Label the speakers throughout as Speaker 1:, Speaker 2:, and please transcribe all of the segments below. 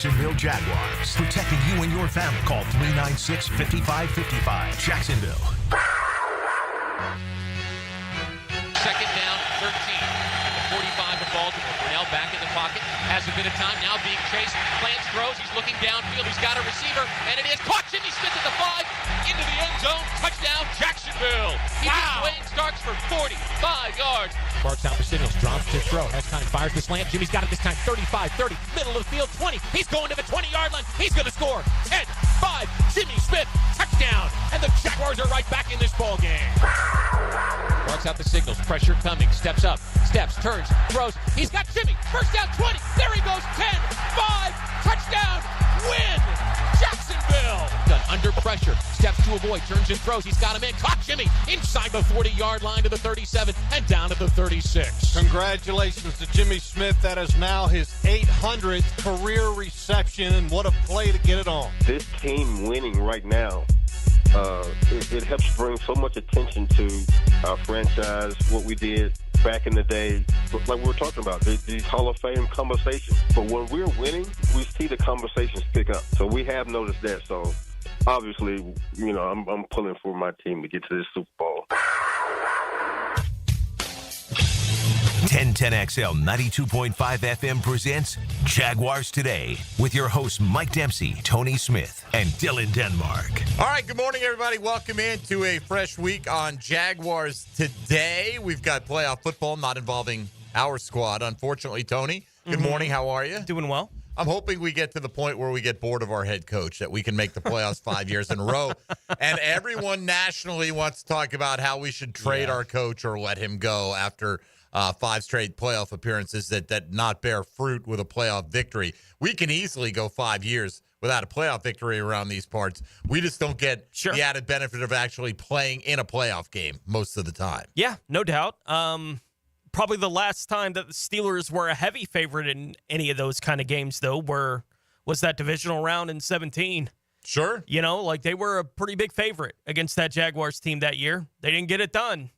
Speaker 1: Jacksonville Jaguars, protecting you and your family. Call 396-5555. Jacksonville.
Speaker 2: Second down, 13. At the 45 of Baltimore. Brunell back in the pocket. Has a bit of time. Now being chased. Plants throws. He's looking downfield. He's got a receiver. And it is caught. Jimmy Smith at the 5. Into the end zone. Touchdown, Jacksonville. Wayne starts for 45 yards.
Speaker 3: Barks out the signals. Drops to throw. Has time. Fires the slant. Jimmy's got it this time. 35, 30. Middle of the field. 20. He's going to the 20-yard line. He's going to score. 10, 5. Jimmy Smith. Touchdown. And the Jaguars are right back in this ball game. Barks out the signals. Pressure coming. Steps up. Steps. Turns. Throws. He's got Jimmy. First down. 20. There he goes. 10, 5. Touchdown. Win. Jacksonville. Done under pressure. Steps to avoid. Turns and throws. He's got him in. Caught Jimmy. Inside the 40-yard line to the 37 and down to the 36.
Speaker 4: Congratulations to Jimmy Smith. That is now his 800th career reception, and what a play to get it on.
Speaker 5: This team winning right now, it helps bring so much attention to our franchise, what we did back in the day, like we were talking about, these Hall of Fame conversations. But when we're winning, we see the conversations pick up. So we have noticed that. So obviously, I'm pulling for my team to get to this Super Bowl.
Speaker 1: 1010XL 92.5 FM presents Jaguars Today with your hosts Mike Dempsey, Tony Smith, and Dylan Denmark.
Speaker 4: All right, good morning, everybody. Welcome into a fresh week on Jaguars Today. We've got playoff football not involving our squad, unfortunately. Tony, good morning. How are you?
Speaker 6: Doing well.
Speaker 4: I'm hoping we get to the point where we get bored of our head coach, that we can make the playoffs 5 years in a row. And everyone nationally wants to talk about how we should trade our coach or let him go after 5 straight playoff appearances that not bear fruit with a playoff victory. We can easily go 5 years without a playoff victory around these parts. We just don't get the added benefit of actually playing in a playoff game most of the time.
Speaker 6: Yeah, no doubt. Probably the last time that the Steelers were a heavy favorite in any of those kind of games, though, was that divisional round in 2017.
Speaker 4: Sure.
Speaker 6: They were a pretty big favorite against that Jaguars team that year. They didn't get it done.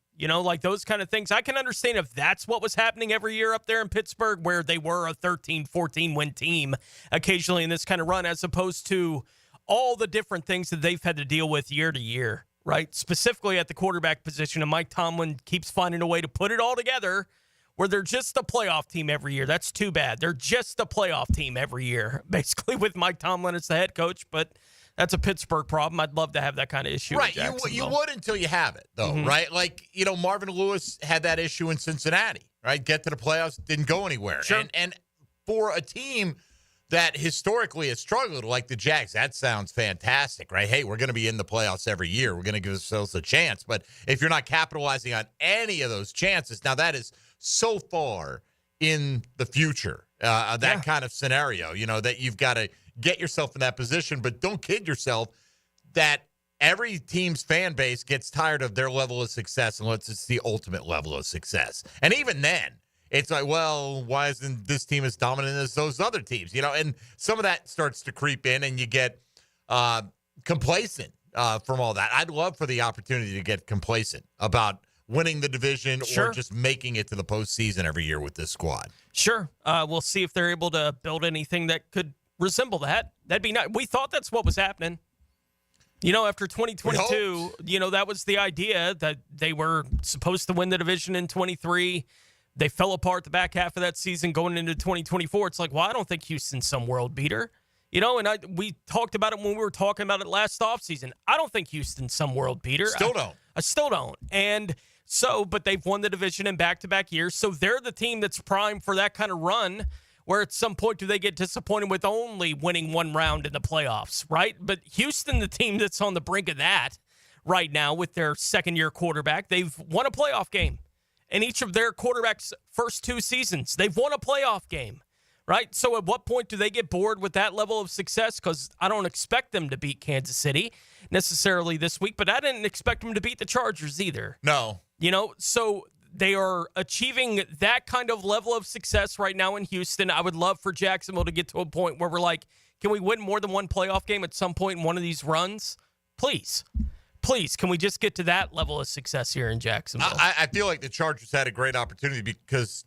Speaker 6: Those kind of things. I can understand if that's what was happening every year up there in Pittsburgh, where they were a 13, 14-win team occasionally in this kind of run, as opposed to all the different things that they've had to deal with year to year, right? Specifically at the quarterback position, and Mike Tomlin keeps finding a way to put it all together where they're just a playoff team every year. That's too bad. They're just a playoff team every year, basically, with Mike Tomlin as the head coach, but that's a Pittsburgh problem. I'd love to have that kind of issue.
Speaker 4: Right. You would until you have it, though, right? Like, Marvin Lewis had that issue in Cincinnati, right? Get to the playoffs, didn't go anywhere.
Speaker 6: Sure.
Speaker 4: And for a team that historically has struggled, like the Jags, that sounds fantastic, right? Hey, we're going to be in the playoffs every year. We're going to give ourselves a chance. But if you're not capitalizing on any of those chances, now that is so far in the future, that kind of scenario, that you've got to get yourself in that position, but don't kid yourself that every team's fan base gets tired of their level of success unless it's the ultimate level of success. And even then, it's like, well, why isn't this team as dominant as those other teams? And some of that starts to creep in, and you get complacent from all that. I'd love for the opportunity to get complacent about winning the division or just making it to the postseason every year with this squad. Sure.
Speaker 6: We'll see if they're able to build anything that could resemble that. That'd be nice. We thought that's what was happening. After 2022, that was the idea, that they were supposed to win the division in 23. They fell apart the back half of that season going into 2024. It's like, well, I don't think Houston's some world beater. And we talked about it when we were talking about it last offseason. I don't think Houston's some world beater. I still don't. And so, but they've won the division in back-to-back years, so they're the team that's primed for that kind of run, where at some point do they get disappointed with only winning one round in the playoffs, right? But Houston, the team that's on the brink of that right now with their second-year quarterback, they've won a playoff game. In each of their quarterbacks' first 2 seasons, they've won a playoff game, right? So at what point do they get bored with that level of success? Because I don't expect them to beat Kansas City necessarily this week, but I didn't expect them to beat the Chargers either.
Speaker 4: No.
Speaker 6: So they are achieving that kind of level of success right now in Houston. I would love for Jacksonville to get to a point where we're like, can we win more than one playoff game at some point in one of these runs? Please, can we just get to that level of success here in Jacksonville?
Speaker 4: I feel like the Chargers had a great opportunity, because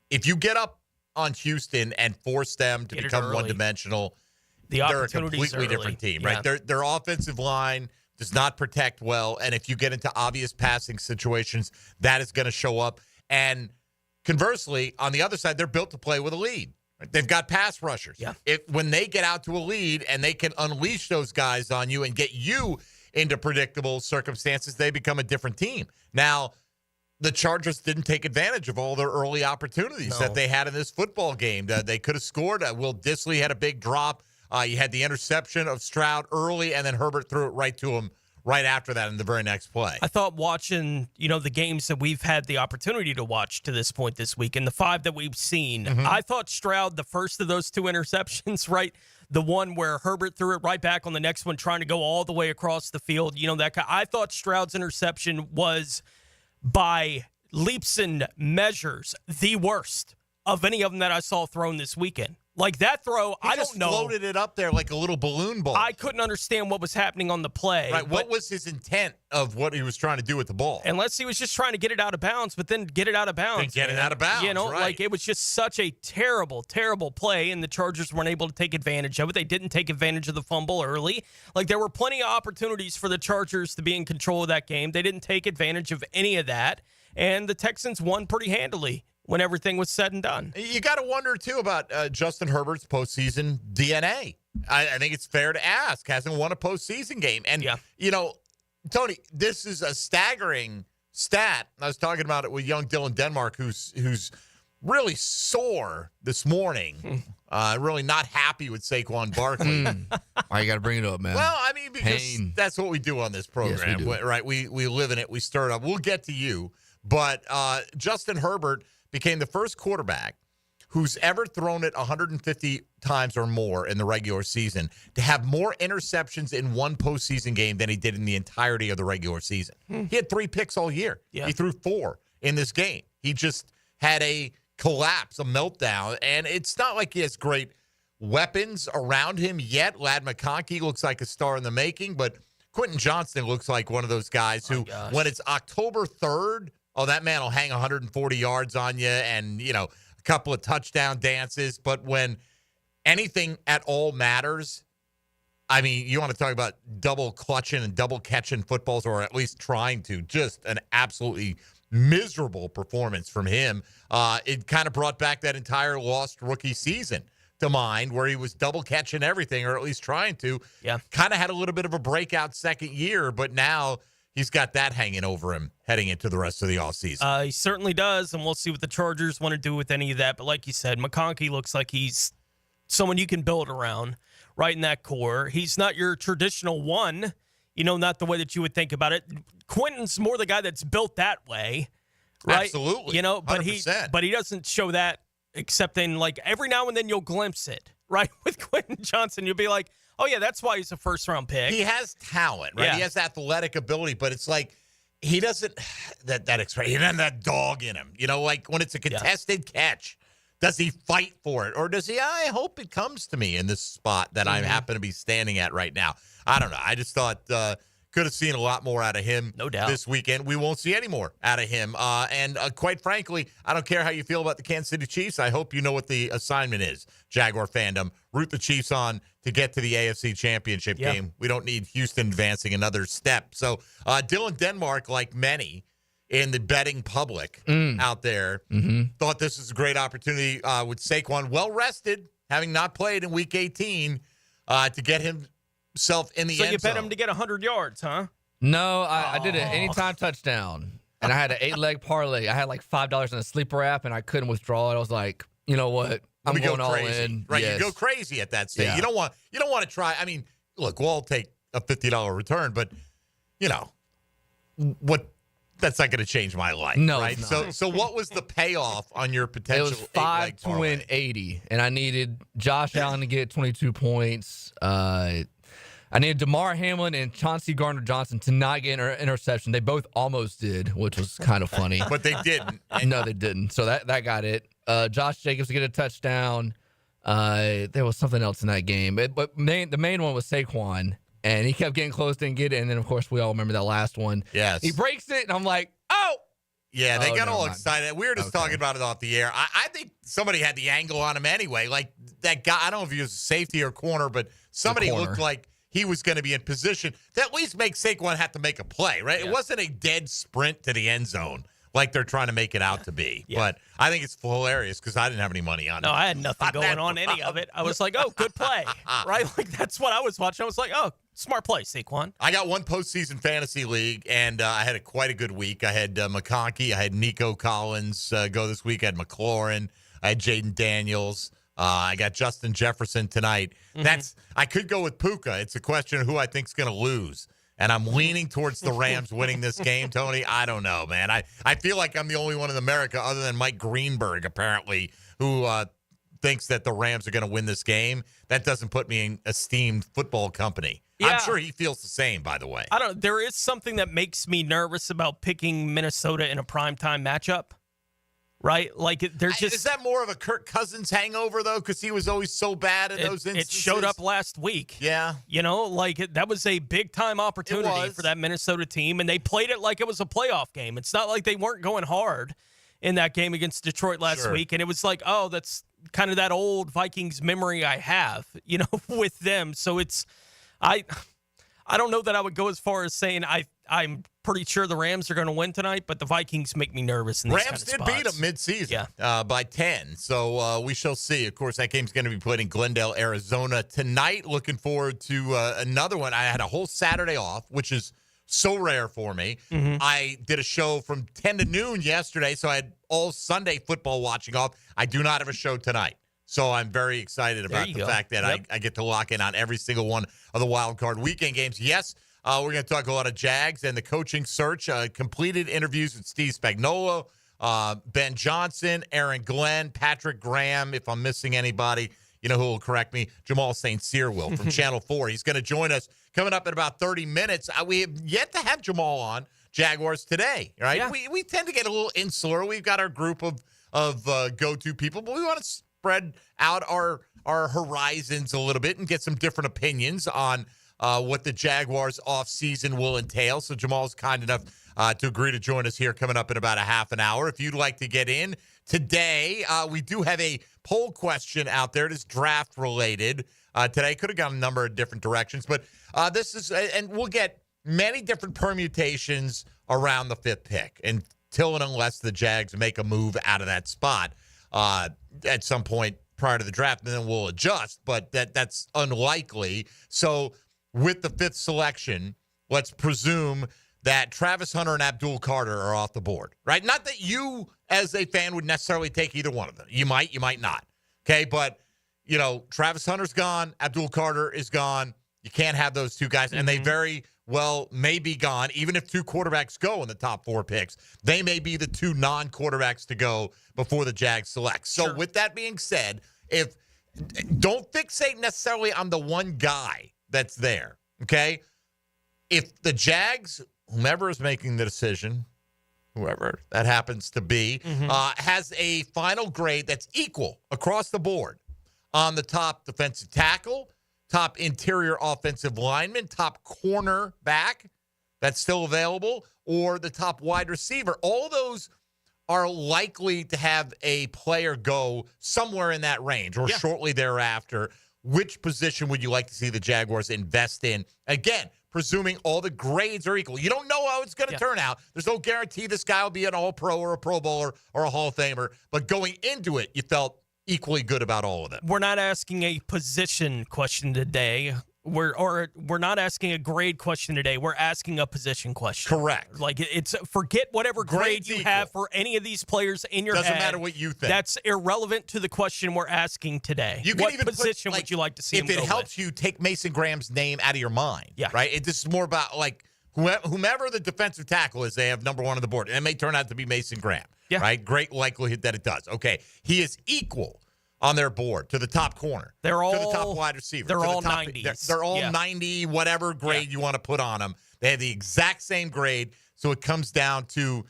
Speaker 4: if you get up on Houston and force them to become one-dimensional, they're a completely different team, right? Their offensive line does not protect well, and if you get into obvious passing situations, that is going to show up. And conversely, on the other side, they're built to play with a lead. Right? They've got pass rushers.
Speaker 6: Yeah.
Speaker 4: When they get out to a lead and they can unleash those guys on you and get you into predictable circumstances, they become a different team. Now, the Chargers didn't take advantage of all their early opportunities that they had in this football game. They could have scored. Will Dissly had a big drop. You had the interception of Stroud early, and then Herbert threw it right to him right after that in the very next play.
Speaker 6: I thought watching, the games that we've had the opportunity to watch to this point this week, and the 5 that we've seen, I thought Stroud, the first of those 2 interceptions, right, the one where Herbert threw it right back on the next one, trying to go all the way across the field, I thought Stroud's interception was, by leaps and measures, the worst of any of them that I saw thrown this weekend. Like that throw, I don't know.
Speaker 4: He just floated it up there like a little balloon ball.
Speaker 6: I couldn't understand what was happening on the play.
Speaker 4: Right. What was his intent of what he was trying to do with the ball?
Speaker 6: Unless he was just trying to get it out of bounds, but then get it out of bounds.
Speaker 4: Then get it out of bounds, right.
Speaker 6: Like it was just such a terrible, terrible play, and the Chargers weren't able to take advantage of it. They didn't take advantage of the fumble early. Like there were plenty of opportunities for the Chargers to be in control of that game. They didn't take advantage of any of that, and the Texans won pretty handily when everything was said and done.
Speaker 4: You got to wonder, too, about Justin Herbert's postseason DNA. I think it's fair to ask. Hasn't won a postseason game. And, Tony, this is a staggering stat. I was talking about it with young Dylan Denmark, who's really sore this morning. Really not happy with Saquon Barkley.
Speaker 7: Why you got to bring it up, man?
Speaker 4: Well, I mean, because that's what we do on this program.
Speaker 7: Yes,
Speaker 4: right? We live in it. We stir it up. We'll get to you. But Justin Herbert became the first quarterback who's ever thrown it 150 times or more in the regular season to have more interceptions in one postseason game than he did in the entirety of the regular season. He had 3 picks all year.
Speaker 6: Yeah.
Speaker 4: He threw 4 in this game. He just had a collapse, a meltdown, and it's not like he has great weapons around him yet. Ladd McConkey looks like a star in the making, but Quentin Johnston looks like one of those guys who, when it's October 3rd, that man will hang 140 yards on you and, a couple of touchdown dances. But when anything at all matters, I mean, you want to talk about double clutching and double catching footballs, or at least trying to, just an absolutely miserable performance from him. It kind of brought back that entire lost rookie season to mind, where he was double catching everything, or at least trying to.
Speaker 6: Yeah.
Speaker 4: Kind of had a little bit of a breakout second year, but now he's got that hanging over him heading into the rest of the offseason.
Speaker 6: He certainly does, and we'll see what the Chargers want to do with any of that. But like you said, McConkey looks like he's someone you can build around right in that core. He's not your traditional one, not the way that you would think about it. Quentin's more the guy that's built that way, right?
Speaker 4: Absolutely.
Speaker 6: But
Speaker 4: 100%.
Speaker 6: he doesn't show that, except in like every now and then you'll glimpse it, right? With Quentin Johnson, you'll be like, oh, yeah, that's why he's a first-round pick.
Speaker 4: He has talent, right?
Speaker 6: Yeah.
Speaker 4: He has athletic ability, but it's like he doesn't he doesn't have that dog in him. Like when it's a contested catch, does he fight for it? Or does he, I hope it comes to me in this spot that I happen to be standing at right now? I don't know. I just thought could have seen a lot more out of him
Speaker 6: no doubt.
Speaker 4: This weekend. We won't see any more out of him. And quite frankly, I don't care how you feel about the Kansas City Chiefs. I hope you know what the assignment is, Jaguar fandom. Root the Chiefs on to get to the AFC Championship game. We don't need Houston advancing another step. So Dylan Denmark, like many in the betting public out there, thought this was a great opportunity with Saquon, well-rested, having not played in Week 18, to get himself in the end zone.
Speaker 6: So you bet him to get 100 yards, huh?
Speaker 7: No, I did an anytime touchdown, and I had an 8-leg parlay. I had like $5 in a sleeper app, and I couldn't withdraw it. I was like, you know what? I'm going all in.
Speaker 4: Right,
Speaker 7: yes.
Speaker 4: You go crazy at that stage.
Speaker 7: Yeah.
Speaker 4: You don't want to try. I mean, look, we'll all take a $50 return, but what? That's not going to change my life.
Speaker 7: No,
Speaker 4: right?
Speaker 7: it's not.
Speaker 4: So what was the payoff on your potential?
Speaker 7: It was 5 to win 80, and I needed Josh Allen to get 22 points. I needed DeMar Hamlin and Chauncey Gardner-Johnson to not get an interception. They both almost did, which was kind of funny.
Speaker 4: But they didn't.
Speaker 7: No, they didn't. So that got it. Josh Jacobs to get a touchdown. There was something else in that game. But the main one was Saquon, and he kept getting close, didn't get it. And then, of course, we all remember that last one.
Speaker 4: Yes.
Speaker 7: He breaks it, and I'm like, oh,
Speaker 4: Yeah, they got
Speaker 7: never
Speaker 4: all
Speaker 7: mind.
Speaker 4: excited. We were just
Speaker 7: Okay.
Speaker 4: talking about it off the air. I think somebody had the angle on him anyway. Like that guy, I don't know if he was safety or corner, but somebody
Speaker 7: corner.
Speaker 4: looked like he was going to be in position to at least make Saquon have to make a play, right?
Speaker 6: Yeah.
Speaker 4: It wasn't a dead sprint to the end zone like they're trying to make it out to be.
Speaker 6: Yeah.
Speaker 4: But I think it's hilarious because I didn't have any money on it.
Speaker 6: No, I had nothing
Speaker 4: Not
Speaker 6: going
Speaker 4: that
Speaker 6: on any of
Speaker 4: problem.
Speaker 6: it. I was like, oh, good play, right? Like that's what I was watching. I was like, oh, smart play, Saquon.
Speaker 4: I got one postseason fantasy league, and I had quite a good week. I had McConkey. I had Nico Collins go this week. I had McLaurin. I had Jaden Daniels. I got Justin Jefferson tonight. I could go with Puka. It's a question of who I think's going to lose. And I'm leaning towards the Rams winning this game, Tony. I don't know, man. I feel like I'm the only one in America other than Mike Greenberg, apparently, who thinks that the Rams are going to win this game. That doesn't put me in esteemed football company.
Speaker 6: Yeah.
Speaker 4: I'm sure he feels the same, by the way.
Speaker 6: There is something that makes me nervous about picking Minnesota in a primetime matchup. Right? Like, they're just.
Speaker 4: Is that more of a Kirk Cousins hangover, though? Because he was always so bad in those instances.
Speaker 6: It showed up last week.
Speaker 4: Yeah.
Speaker 6: You know, like, that was a big-time opportunity for that Minnesota team, and they played it like it was a playoff game. It's not like they weren't going hard in that game against Detroit last week, and it was like, oh, that's kind of that old Vikings memory I have, you know, with them. So it's. I don't know that I would go as far as saying I'm pretty sure the Rams are going to win tonight, but the Vikings make me nervous in these
Speaker 4: Rams
Speaker 6: kind of
Speaker 4: did beat
Speaker 6: spots.
Speaker 4: them mid-season by 10, so we shall see. Of course, that game's going to be played in Glendale, Arizona tonight. Looking forward to another one. I had a whole Saturday off, which is so rare for me. I did a show from 10 to noon yesterday, so I had all Sunday football watching off. I do not have a show tonight. So I'm very excited about the fact that I get to lock in on every single one of the wild card weekend games. Yes, we're going to talk a lot of Jags and the coaching search. Completed interviews with Steve Spagnuolo, Ben Johnson, Aaron Glenn, Patrick Graham. If I'm missing anybody, you know who will correct me. Jamal St. will from Channel 4. He's going to join us coming up in about 30 minutes. We have yet to have Jamal on Jaguars Today, right?
Speaker 6: Yeah.
Speaker 4: We tend to get a little insular. We've got our group of go-to people, but we want to spread out our horizons a little bit and get some different opinions on what the Jaguars offseason will entail. So Jamal's kind enough to agree to join us here coming up in about a half an hour. If you'd like to get in today, we do have a poll question out there. It is draft related. Today could have gone a number of different directions, but this is, and we'll get many different permutations around the fifth pick until and unless the Jags make a move out of that spot at some point prior to the draft, and then we'll adjust, but that's unlikely. So with the fifth selection, let's presume that Travis Hunter and Abdul Carter are off the board, right? Not that you as a fan would necessarily take either one of them. You might not. Okay, but you know, Travis Hunter's gone, Abdul Carter is gone. You can't have those two guys, and they very well may be gone. Even if two quarterbacks go in the top four picks, they may be the two non-quarterbacks to go before the Jags select. So with that being said, don't fixate necessarily on the one guy that's there, okay? If the Jags, whomever is making the decision, whoever that happens to be, has a final grade that's equal across the board on the top defensive tackle, top interior offensive lineman, top cornerback that's still available, or the top wide receiver. All those are likely to have a player go somewhere in that range or shortly thereafter. Which position would you like to see the Jaguars invest in? Again, presuming all the grades are equal. You don't know how it's going to turn out. There's no guarantee this guy will be an All-Pro or a Pro Bowler or a Hall of Famer. But going into it, you felt equally good about all of them.
Speaker 6: We're not asking a position question today. We're not asking a grade question today. We're asking a position question.
Speaker 4: Correct.
Speaker 6: Like it's forget whatever grade you have for any of these players in your head.
Speaker 4: Doesn't matter what you think.
Speaker 6: That's irrelevant to the question we're asking today.
Speaker 4: You can
Speaker 6: what
Speaker 4: even
Speaker 6: position would you like to see him
Speaker 4: if
Speaker 6: go
Speaker 4: it helps
Speaker 6: with?
Speaker 4: you take Mason Graham's name out of your mind?
Speaker 6: Yeah.
Speaker 4: Right? This is more about like whomever the defensive tackle is, they have number one on the board. And it may turn out to be Mason Graham. Yeah. Right? Great likelihood that it does. Okay. He is equal on their board to the top corner.
Speaker 6: They're all
Speaker 4: to the top wide receiver.
Speaker 6: They're all
Speaker 4: top,
Speaker 6: 90s.
Speaker 4: They're all 90, whatever grade you want to put on them. They have the exact same grade. So it comes down to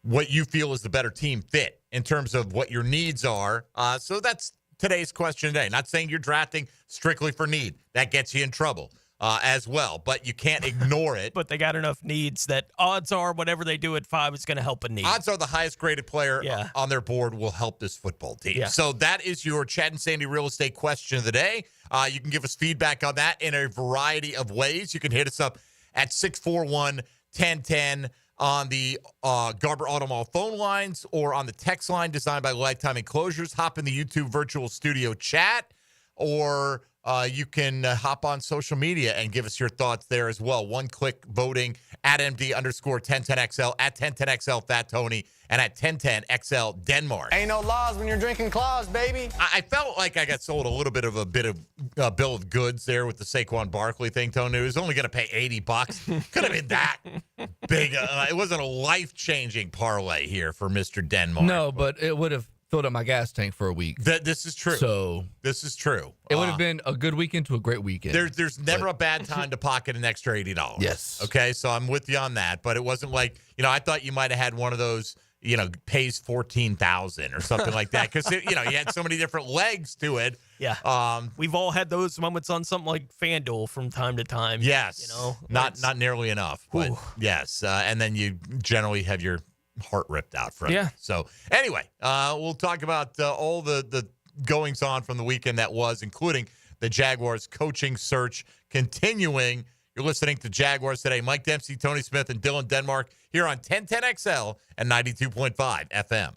Speaker 4: what you feel is the better team fit in terms of what your needs are. So that's today's question today. Not saying you're drafting strictly for need. That gets you in trouble. as well, but you can't ignore it.
Speaker 6: But they got enough needs that odds are whatever they do at 5 is going to help a need.
Speaker 4: Odds are the highest graded player on their board will help this football team.
Speaker 6: Yeah.
Speaker 4: So that is your Chad and Sandy real estate question of the day. You can give us feedback on that in a variety of ways. You can hit us up at 641-1010 on the Garber Auto Mall phone lines or on the text line designed by Lifetime Enclosures. Hop in the YouTube virtual studio chat, or you can hop on social media and give us your thoughts there as well. One-click voting at MD_1010XL, at 1010XL Fat Tony, and at 1010XL Denmark.
Speaker 8: Ain't no laws when you're drinking claws, baby.
Speaker 4: I felt like I got sold a little bit of bill of goods there with the Saquon Barkley thing, Tony. It was only going to pay $80. Could have been that big. It wasn't a life-changing parlay here for Mr. Denmark.
Speaker 7: No, but it would have filled up my gas tank for a week.
Speaker 4: This is true.
Speaker 7: So
Speaker 4: this is true.
Speaker 7: It would have been a good weekend to a great weekend.
Speaker 4: There's never a bad time to pocket an extra $80.
Speaker 7: Yes.
Speaker 4: Okay, so I'm with you on that, but it wasn't like, I thought you might have had one of those, pays $14,000 or something like that, because you had so many different legs to it.
Speaker 6: Yeah. We've all had those moments on something like FanDuel from time to time.
Speaker 4: Yes. Not nearly enough, but yes. And then you generally have your heart ripped out from it. So anyway, we'll talk about all the goings on from the weekend that was, including the Jaguars coaching search continuing. You're listening to Jaguars Today. Mike Dempsey, Tony Smith, and Dylan Denmark here on 1010XL and 92.5 FM.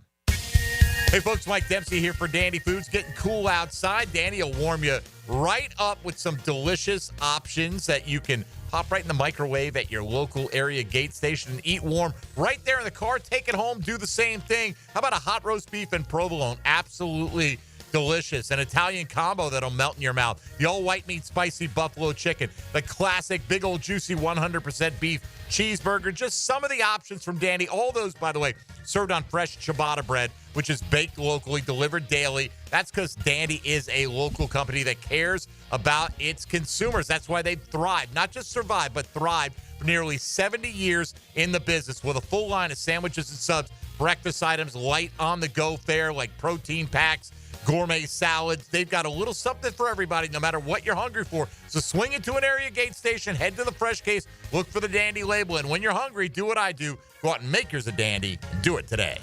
Speaker 4: Hey, folks, Mike Dempsey here for Dandy Foods. Getting cool outside. Danny will warm you right up with some delicious options that you can pop right in the microwave at your local area gate station and eat warm right there in the car. Take it home, do the same thing. How about a hot roast beef and provolone? Absolutely delicious. An Italian combo that'll melt in your mouth. The all-white meat spicy buffalo chicken. The classic big old juicy 100% beef cheeseburger. Just some of the options from Dandy. All those, by the way, served on fresh ciabatta bread, which is baked locally, delivered daily. That's because Dandy is a local company that cares about its consumers. That's why they've thrived, not just survived, but thrived for nearly 70 years in the business with a full line of sandwiches and subs, breakfast items, light on-the-go fare like protein packs, gourmet salads. They've got a little something for everybody, no matter what you're hungry for. So swing into an area gate station, head to the fresh case, look for the Dandy label, and when you're hungry, do what I do. Go out and make yours a Dandy. Do it today.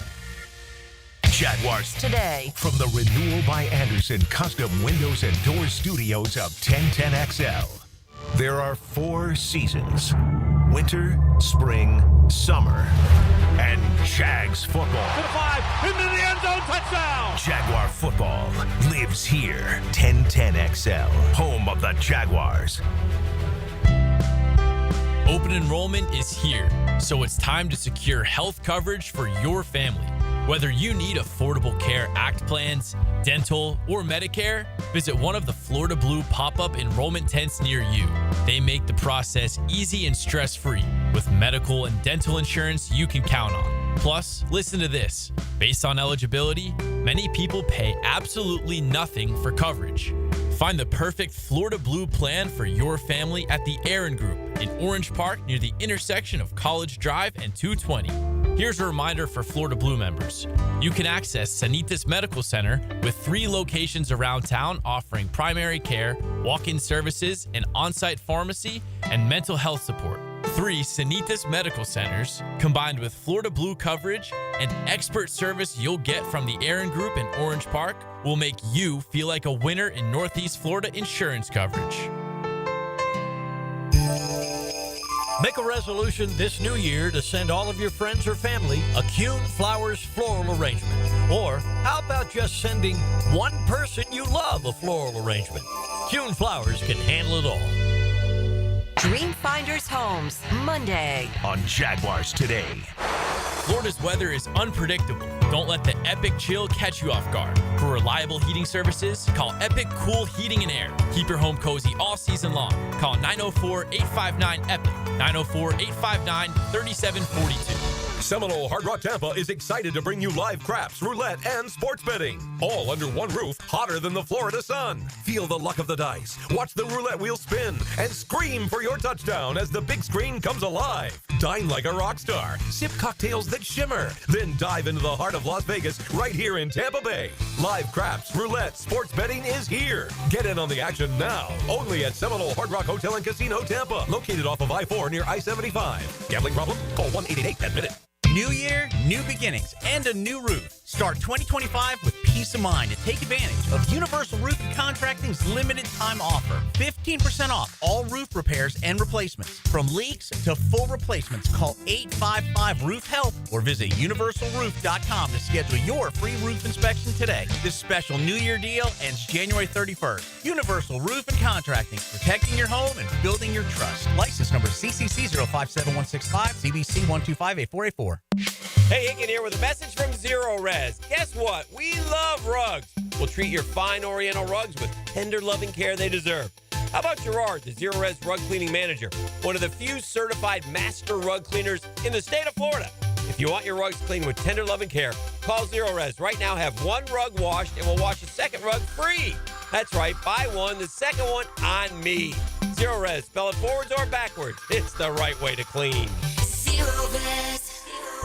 Speaker 1: Jaguars Today. From the Renewal by Anderson Custom Windows and Doors Studios of 1010XL. There are 4 seasons: winter, spring, summer, and Jags football.
Speaker 3: To the 5, into the end zone, touchdown!
Speaker 1: Jaguar football lives here. 1010XL, home of the Jaguars.
Speaker 9: Open enrollment is here, so it's time to secure health coverage for your family. Whether you need Affordable Care Act plans, dental, or Medicare, visit one of the Florida Blue pop-up enrollment tents near you. They make the process easy and stress-free with medical and dental insurance you can count on. Plus, listen to this. Based on eligibility, many people pay absolutely nothing for coverage. Find the perfect Florida Blue plan for your family at the Aaron Group in Orange Park near the intersection of College Drive and 220. Here's a reminder for Florida Blue members. You can access Sanitas Medical Center with 3 locations around town offering primary care, walk-in services, an on-site pharmacy, and mental health support. 3 Sanitas Medical Centers, combined with Florida Blue coverage and expert service you'll get from the Aaron Group in Orange Park, will make you feel like a winner in Northeast Florida insurance coverage.
Speaker 10: Make a resolution this new year to send all of your friends or family a Kuhn Flowers floral arrangement. Or how about just sending one person you love a floral arrangement? Kuhn Flowers can handle it all.
Speaker 11: Dreamfinders Homes, Monday.
Speaker 1: On Jaguars Today.
Speaker 9: Florida's weather is unpredictable. Don't let the Epic Chill catch you off guard. For reliable heating services, call Epic Cool Heating and Air. Keep your home cozy all season long. Call 904-859-EPIC, 904-859-3742.
Speaker 12: Seminole Hard Rock Tampa is excited to bring you live craps, roulette, and sports betting. All under one roof, hotter than the Florida sun. Feel the luck of the dice, watch the roulette wheel spin, and scream for your touchdown as the big screen comes alive. Dine like a rock star, sip cocktails that shimmer, then dive into the heart of Las Vegas right here in Tampa Bay. Live craps, roulette, sports betting is here. Get in on the action now, only at Seminole Hard Rock Hotel and Casino Tampa, located off of I-4 near I-75. Gambling problem? Call 1-888-10-MINUTE.
Speaker 13: New year, new beginnings, and a new roof. Start 2025 with peace of mind and take advantage of Universal Roof and Contracting's limited time offer. 15% off all roof repairs and replacements. From leaks to full replacements, call 855-ROOF-HELP or visit universalroof.com to schedule your free roof inspection today. This special New Year deal ends January 31st. Universal Roof and Contracting, protecting your home and building your trust. License number CCC 057165, CBC 1258484.
Speaker 14: Hey, Hicken here with a message from Zero Res. Guess what? We love rugs. We'll treat your fine Oriental rugs with tender, loving care they deserve. How about Gerard, the Zero Res rug cleaning manager, one of the few certified master rug cleaners in the state of Florida? If you want your rugs cleaned with tender, loving care, call Zero Res. Right now, have one rug washed, and we'll wash a second rug free. That's right, buy one, the second one on me. Zero Res, spell it forwards or backwards. It's the right way to clean.
Speaker 1: Zero Res.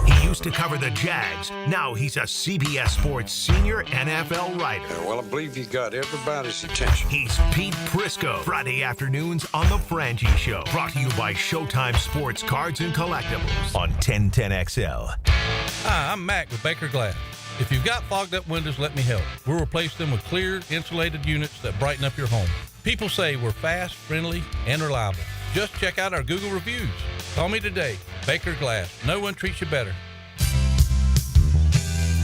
Speaker 1: He used to cover the Jags. Now he's a CBS Sports senior NFL writer.
Speaker 15: Well, I believe he got everybody's attention.
Speaker 1: He's Pete Prisco. Friday afternoons on The Frangie Show. Brought to you by Showtime Sports Cards and Collectibles on 1010XL.
Speaker 16: Hi, I'm Mac with Baker Glass. If you've got fogged up windows, let me help. We'll replace them with clear, insulated units that brighten up your home. People say we're fast, friendly, and reliable. Just check out our Google reviews. Call me today. Baker Glass. No one treats you better.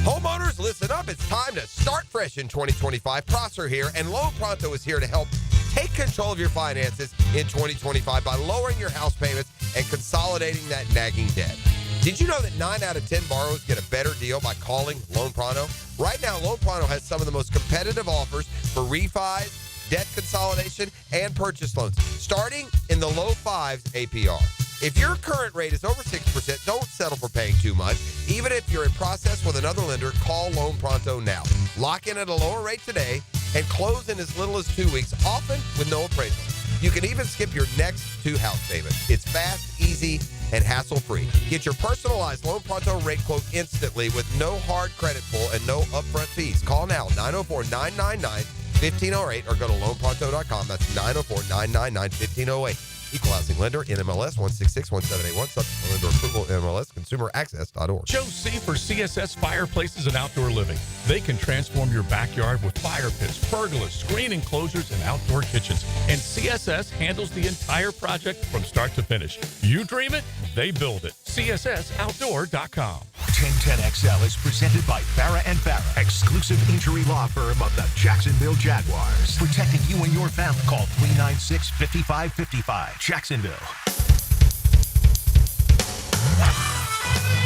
Speaker 17: Homeowners, listen up. It's time to start fresh in 2025. Prosser here, and Loan Pronto is here to help take control of your finances in 2025 by lowering your house payments and consolidating that nagging debt. Did you know that 9 out of 10 borrowers get a better deal by calling Loan Pronto? Right now, Loan Pronto has some of the most competitive offers for refis, debt consolidation, and purchase loans, starting in the low 5s APR. If your current rate is over 6%, don't settle for paying too much. Even if you're in process with another lender, call Loan Pronto now. Lock in at a lower rate today and close in as little as 2 weeks, often with no appraisal. You can even skip your next 2 house payments. It's fast, easy, and hassle-free. Get your personalized Loan Pronto rate quote instantly with no hard credit pull and no upfront fees. Call now, 904-999-1508, or go to loanpronto.com. That's 904-999-1508. Equal housing lender, NMLS 1661781, subject to lender approval, NMLSconsumeraccess.org.
Speaker 18: Chose C for CSS Fireplaces and Outdoor Living. They can transform your backyard with fire pits, pergolas, screen enclosures, and outdoor kitchens. And CSS handles the entire project from start to finish. You dream it, they build it. CSSOutdoor.com.
Speaker 1: 1010XL is presented by Farrah & Farrah, exclusive injury law firm of the Jacksonville Jaguars. Protecting you and your family. Call 396-5555. Jacksonville.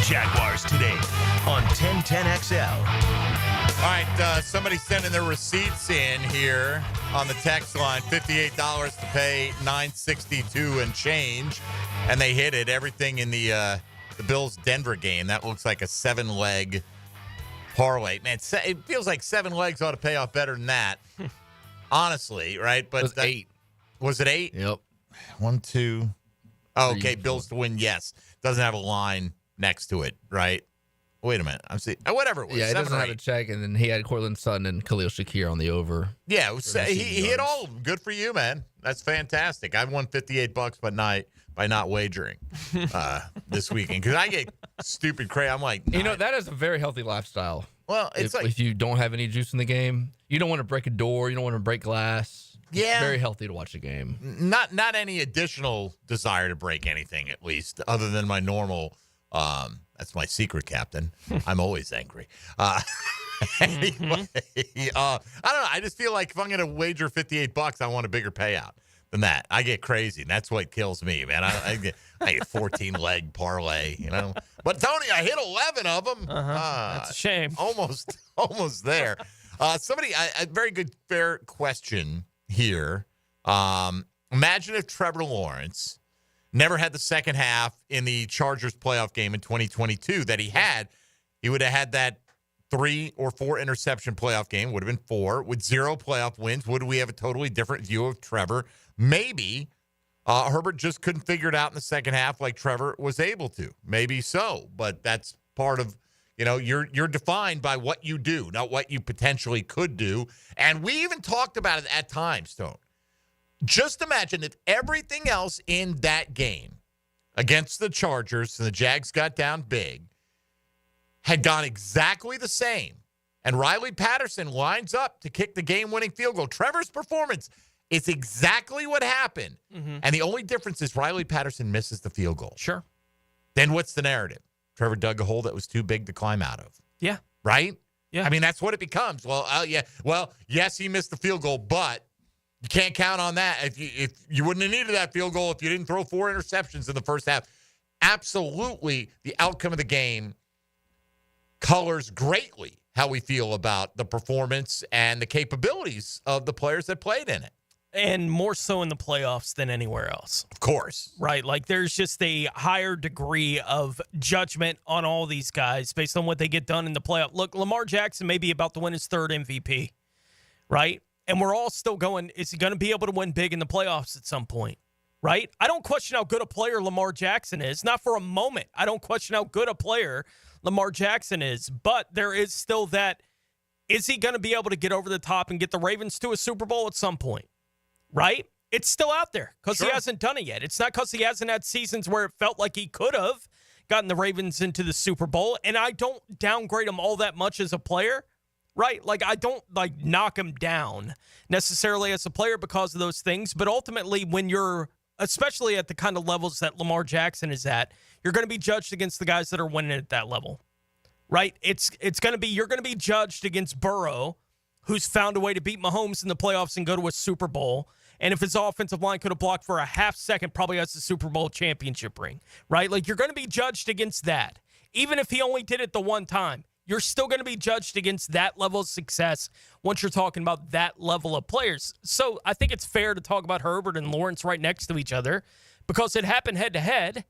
Speaker 1: Jaguars Today on 1010XL.
Speaker 4: All right, somebody sending their receipts in here on the text line. $58 to pay, $962 and change, and they hit it. Everything in the Bills-Denver game. That looks like a 7-leg parlay. Man, it feels like 7 legs ought to pay off better than that. Honestly, right? But
Speaker 7: it was 8.
Speaker 4: Was it 8?
Speaker 7: Yep.
Speaker 4: 1, 2. Oh, okay. Bills to win, yes. Doesn't have a line next to it, right? Wait a minute. I'm seeing whatever it was.
Speaker 7: Yeah, it doesn't have a check, and then he had Cortland Sutton and Khalil Shakir on the over.
Speaker 4: Yeah, it was, he hit all of them. Good for you, man. That's fantastic. I won $58 by not wagering this weekend because I get stupid crazy. I'm like,
Speaker 7: you know, that is a very healthy lifestyle.
Speaker 4: Well, it's
Speaker 7: if you don't have any juice in the game, you don't want to break a door, you don't want to break glass.
Speaker 4: Yeah,
Speaker 7: it's very healthy to watch a game.
Speaker 4: Not any additional desire to break anything, at least, other than my normal. That's my secret, Captain. I'm always angry. Anyway, I don't know. I just feel like if I'm going to wager $58, I want a bigger payout than that. I get crazy, and that's what kills me, man. I get 14-leg parlay, you know. But Tony, I hit 11 of them.
Speaker 6: That's a shame.
Speaker 4: Almost there. Somebody, a very good, fair question here. Imagine if Trevor Lawrence never had the second half in the Chargers playoff game in 2022 that he had. He would have had that 3 or 4 interception playoff game, would have been 4, with 0 playoff wins. Would we have a totally different view of Trevor? Maybe. Herbert just couldn't figure it out in the second half like Trevor was able to. Maybe so, but that's part of, you're defined by what you do, not what you potentially could do. And we even talked about it at times, Tone. Just imagine if everything else in that game against the Chargers, and the Jags got down big, had gone exactly the same, and Riley Patterson lines up to kick the game-winning field goal. Trevor's performance is exactly what happened, and the only difference is Riley Patterson misses the field goal.
Speaker 6: Sure.
Speaker 4: Then what's the narrative? Trevor dug a hole that was too big to climb out of.
Speaker 6: Yeah.
Speaker 4: Right?
Speaker 6: Yeah.
Speaker 4: I mean, that's what it becomes. Well, yes, he missed the field goal, but you can't count on that. If you wouldn't have needed that field goal if you didn't throw 4 interceptions in the first half. Absolutely, the outcome of the game colors greatly how we feel about the performance and the capabilities of the players that played in it.
Speaker 6: And more so in the playoffs than anywhere else.
Speaker 4: Of course.
Speaker 6: Right. Like there's just a higher degree of judgment on all these guys based on what they get done in the playoff. Look, Lamar Jackson may be about to win his 3rd MVP. Right. And we're all still going, is he going to be able to win big in the playoffs at some point? Right? I don't question how good a player Lamar Jackson is. Not for a moment. I don't question how good a player Lamar Jackson is. But there is still that, is he going to be able to get over the top and get the Ravens to a Super Bowl at some point? Right? It's still out there because he hasn't done it yet. It's not because he hasn't had seasons where it felt like he could have gotten the Ravens into the Super Bowl. And I don't downgrade him all that much as a player. Right? Like, I don't, knock him down necessarily as a player because of those things. But ultimately, when you're, especially at the kind of levels that Lamar Jackson is at, you're going to be judged against the guys that are winning at that level. Right? It's going to be, you're going to be judged against Burrow, who's found a way to beat Mahomes in the playoffs and go to a Super Bowl. And if his offensive line could have blocked for a half second, probably has the Super Bowl championship ring. Right? Like, you're going to be judged against that. Even if he only did it the one time. You're still going to be judged against that level of success once you're talking about that level of players. So I think it's fair to talk about Herbert and Lawrence right next to each other because it happened head-to-head,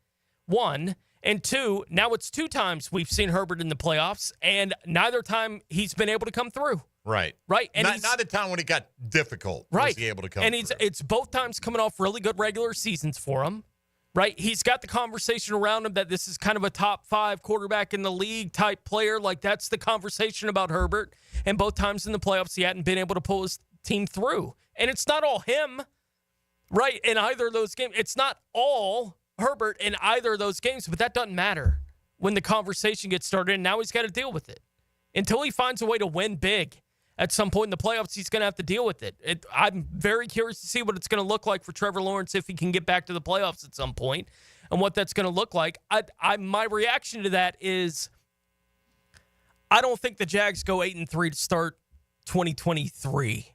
Speaker 6: 1. And 2, now it's 2 times we've seen Herbert in the playoffs, and neither time he's been able to come through.
Speaker 4: Right.
Speaker 6: Right. And
Speaker 4: not the time when it got difficult was he able to come through.
Speaker 6: It's both times coming off really good regular seasons for him. Right? He's got the conversation around him that this is kind of a top 5 quarterback in the league type player. Like, that's the conversation about Herbert. And both times in the playoffs, he hadn't been able to pull his team through. And it's not all him, right, in either of those games. It's not all Herbert in either of those games, but that doesn't matter when the conversation gets started. And now he's got to deal with it. Until he finds a way to win big at some point in the playoffs, he's going to have to deal with it. I'm very curious to see what it's going to look like for Trevor Lawrence if he can get back to the playoffs at some point and what that's going to look like. My reaction to that is I don't think the Jags go 8-3 to start 2023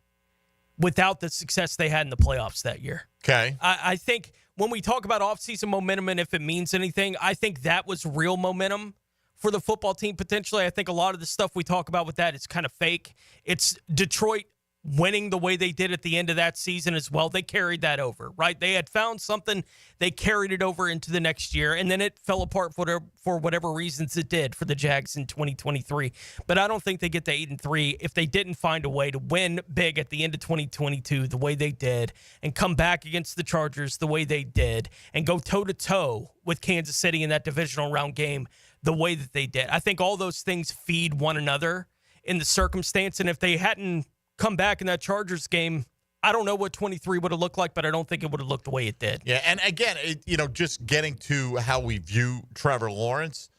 Speaker 6: without the success they had in the playoffs that year.
Speaker 4: Okay.
Speaker 6: I think when we talk about offseason momentum and if it means anything, I think that was real momentum for the football team potentially. I think a lot of the stuff we talk about with that is kind of fake. It's Detroit winning the way they did at the end of that season as well. They carried that over, right? They had found something. They carried it over into the next year, and then it fell apart for whatever reasons it did for the Jags in 2023. But I don't think they get to 8-3 if they didn't find a way to win big at the end of 2022 the way they did and come back against the Chargers the way they did and go toe-to-toe with Kansas City in that divisional round game the way that they did. I think all those things feed one another in the circumstance, and if they hadn't come back in that Chargers game, I don't know what 23 would have looked like, but I don't think it would have looked the way it did.
Speaker 4: Yeah, and again, just getting to how we view Trevor Lawrence,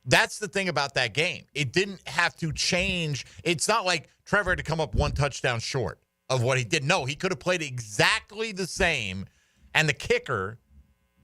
Speaker 4: that's the thing about that game. It didn't have to change. It's not like Trevor had to come up 1 touchdown short of what he did. No, he could have played exactly the same, and the kicker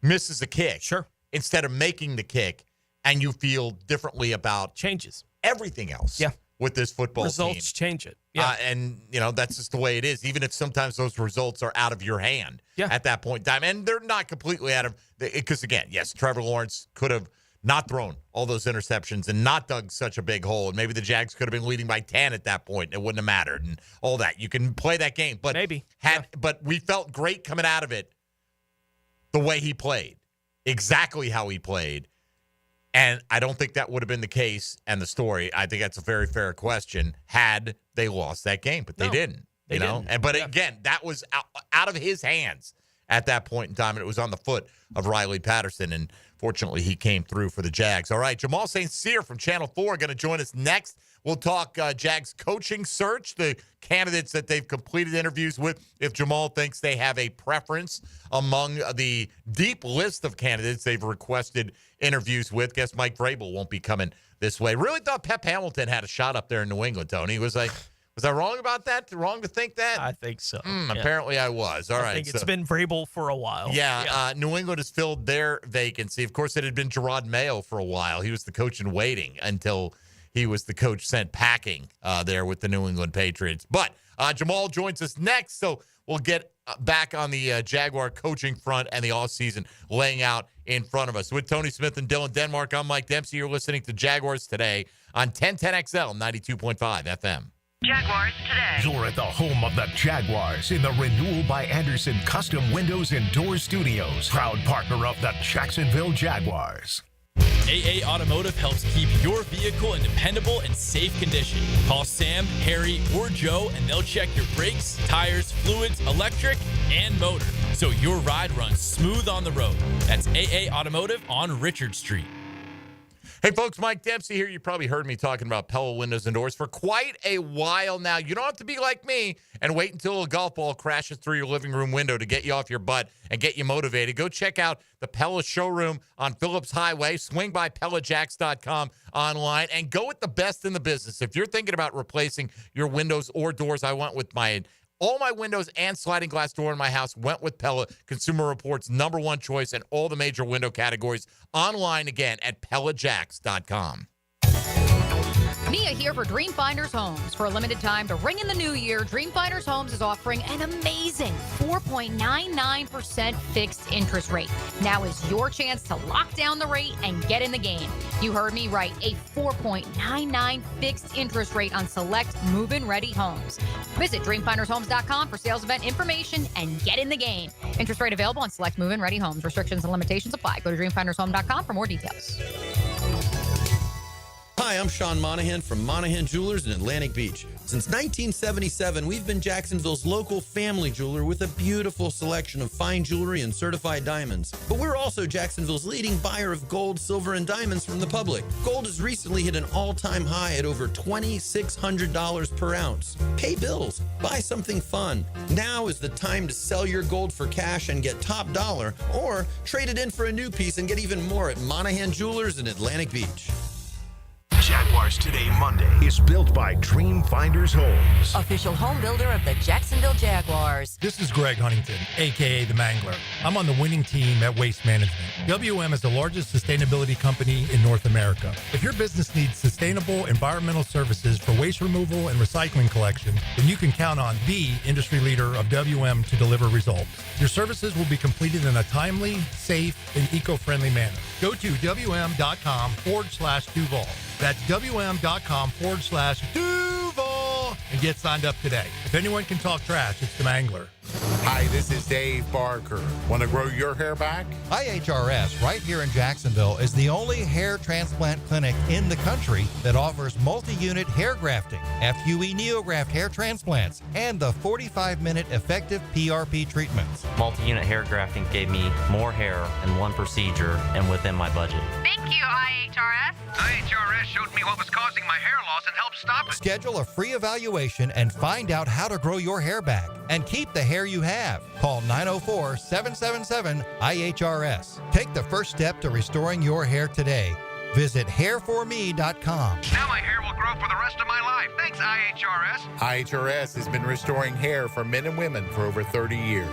Speaker 4: misses a kick.
Speaker 6: Sure.
Speaker 4: Instead of making the kick, and you feel differently about
Speaker 6: changes
Speaker 4: everything else.
Speaker 6: Yeah.
Speaker 4: With this football
Speaker 6: results
Speaker 4: team.
Speaker 6: change it. Yeah.
Speaker 4: And, that's just the way it is, even if sometimes those results are out of your hand at that point in time. And they're not completely out of – because, again, yes, Trevor Lawrence could have not thrown all those interceptions and not dug such a big hole. And maybe the Jags could have been leading by 10 at that point. It wouldn't have mattered and all that. You can play that game. But
Speaker 6: maybe.
Speaker 4: But we felt great coming out of it the way he played. exactly how he played. And I don't think that would have been the case and the story. I think that's a very fair question had they lost that game, but they didn't.
Speaker 6: They didn't.
Speaker 4: Again, that was out of his hands at that point in time, and it was on the foot of Riley Patterson, and fortunately he came through for the Jags. All right, Jamal St. from Channel 4 going to join us next. We'll talk Jags coaching search, the candidates that they've completed interviews with, if Jamal thinks they have a preference among the deep list of candidates they've requested interviews with. Guess Mike Vrabel won't be coming this way. Really thought Pep Hamilton had a shot up there in New England, Tony. Was I wrong about that? Wrong to think that?
Speaker 6: I think so.
Speaker 4: Apparently I was. All right.
Speaker 6: I think it's been Vrabel for a while.
Speaker 4: Yeah, New England has filled their vacancy. Of course, it had been Gerard Mayo for a while. He was the coach in waiting until he was the coach sent packing there with the New England Patriots. But Jamal joins us next, so we'll get back on the Jaguar coaching front and the offseason laying out in front of us. With Tony Smith and Dylan Denmark, I'm Mike Dempsey. You're listening to Jaguars Today on 1010XL 92.5 FM.
Speaker 11: Jaguars Today.
Speaker 1: You're at the home of the Jaguars in the Renewal by Anderson Custom Windows and Doors Studios. Proud partner of the Jacksonville Jaguars.
Speaker 9: AA Automotive helps keep your vehicle in dependable and safe condition. Call Sam, Harry, or Joe, and they'll check your brakes, tires, fluids, electric, and motor, so your ride runs smooth on the road. That's AA Automotive on Richard Street.
Speaker 4: Hey, folks, Mike Dempsey here. You probably heard me talking about Pella Windows and Doors for quite a while now. You don't have to be like me and wait until a golf ball crashes through your living room window to get you off your butt and get you motivated. Go check out the Pella showroom on Phillips Highway. Swing by PellaJacks.com online and go with the best in the business. If you're thinking about replacing your windows or doors, I went with all my windows and sliding glass door in my house went with Pella, Consumer Reports' #1 choice in all the major window categories. Online again at PellaJacks.com.
Speaker 19: Mia here for Dream Finders Homes. For a limited time to ring in the new year, Dream Finders Homes is offering an amazing 4.99% fixed interest rate. Now is your chance to lock down the rate and get in the game. You heard me right, a 4.99 fixed interest rate on select move-in ready homes. Visit dreamfindershomes.com for sales event information and get in the game. Interest rate available on select move-in ready homes. Restrictions and limitations apply. Go to dreamfindershome.com for more details.
Speaker 20: Hi, I'm Sean Monahan from Monahan Jewelers in Atlantic Beach. Since 1977, we've been Jacksonville's local family jeweler with a beautiful selection of fine jewelry and certified diamonds. But we're also Jacksonville's leading buyer of gold, silver, and diamonds from the public. Gold has recently hit an all-time high at over $2,600 per ounce. Pay bills. Buy something fun. Now is the time to sell your gold for cash and get top dollar, or trade it in for a new piece and get even more at Monahan Jewelers in Atlantic Beach.
Speaker 1: Jaguars Today Monday is built by Dream Finders Homes.
Speaker 11: Official home builder of the Jacksonville Jaguars.
Speaker 21: This is Greg Huntington, a.k.a. The Mangler. I'm on the winning team at Waste Management. WM is the largest sustainability company in North America. If your business needs sustainable environmental services for waste removal and recycling collection, then you can count on the industry leader of WM to deliver results. Your services will be completed in a timely, safe, and eco-friendly manner. Go to WM.com/Duval. That's WM.com/Duval and get signed up today. If anyone can talk trash, it's the Mangler.
Speaker 22: Hi, this is Dave Barker. Want to grow your hair back?
Speaker 23: IHRS, right here in Jacksonville, is the only hair transplant clinic in the country that offers multi-unit hair grafting, FUE NeoGraft hair transplants, and the 45-minute effective PRP treatments.
Speaker 24: Multi-unit hair grafting gave me more hair in one procedure and within my budget.
Speaker 19: Thank you, IHRS.
Speaker 25: IHRS showed me what was causing my hair loss and helped stop it.
Speaker 23: Schedule a free evaluation and find out how to grow your hair back and keep the hair you have. Call 904-777-IHRS. Take the first step to restoring your hair today. Visit hairforme.com.
Speaker 25: Now my hair will grow for the rest of my life. Thanks, IHRS.
Speaker 22: IHRS has been restoring hair for men and women for over 30 years.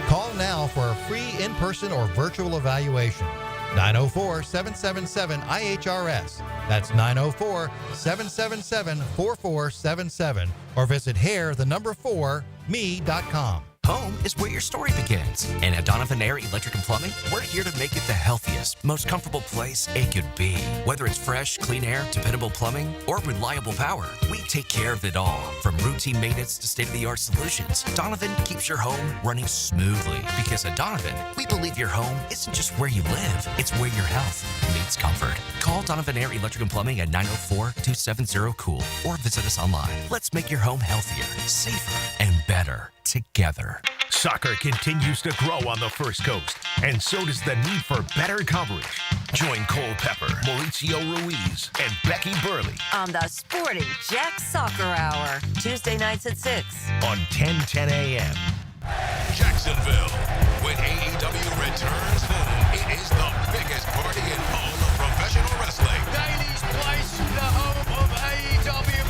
Speaker 23: Call now for a free in-person or virtual evaluation. 904-777-IHRS. That's 904-777-4477. Or visit hair4me.com.
Speaker 2: Home is where your story begins. And at Donovan Air Electric and Plumbing, we're here to make it the healthiest, most comfortable place it could be. Whether it's fresh, clean air, dependable plumbing, or reliable power, we take care of it all. From routine maintenance to state-of-the-art solutions, Donovan keeps your home running smoothly. Because at Donovan, we believe your home isn't just where you live, it's where your health meets comfort. Call Donovan Air Electric and Plumbing at 904-270-COOL or visit us online. Let's make your home healthier, safer, and better together.
Speaker 1: Soccer continues to grow on the First Coast, and so does the need for better coverage. Join Cole Pepper, Mauricio Ruiz, and Becky Burley
Speaker 11: On the Sporting Jack Soccer Hour, Tuesday nights at 6.
Speaker 1: on 10:10 a.m.
Speaker 12: Jacksonville. When AEW returns home, it is the biggest party in all of professional wrestling.
Speaker 3: Daily's Place, the home of AEW.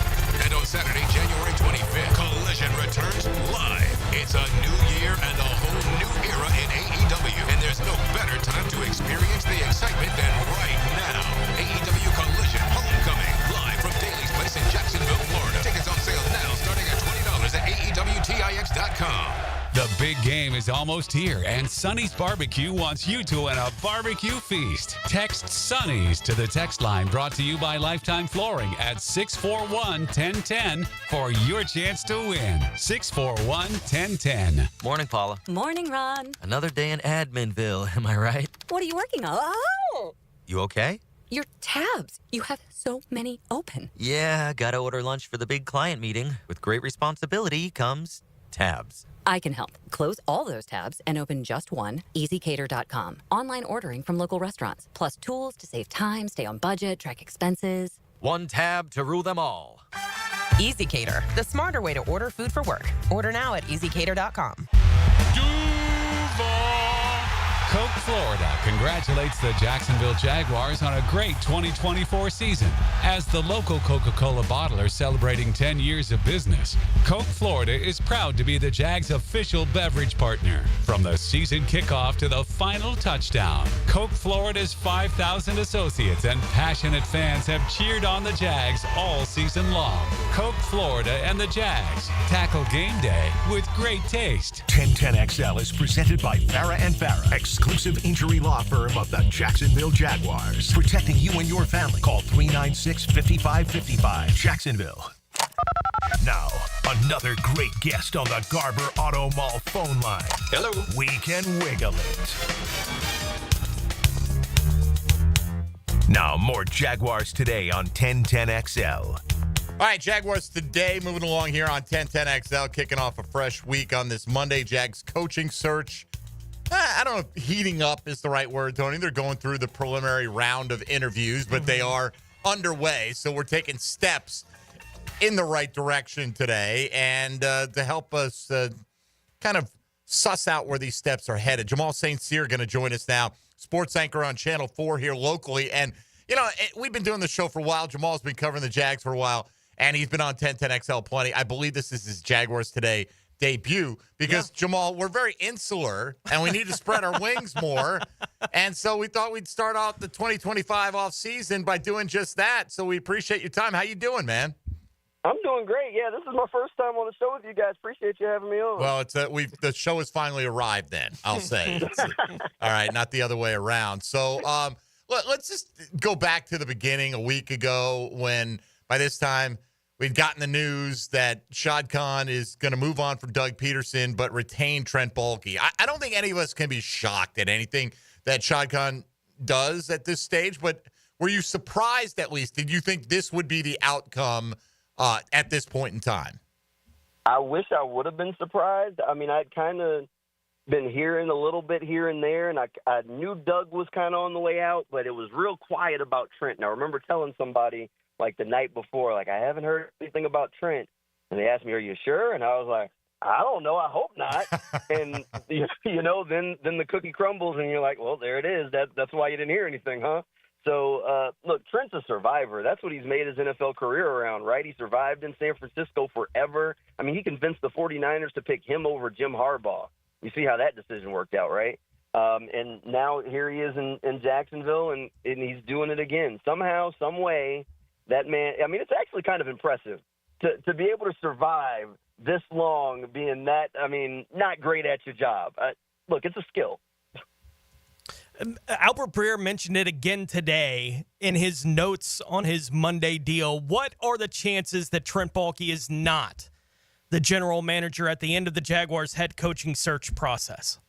Speaker 12: And on Saturday, January 25th, Collision returns live. It's a new year and a whole new era in AEW, and there's no better time to experience the excitement than right now. AEW Collision Homecoming, live from Daily's Place in Jacksonville, Florida. Tickets on sale now, starting at $20 at AEWTIX.com.
Speaker 5: The big game is almost here, and Sonny's Barbecue wants you to win a barbecue feast. Text Sonny's to the text line brought to you by Lifetime Flooring at 641-1010 for your chance to win. 641-1010.
Speaker 24: Morning, Paula.
Speaker 8: Morning, Ron.
Speaker 24: Another day in Adminville, am I right?
Speaker 8: What are you working on? Oh!
Speaker 24: You okay?
Speaker 8: Your tabs. You have so many open.
Speaker 24: Yeah, gotta order lunch for the big client meeting. With great responsibility comes tabs.
Speaker 8: I can help. Close all those tabs and open just one, easycater.com. Online ordering from local restaurants, plus tools to save time, stay on budget, track expenses.
Speaker 24: One tab to rule them all.
Speaker 10: EasyCater, the smarter way to order food for work. Order now at easycater.com.
Speaker 5: Coke Florida congratulates the Jacksonville Jaguars on a great 2024 season. As the local Coca-Cola bottler celebrating 10 years of business, Coke Florida is proud to be the Jags' official beverage partner. From the season kickoff to the final touchdown, Coke Florida's 5,000 associates and passionate fans have cheered on the Jags all season long. Coke Florida and the Jags tackle game day with great taste.
Speaker 1: 1010XL is presented by Farah and Farah, exclusive injury law firm of the Jacksonville Jaguars. Protecting you and your family. Call 396-5555. Jacksonville. Now, another great guest on the Garber Auto Mall phone line.
Speaker 12: Hello.
Speaker 1: We can wiggle it. Now, more Jaguars Today on 1010XL.
Speaker 4: All right, Jaguars Today, moving along here on 1010XL, kicking off a fresh week on this Monday. Jags coaching search. I don't know if heating up is the right word, Tony. They're going through the preliminary round of interviews, but they are underway. So we're taking steps in the right direction today. And to help us kind of suss out where these steps are headed, Jamal St. going to join us now, sports anchor on Channel 4 here locally. And, you know, we've been doing the show for a while. Jamal's been covering the Jags for a while, and he's been on 1010XL plenty. I believe this is his Jaguars Today debut because, Jamal, we're very insular and we need to spread our wings more. And so we thought we'd start out the 2025 off season by doing just that. So we appreciate your time. How you doing, man?
Speaker 26: I'm doing great. Yeah, this is my first time on the show with you guys. Appreciate you having me on.
Speaker 4: Well, it's the show has finally arrived then, I'll say. All right, not the other way around. So let's just go back to the beginning a week ago when by this time we'd gotten the news that Shad Khan is going to move on from Doug Peterson but retain Trent Baalke. I don't think any of us can be shocked at anything that Shad Khan does at this stage, but were you surprised at least? Did you think this would be the outcome at this point in time?
Speaker 26: I wish I would have been surprised. I mean, I'd kind of been hearing a little bit here and there, and I knew Doug was kind of on the way out, but it was real quiet about Trent. And I remember telling somebody, like the night before, like, I haven't heard anything about Trent. And they asked me, are you sure? And I was like, I don't know. I hope not. And, you know, then the cookie crumbles and you're like, well, there it is. That's why you didn't hear anything, huh? So, look, Trent's a survivor. That's what he's made his NFL career around, right? He survived in San Francisco forever. I mean, he convinced the 49ers to pick him over Jim Harbaugh. You see how that decision worked out, right? And now here he is in Jacksonville, and he's doing it again. Somehow, some way, that man – I mean, it's actually kind of impressive to be able to survive this long being not great at your job. Look, it's a skill.
Speaker 6: Albert Breer mentioned it again today in his notes on his Monday deal. What are the chances that Trent Baalke is not the general manager at the end of the Jaguars head coaching search process?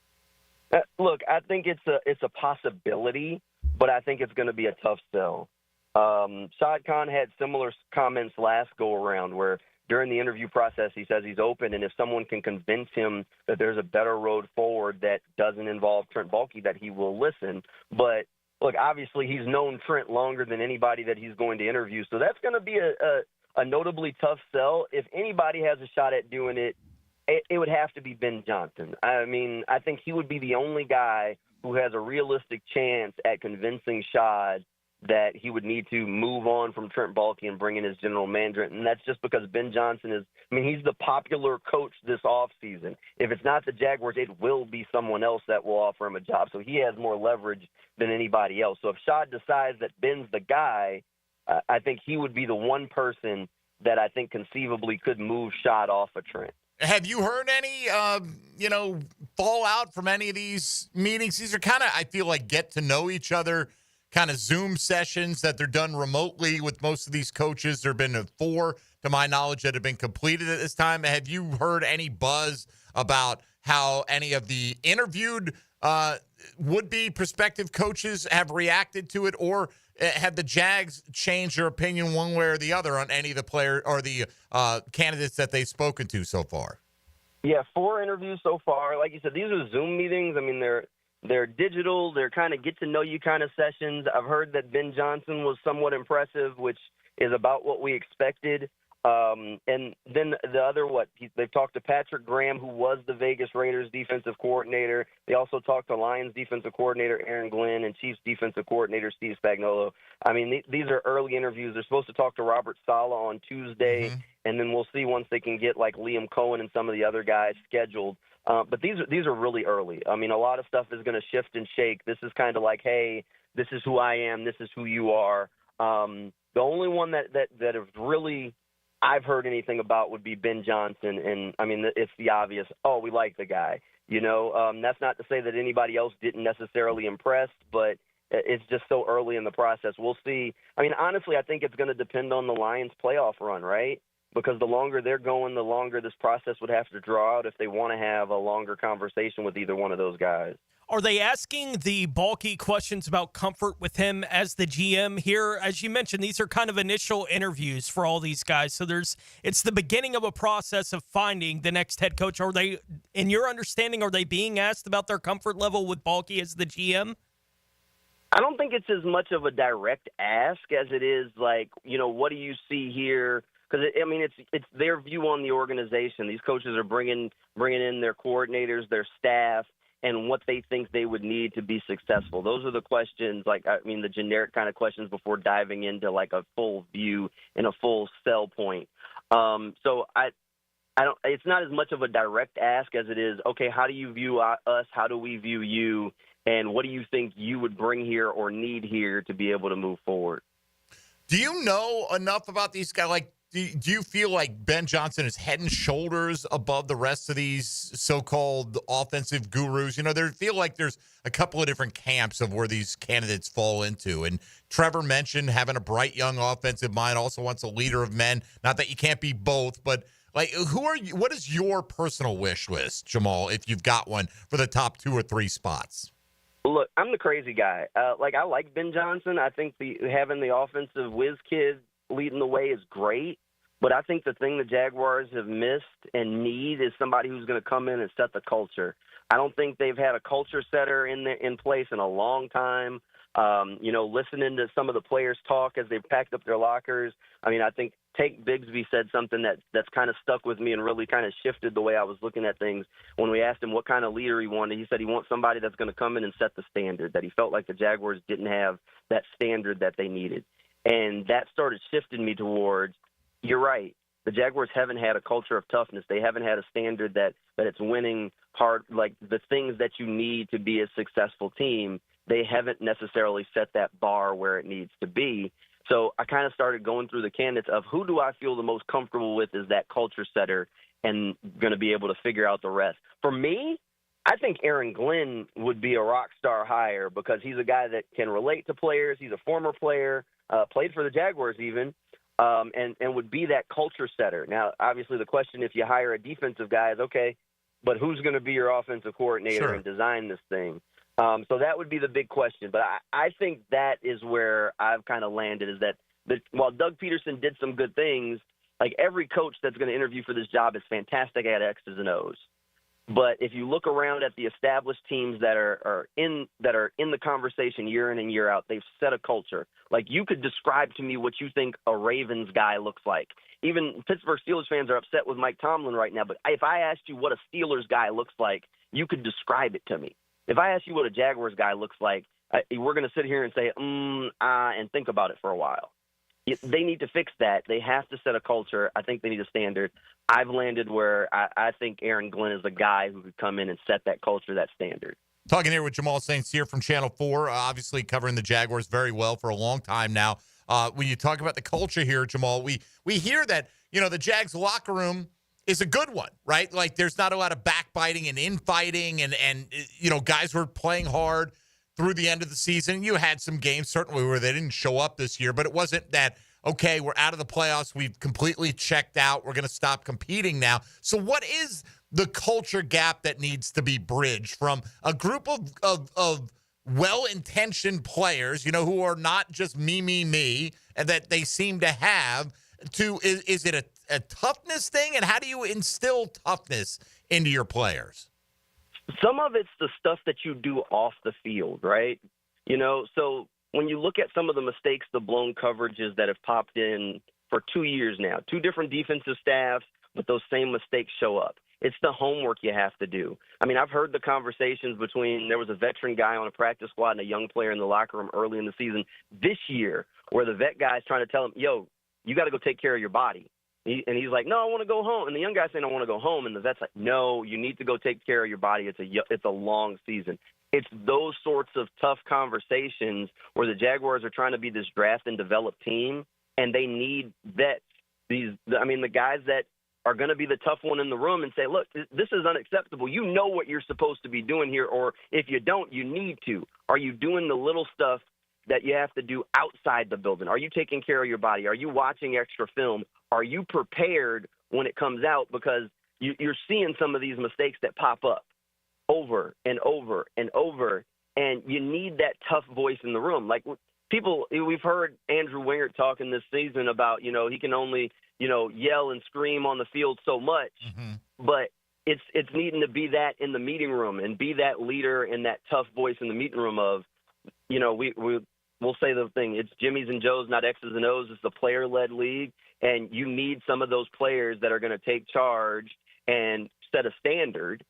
Speaker 26: Look, I think it's a possibility, but I think it's going to be a tough sell. Shad Khan had similar comments last go-around where during the interview process he says he's open, and if someone can convince him that there's a better road forward that doesn't involve Trent Baalke, that he will listen. But, look, obviously he's known Trent longer than anybody that he's going to interview, so that's going to be a notably tough sell. If anybody has a shot at doing it, it would have to be Ben Johnson. I mean, I think he would be the only guy who has a realistic chance at convincing Shad that he would need to move on from Trent Baalke and bring in his general manager. And that's just because Ben Johnson he's the popular coach this offseason. If it's not the Jaguars, it will be someone else that will offer him a job. So he has more leverage than anybody else. So if Shad decides that Ben's the guy, I think he would be the one person that I think conceivably could move Shad off of Trent.
Speaker 4: Have you heard any, fallout from any of these meetings? These are kind of, I feel like, get to know each other kind of Zoom sessions that they're done remotely with most of these coaches. There have been 4, to my knowledge, that have been completed at this time. Have you heard any buzz about how any of the interviewed would-be prospective coaches have reacted to it, or have the Jags changed their opinion one way or the other on any of the players or the candidates that they've spoken to so far?
Speaker 26: Yeah, 4 interviews so far. Like you said, these are Zoom meetings. I mean, they're digital. They're kind of get-to-know-you kind of sessions. I've heard that Ben Johnson was somewhat impressive, which is about what we expected. And then the other, they've talked to Patrick Graham, who was the Vegas Raiders defensive coordinator. They also talked to Lions defensive coordinator Aaron Glenn and Chiefs defensive coordinator Steve Spagnuolo. I mean, these are early interviews. They're supposed to talk to Robert Saleh on Tuesday, and then we'll see once they can get like Liam Cohen and some of the other guys scheduled. But these are really early. I mean, a lot of stuff is going to shift and shake. This is kind of like, hey, this is who I am. This is who you are. The only one that have really I've heard anything about would be Ben Johnson. And, I mean, it's the obvious, we like the guy. That's not to say that anybody else didn't necessarily impress, but it's just so early in the process. We'll see. I mean, honestly, I think it's going to depend on the Lions' playoff run, right? Because the longer they're going, the longer this process would have to draw out if they want to have a longer conversation with either one of those guys.
Speaker 6: Are they asking the Baalke questions about comfort with him as the GM here? As you mentioned, these are kind of initial interviews for all these guys. So it's the beginning of a process of finding the next head coach. Are they, in your understanding, are they being asked about their comfort level with Baalke as the GM?
Speaker 26: I don't think it's as much of a direct ask as it is like, what do you see here? Because, it's their view on the organization. These coaches are bringing in their coordinators, their staff, and what they think they would need to be successful. Those are the questions, the generic kind of questions before diving into like a full view and a full sell point. So I don't. It's not as much of a direct ask as it is, okay, how do you view us? How do we view you? And what do you think you would bring here or need here to be able to move forward?
Speaker 4: Do you know enough about these guys? Like, do you feel like Ben Johnson is head and shoulders above the rest of these so-called offensive gurus? There feel like there's a couple of different camps of where these candidates fall into. And Trevor mentioned having a bright young offensive mind, also wants a leader of men. Not that you can't be both, but like, who are you? What is your personal wish list, Jamal, if you've got one, for the top 2 or 3 spots?
Speaker 26: Look, I'm the crazy guy. I like Ben Johnson. I think having the offensive whiz kid leading the way is great. But I think the thing the Jaguars have missed and need is somebody who's going to come in and set the culture. I don't think they've had a culture setter in place in a long time. Listening to some of the players talk as they've packed up their lockers. I think Tank Bigsby said something that's kind of stuck with me and really kind of shifted the way I was looking at things. When we asked him what kind of leader he wanted, he said he wants somebody that's going to come in and set the standard, that he felt like the Jaguars didn't have that standard that they needed. And that started shifting me towards, you're right, the Jaguars haven't had a culture of toughness. They haven't had a standard that it's winning hard, like the things that you need to be a successful team. They haven't necessarily set that bar where it needs to be. So I kind of started going through the candidates of who do I feel the most comfortable with as that culture setter. and going to be able to figure out the rest. For me, I think Aaron Glenn would be a rock star hire because he's a guy that can relate to players. He's a former player, played for the Jaguars even, and would be that culture setter. Now, obviously, the question if you hire a defensive guy is, okay, but who's going to be your offensive coordinator and design this thing? So that would be the big question. But I think that is where I've kind of landed, is that while Doug Peterson did some good things, like every coach that's going to interview for this job is fantastic at X's and O's. But if you look around at the established teams that are in the conversation year in and year out, they've set a culture. Like, you could describe to me what you think a Ravens guy looks like. Even Pittsburgh Steelers fans are upset with Mike Tomlin right now. But if I asked you what a Steelers guy looks like, you could describe it to me. If I asked you what a Jaguars guy looks like, we're going to sit here and say, and think about it for a while. They need to fix that. They have to set a culture. I think they need a standard. I've landed where I think Aaron Glenn is the guy who could come in and set that culture, that standard.
Speaker 4: Talking here with Jamal St here from Channel 4, obviously covering the Jaguars very well for a long time now. When you talk about the culture here, Jamal, we hear that, the Jags locker room is a good one, right? Like, there's not a lot of backbiting and infighting and guys were playing hard through the end of the season. You had some games certainly where they didn't show up this year, but it wasn't that, okay, we're out of the playoffs, we've completely checked out, we're going to stop competing now. So what is the culture gap that needs to be bridged from a group of well-intentioned players, who are not just me, and that they seem to have, to is it a toughness thing? And how do you instill toughness into your players?
Speaker 26: Some of it's the stuff that you do off the field, right? So when you look at some of the mistakes, the blown coverages that have popped in for 2 years now, 2 different defensive staffs, but those same mistakes show up. It's the homework you have to do. I mean, I've heard the conversations between, there was a veteran guy on a practice squad and a young player in the locker room early in the season this year where the vet guy's trying to tell him, yo, you got to go take care of your body. And he's like, no, I want to go home. And the young guy's saying, I want to go home. And the vet's like, no, you need to go take care of your body. It's a long season. It's those sorts of tough conversations where the Jaguars are trying to be this draft and develop team, and they need vets. The guys that are going to be the tough one in the room and say, look, this is unacceptable. You know what you're supposed to be doing here, or if you don't, you need to. Are you doing the little stuff that you have to do outside the building? Are you taking care of your body? Are you watching extra film? Are you prepared when it comes out? Because you're seeing some of these mistakes that pop up over and over and over, and you need that tough voice in the room. Like, we've heard Andrew Wingert talking this season about, he can only, yell and scream on the field so much, but it's needing to be that in the meeting room and be that leader and that tough voice in the meeting room of, we'll say the thing, it's Jimmys and Joes, not X's and O's. It's the player-led league, and you need some of those players that are going to take charge and set a standard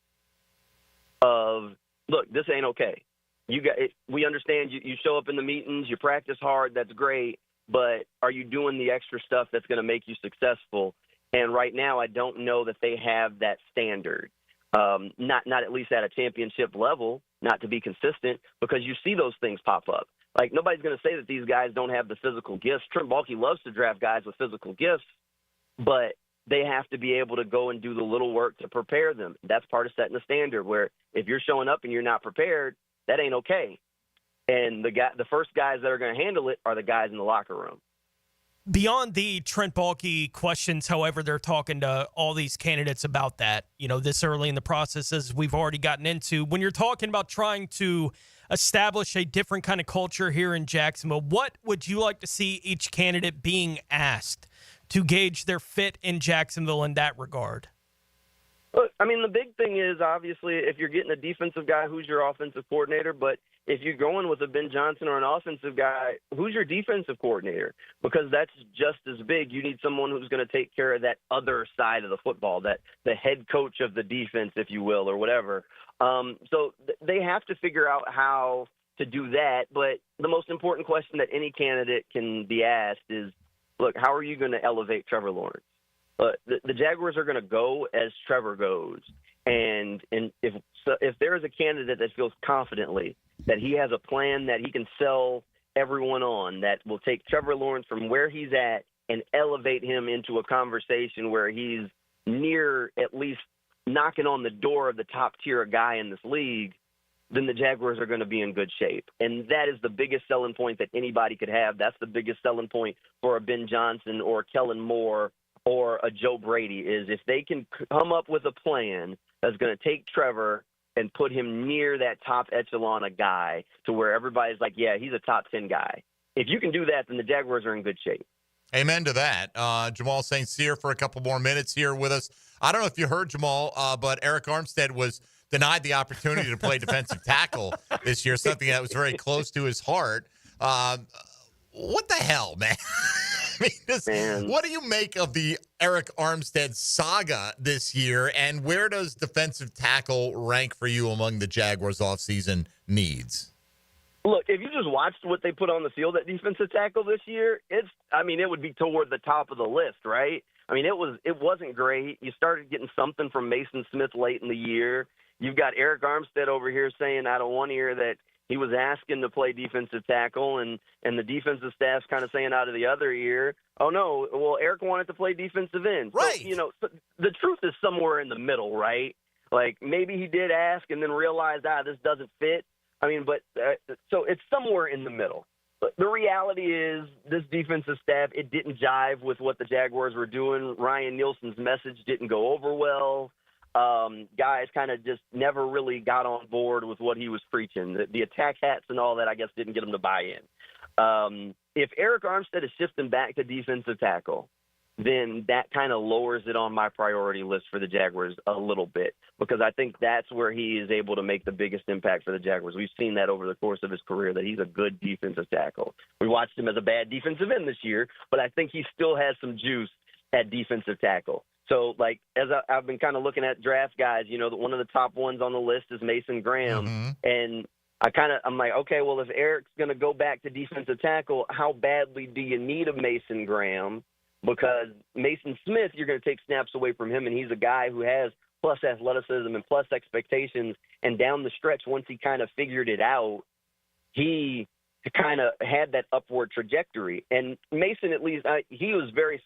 Speaker 26: of, look, this ain't okay. We understand you show up in the meetings, you practice hard, that's great, but are you doing the extra stuff that's going to make you successful? And right now I don't know that they have that standard, not at least at a championship level, not to be consistent, because you see those things pop up. Like, nobody's going to say that these guys don't have the physical gifts. Trent Baalke loves to draft guys with physical gifts, but they have to be able to go and do the little work to prepare them. That's part of setting the standard, where if you're showing up and you're not prepared, that ain't okay. And the first guys that are going to handle it are the guys in the locker room.
Speaker 6: Beyond the Trent Baalke questions, however, they're talking to all these candidates about that, this early in the process, as we've already gotten into. When you're talking about trying to establish a different kind of culture here in Jacksonville, what would you like to see each candidate being asked to gauge their fit in Jacksonville in that regard?
Speaker 26: Look, the big thing is, obviously, if you're getting a defensive guy, who's your offensive coordinator? But if you're going with a Ben Johnson or an offensive guy, who's your defensive coordinator? Because that's just as big. You need someone who's going to take care of that other side of the football, that the head coach of the defense, if you will, or whatever. So they have to figure out how to do that. But the most important question that any candidate can be asked is, look, how are you going to elevate Trevor Lawrence? The Jaguars are going to go as Trevor goes. And if there is a candidate that feels confidently that he has a plan that he can sell everyone on, that will take Trevor Lawrence from where he's at and elevate him into a conversation where he's near at least knocking on the door of the top tier guy in this league, then the Jaguars are going to be in good shape. And that is the biggest selling point that anybody could have. That's the biggest selling point for a Ben Johnson or a Kellen Moore or a Joe Brady, is if they can come up with a plan that's going to take Trevor and put him near that top echelon of guy to where everybody's like, yeah, he's a top 10 guy. If you can do that, then the Jaguars are in good shape.
Speaker 4: Amen to that. Jamal St. Cyr for a couple more minutes here with us. I don't know if you heard, Jamal, but Eric Armstead was denied the opportunity to play defensive tackle this year, something that was very close to his heart. What the hell, man? I mean, what do you make of the Eric Armstead saga this year, and where does defensive tackle rank for you among the Jaguars' offseason needs?
Speaker 26: Look, if you just watched what they put on the field at defensive tackle this year, it would be toward the top of the list, right? I mean, it wasn't great. You started getting something from Mason Smith late in the year. You've got Eric Armstead over here saying out of one ear that he was asking to play defensive tackle, and the defensive staff's kind of saying out of the other ear, oh, no, well, Eric wanted to play defensive end.
Speaker 4: Right.
Speaker 26: So, the truth is somewhere in the middle, right? Like, maybe he did ask and then realized, this doesn't fit. I mean, but so it's somewhere in the middle. But the reality is this defensive staff, it didn't jive with what the Jaguars were doing. Ryan Nielsen's message didn't go over well. Guys kind of just never really got on board with what he was preaching. The attack hats and all that, I guess, didn't get them to buy in. If Eric Armstead is shifting back to defensive tackle, then that kind of lowers it on my priority list for the Jaguars a little bit, because I think that's where he is able to make the biggest impact for the Jaguars. We've seen that over the course of his career, that he's a good defensive tackle. We watched him as a bad defensive end this year, but I think he still has some juice at defensive tackle. So, like, as I've been kind of looking at draft guys, one of the top ones on the list is Mason Graham. And I'm like, okay, well, if Eric's going to go back to defensive tackle, how badly do you need a Mason Graham? Because Mason Smith, you're going to take snaps away from him, and he's a guy who has plus athleticism and plus expectations. And down the stretch, once he kind of figured it out, he kind of had that upward trajectory. And Mason, at least, he was very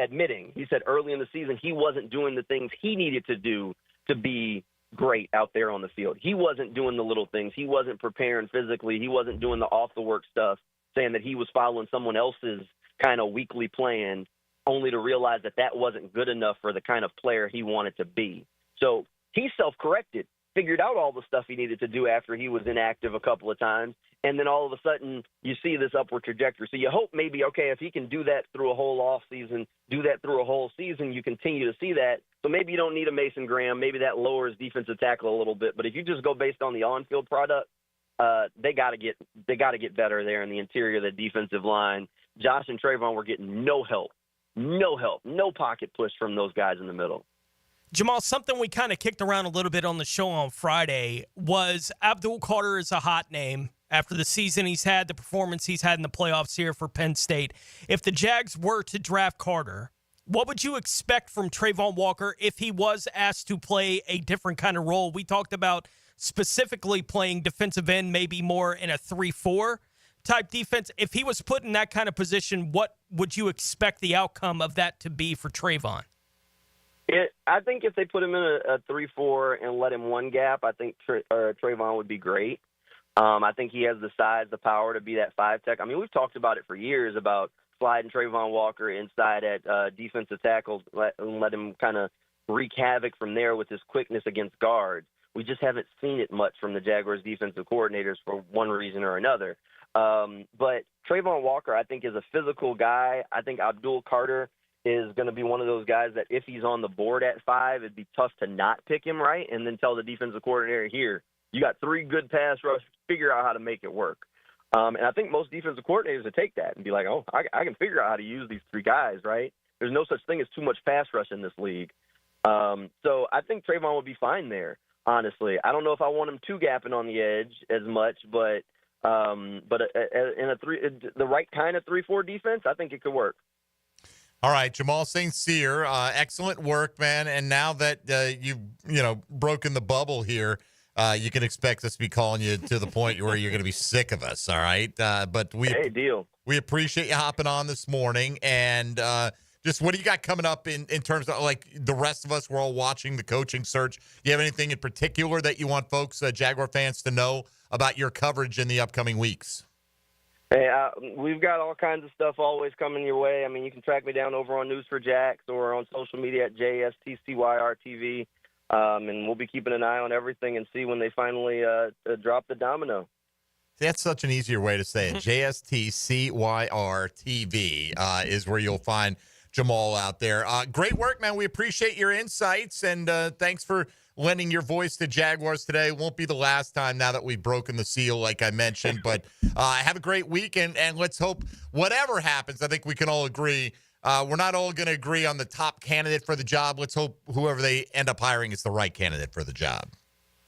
Speaker 26: admitting. He said early in the season he wasn't doing the things he needed to do to be great out there on the field. He wasn't doing the little things. He wasn't preparing physically. He wasn't doing the off-the-work stuff, saying that he was following someone else's kind of weekly plan, only to realize that that wasn't good enough for the kind of player he wanted to be. So he self-corrected, figured out all the stuff he needed to do after he was inactive a couple of times, and then all of a sudden you see this upward trajectory. So you hope maybe, okay, if he can do that through a whole offseason, do that through a whole season, you continue to see that. So maybe you don't need a Mason Graham. Maybe that lowers defensive tackle a little bit. But if you just go based on the on-field product, they got to get better there in the interior of the defensive line. Josh and Trayvon were getting no help, no pocket push from those guys in the middle.
Speaker 6: Jamal, something we kind of kicked around a little bit on the show on Friday was Abdul Carter is a hot name after the season he's had, the performance he's had in the playoffs here for Penn State. If the Jags were to draft Carter, what would you expect from Trayvon Walker if he was asked to play a different kind of role? We talked about specifically playing defensive end, maybe more in a 3-4 type defense. If he was put in that kind of position, what would you expect the outcome of that to be for Trayvon?
Speaker 26: I think if they put him in a 3-4 and let him one gap, I think Trayvon would be great. I think he has the size, the power to be that 5-tech. I mean, we've talked about it for years about sliding Trayvon Walker inside at defensive tackles and let him kind of wreak havoc from there with his quickness against guards. We just haven't seen it much from the Jaguars defensive coordinators for one reason or another. But Trayvon Walker, I think, is a physical guy. I think Abdul Carter is going to be one of those guys that if he's on the board at 5, it'd be tough to not pick him, right? And then tell the defensive coordinator, here, you got 3 good pass rush, figure out how to make it work. And I think most defensive coordinators would take that and be like, oh, I can figure out how to use these 3 guys, right? There's no such thing as too much pass rush in this league. So I think Trayvon would be fine there, honestly. I don't know if I want him 2-gapping on the edge as much, but in the right kind of 3-4 defense, I think it could work.
Speaker 4: All right, Jamal St. Cyr, excellent work, man. And now that you've broken the bubble here, you can expect us to be calling you to the point where you're going to be sick of us. All right, but we
Speaker 26: deal.
Speaker 4: We appreciate you hopping on this morning, and just what do you got coming up in terms of, like, the rest of us, we're all watching the coaching search. Do you have anything in particular that you want folks, Jaguar fans, to know about your coverage in the upcoming weeks?
Speaker 26: Hey, we've got all kinds of stuff always coming your way. I mean, you can track me down over on News for Jacks or on social media at JSTCYRTV, and we'll be keeping an eye on everything and see when they finally drop the domino.
Speaker 4: That's such an easier way to say it. JSTCYRTV is where you'll find Jamal out there. Great work, man. We appreciate your insights, and thanks for lending your voice to Jaguars Today. It won't be the last time now that we've broken the seal, like I mentioned. But have a great week, and let's hope whatever happens, I think we can all agree. We're not all going to agree on the top candidate for the job. Let's hope whoever they end up hiring is the right candidate for the job.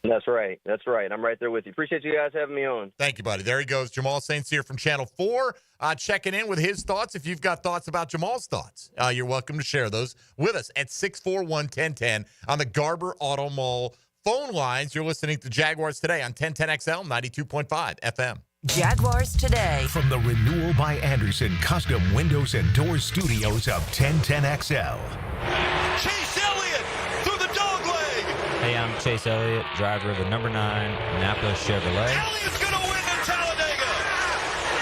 Speaker 26: That's right. That's right. I'm right there with you. Appreciate you guys having me on.
Speaker 4: Thank you, buddy. There he goes. Jamal St. here from Channel 4, checking in with his thoughts. If you've got thoughts about Jamal's thoughts, you're welcome to share those with us at 641-1010 on the Garber Auto Mall phone lines. You're listening to Jaguars Today on 1010XL 92.5 FM.
Speaker 11: Jaguars Today.
Speaker 1: From the Renewal by Anderson Custom Windows and Doors Studios of 1010XL.
Speaker 3: Chase Elliott through the dog leg.
Speaker 13: Hey, I'm Chase Elliott, driver of the number 9 Napa Chevrolet.
Speaker 3: Elliott's going to win at Talladega.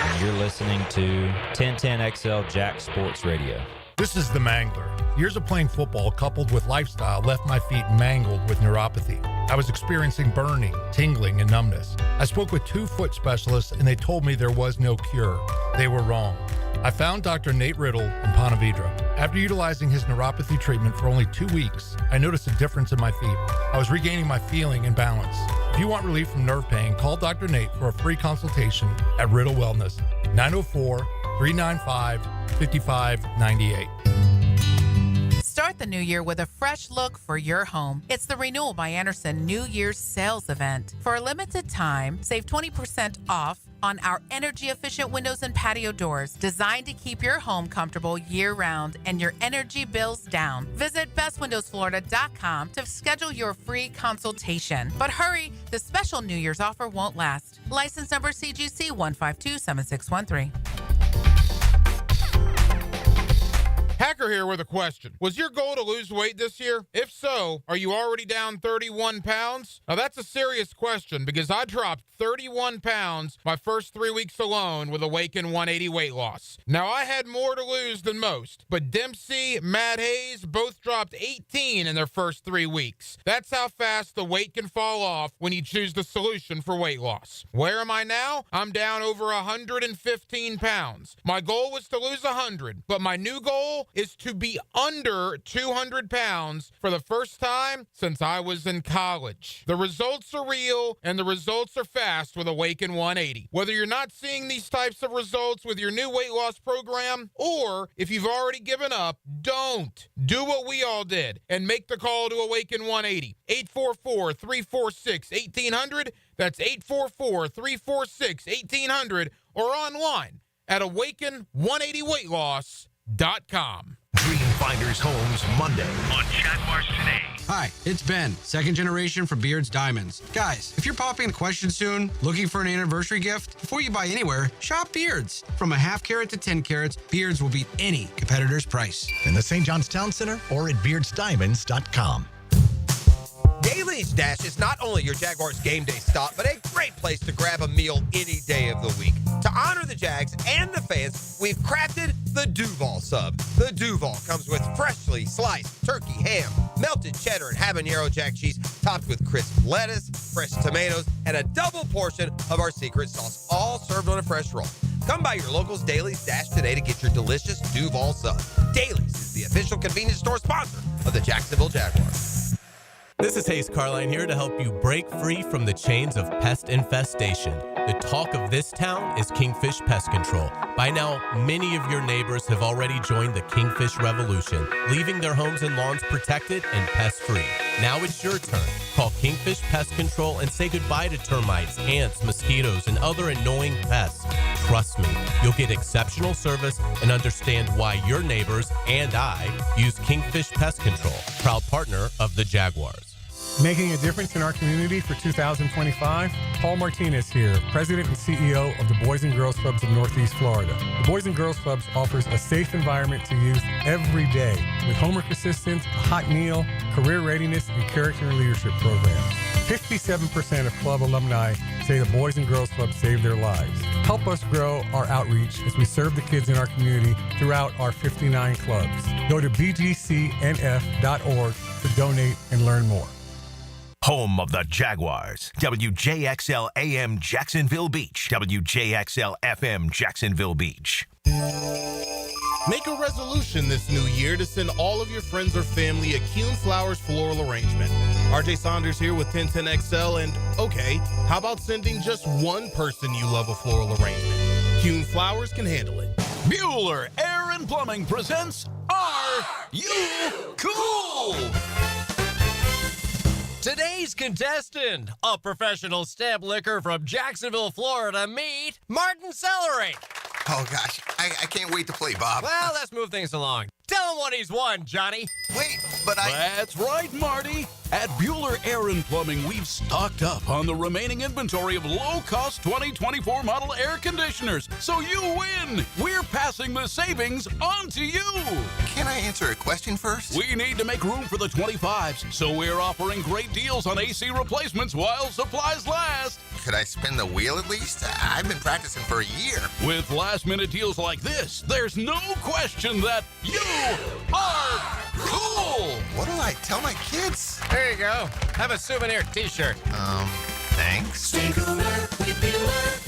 Speaker 13: And you're listening to 1010XL Jack Sports Radio.
Speaker 21: This is the Mangler. Years of playing football coupled with lifestyle left my feet mangled with neuropathy. I was experiencing burning, tingling, and numbness. I spoke with 2 foot specialists, and they told me there was no cure. They were wrong. I found Dr. Nate Riddle in Ponte Vedra. After utilizing his neuropathy treatment for only 2 weeks, I noticed a difference in my feet. I was regaining my feeling and balance. If you want relief from nerve pain, call Dr. Nate for a free consultation at Riddle Wellness, 904-395-5598.
Speaker 14: Start the new year with a fresh look for your home. It's the Renewal by Anderson New Year's sales event. For a limited time, save 20% off on our energy-efficient windows and patio doors designed to keep your home comfortable year-round and your energy bills down. Visit bestwindowsflorida.com to schedule your free consultation. But hurry, the special New Year's offer won't last. License number CGC 1527613.
Speaker 15: Hacker here with a question. Was your goal to lose weight this year? If so, are you already down 31 pounds? Now that's a serious question because I dropped 31 pounds my first 3 weeks alone with Awaken 180 weight loss. Now I had more to lose than most, but Dempsey, Matt Hayes both dropped 18 in their first 3 weeks. That's how fast the weight can fall off when you choose the solution for weight loss. Where am I now? I'm down over 115 pounds. My goal was to lose 100, but my new goal is to be under 200 pounds for the first time since I was in college. The results are real and the results are fast with Awaken 180. Whether you're not seeing these types of results with your new weight loss program or if you've already given up, don't. Do what we all did and make the call to Awaken 180. 844-346-1800. That's 844-346-1800 or online at awaken180weightloss.com.
Speaker 1: Dream Finders Homes Monday
Speaker 25: on Jaguars Today.
Speaker 16: Hi, it's Ben, second generation from Beard's Diamonds. Guys, if you're popping a question soon, looking for an anniversary gift, before you buy anywhere, shop Beard's. From a half carat to 10 carats, Beard's will beat any competitor's price.
Speaker 17: In the St. John's Town Center or at beardsdiamonds.com.
Speaker 18: Daly's Dash is not only your Jaguars game day stop, but a great place to grab a meal any day of the week. To honor the Jags and the fans, we've crafted the Duval sub. The Duval comes with freshly sliced turkey ham, melted cheddar and habanero jack cheese, topped with crisp lettuce, fresh tomatoes, and a double portion of our secret sauce, all served on a fresh roll. Come by your local's Daly's Dash today to get your delicious Duval sub. Daly's is the official convenience store sponsor of the Jacksonville Jaguars.
Speaker 27: This is Hayes Carline here to help you break free from the chains of pest infestation. The talk of this town is Kingfish Pest Control. By now, many of your neighbors have already joined the Kingfish Revolution, leaving their homes and lawns protected and pest-free. Now it's your turn. Call Kingfish Pest Control and say goodbye to termites, ants, mosquitoes, and other annoying pests. Trust me, you'll get exceptional service and understand why your neighbors and I use Kingfish Pest Control, proud partner of the Jaguars.
Speaker 2: Making a difference in our community for 2025? Paul Martinez here, President and CEO of the Boys and Girls Clubs of Northeast Florida. The Boys and Girls Clubs offers a safe environment to youth every day with homework assistance, a hot meal, career readiness, and character and leadership programs. 57% of club alumni say the Boys and Girls Club saved their lives. Help us grow our outreach as we serve the kids in our community throughout our 59 clubs. Go to bgcnf.org to donate and learn more.
Speaker 1: Home of the Jaguars. WJXL AM Jacksonville Beach. WJXL FM Jacksonville Beach.
Speaker 7: Make a resolution this new year to send all of your friends or family a Kuhn Flowers floral arrangement. RJ Saunders here with 1010XL, and okay, how about sending just one person you love a floral arrangement? Kuhn Flowers can handle it.
Speaker 9: Bueller Air and Plumbing presents Are You Cool?
Speaker 19: Today's contestant, a professional stamp licker from Jacksonville, Florida, meet Martin Celery.
Speaker 20: Oh, gosh. I can't wait to play, Bob.
Speaker 19: Well, let's move things along. Tell him what he's won, Johnny.
Speaker 20: Wait, but
Speaker 9: That's right, Marty. At Bueller Air and Plumbing, we've stocked up on the remaining inventory of low-cost 2024 model air conditioners. So you win. We're passing the savings on to you.
Speaker 20: Can I answer a question first?
Speaker 9: We need to make room for the 25s, so we're offering great deals on AC replacements while supplies last.
Speaker 20: Could I spin the wheel at least? I've been practicing for a year.
Speaker 9: With last-minute deals like this, there's no question that you are cool.
Speaker 20: What do I tell my kids?
Speaker 19: There you go. Have a souvenir t-shirt.
Speaker 20: Thanks.
Speaker 19: Stay cooler with Bueller.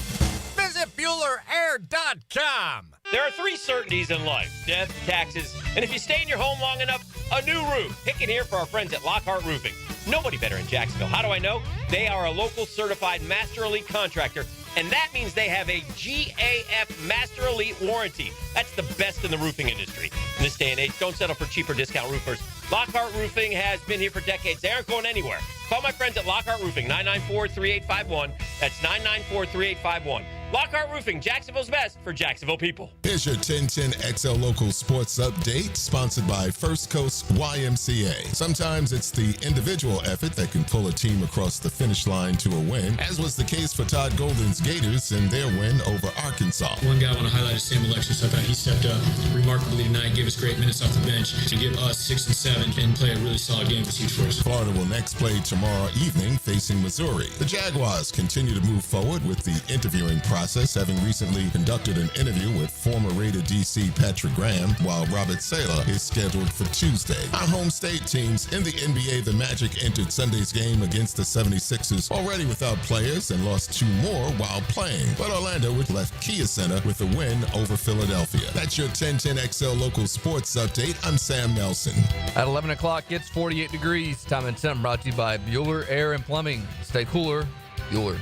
Speaker 19: Visit BuellerAir.com.
Speaker 22: There are 3 certainties in life: death, taxes, and if you stay in your home long enough, a new roof. Pick it here for our friends at Lockhart Roofing. Nobody better in Jacksonville. How do I know? They are a local certified Master Elite contractor, and that means they have a GAF Master Elite warranty. That's the best in the roofing industry. In this day and age, don't settle for cheaper discount roofers. Lockhart Roofing has been here for decades. They aren't going anywhere. Call my friends at Lockhart Roofing, 994-3851. That's 994-3851. Lockhart Roofing, Jacksonville's best for Jacksonville people.
Speaker 23: Here's your 1010XL Local Sports Update, sponsored by First Coast YMCA. Sometimes it's the individual effort that can pull a team across the finish line to a win, as was the case for Todd Golden's Gators in their win over Arkansas.
Speaker 28: One guy I want to highlight is Sam Alexis. I thought he stepped up remarkably tonight, gave us great minutes off the bench to give us 6 and 7 and play a really solid game was huge for us.
Speaker 23: Florida will next play tomorrow evening facing Missouri. The Jaguars continue to move forward with the interviewing process, having recently conducted an interview with former Raider DC Patrick Graham, while Robert Saleh is scheduled for Tuesday. Our home state teams in the NBA, the Magic entered Sunday's game against the 76ers already without players and lost 2 more while playing. But Orlando left Kia Center with a win over Philadelphia. That's your 1010XL Local Sports Update. I'm Sam Nelson.
Speaker 29: At 11 o'clock, it's 48 degrees. Time and temp brought to you by Bueller Air and Plumbing. Stay cooler, Bueller.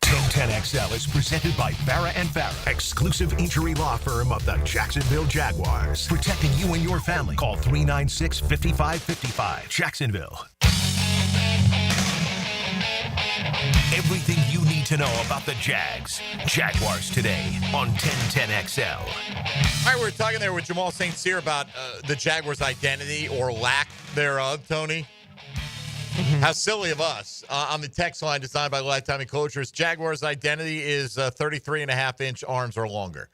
Speaker 1: 1010XL is presented by Farah & Farah, exclusive injury law firm of the Jacksonville Jaguars. Protecting you and your family. Call 396-5555. Jacksonville. Everything you need to know about the Jags. Jaguars Today on 1010XL.
Speaker 4: All right, we're talking there with Jamal St about the Jaguars' identity or lack thereof, Tony. How silly of us. On the text line designed by Lifetime Enclosures, Jaguars' identity is 33.5-inch arms or longer.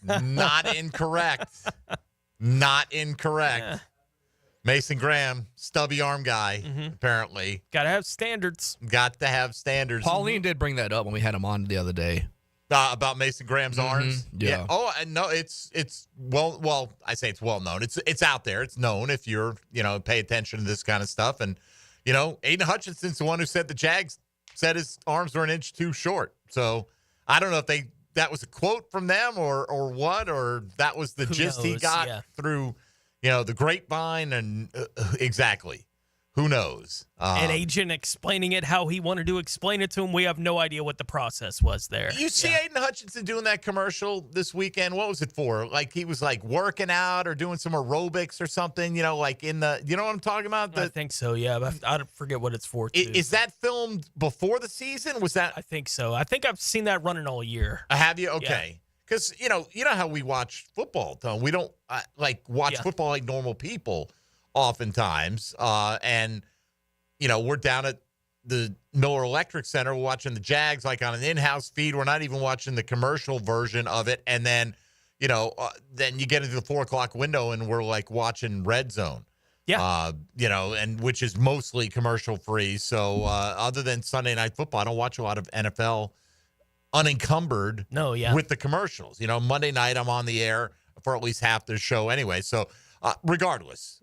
Speaker 4: Not incorrect. Not incorrect. Yeah. Mason Graham, stubby arm guy, apparently.
Speaker 6: Got to have standards.
Speaker 4: Got to have standards.
Speaker 29: Pauline did bring that up when we had him on the other day.
Speaker 4: About Mason Graham's arms?
Speaker 29: Yeah.
Speaker 4: Oh, no, it's well, I say it's well known. It's out there. It's known if you're, pay attention to this kind of stuff. And, Aiden Hutchinson's the one who said the Jags said his arms were an inch too short. So I don't know if that was a quote from them or what, or that was the gist he got through, the grapevine and exactly. Who knows?
Speaker 6: An agent explaining it how he wanted to explain it to him. We have no idea what the process was there.
Speaker 4: You see Aiden Hutchinson doing that commercial this weekend. What was it for? Like he was like working out or doing some aerobics or something, like in the, you know what I'm talking about?
Speaker 6: I think so, yeah. But I forget what it's for, too.
Speaker 4: Is that filmed before the season? Was that?
Speaker 6: I think so. I think I've seen that running all year.
Speaker 4: Have you? Okay. because you know how we watch football. Though we don't watch football like normal people, oftentimes. And we're down at the Miller Electric Center watching the Jags like on an in-house feed. We're not even watching the commercial version of it. And then then you get into the 4 o'clock window and we're like watching Red Zone. Yeah. And which is mostly commercial free. So other than Sunday Night Football, I don't watch a lot of NFL unencumbered with the commercials. Monday night I'm on the air for at least half the show anyway. So regardless,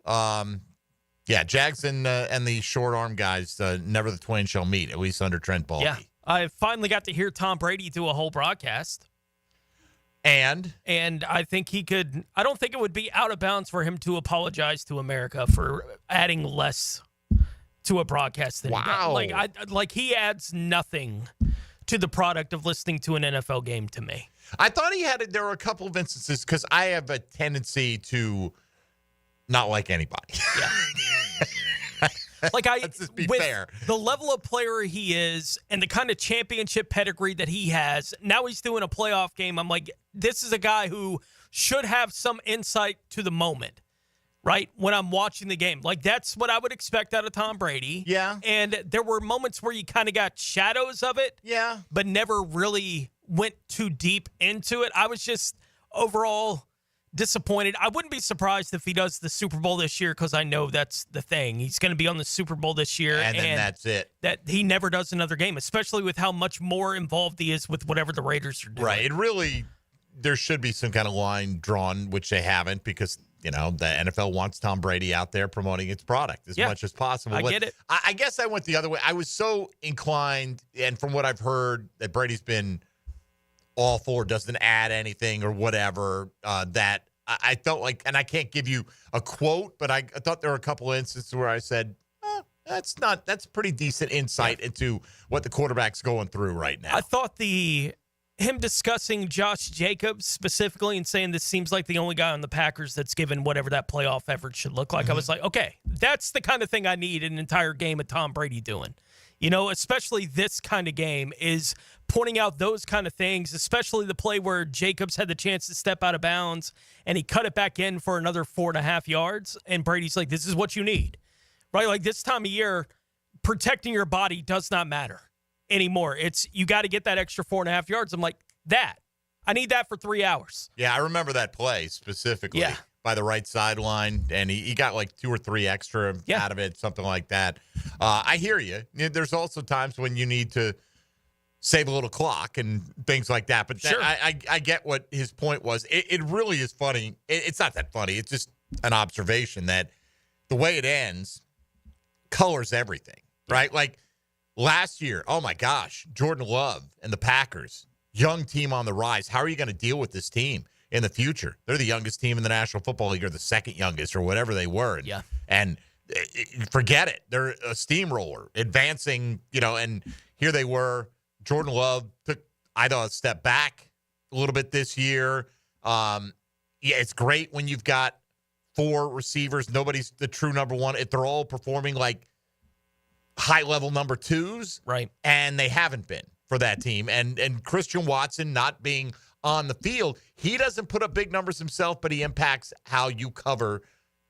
Speaker 4: Jags and the short arm guys, never the twain shall meet, at least under Trent Baalke.
Speaker 6: Yeah. I finally got to hear Tom Brady do a whole broadcast. And I think he could. I don't think it would be out of bounds for him to apologize to America for adding less to a broadcast than he does. Like he adds nothing to the product of listening to an NFL game to me.
Speaker 4: I thought there were a couple of instances because I have a tendency to not like anybody. Yeah.
Speaker 6: Let's just be
Speaker 4: fair.
Speaker 6: The level of player he is and the kind of championship pedigree that he has, now he's doing a playoff game. I'm like, this is a guy who should have some insight to the moment, right? When I'm watching the game. Like, that's what I would expect out of Tom Brady.
Speaker 4: Yeah.
Speaker 6: And there were moments where you kind of got shadows of it.
Speaker 4: Yeah.
Speaker 6: But never really went too deep into it. I was just overall disappointed. I wouldn't be surprised if he does the Super Bowl this year because I know that's the thing. He's going to be on the Super Bowl this year.
Speaker 4: And then that's it.
Speaker 6: That he never does another game, especially with how much more involved he is with whatever the Raiders are doing.
Speaker 4: Right. There should be some kind of line drawn, which they haven't because, the NFL wants Tom Brady out there promoting its product as much as possible.
Speaker 6: I get it.
Speaker 4: I guess I went the other way. I was so inclined, and from what I've heard, that Brady's been all for, doesn't add anything or whatever, that I felt like, and I can't give you a quote, but I thought there were a couple of instances where I said, that's pretty decent insight into what the quarterback's going through right now.
Speaker 6: I thought him discussing Josh Jacobs specifically and saying this seems like the only guy on the Packers that's given whatever that playoff effort should look like. I was like, okay, that's the kind of thing I need an entire game of Tom Brady doing. Especially this kind of game is pointing out those kind of things, especially the play where Jacobs had the chance to step out of bounds and he cut it back in for another 4.5 yards. And Brady's like, this is what you need, right? Like this time of year, protecting your body does not matter anymore. It's you got to get that extra 4.5 yards. I'm like, I need that for 3 hours.
Speaker 4: Yeah, I remember that play specifically by the right sideline, and he got like 2 or 3 extra out of it, something like that. I hear you. There's also times when you need to save a little clock and things like that. But
Speaker 6: sure.
Speaker 4: I get what his point was. It really is funny. It's not that funny. It's just an observation that the way it ends colors everything, right? Like last year, oh my gosh, Jordan Love and the Packers, young team on the rise. How are you going to deal with this team in the future? They're the youngest team in the National Football League, or the second youngest, or whatever they were. And forget it. They're a steamroller advancing, and here they were. Jordan Love took, I thought, a step back a little bit this year. It's great when you've got 4 receivers. Nobody's the true number one. If they're all performing like high-level number 2s.
Speaker 6: Right.
Speaker 4: And they haven't been for that team. And Christian Watson not being on the field, he doesn't put up big numbers himself, but he impacts how you cover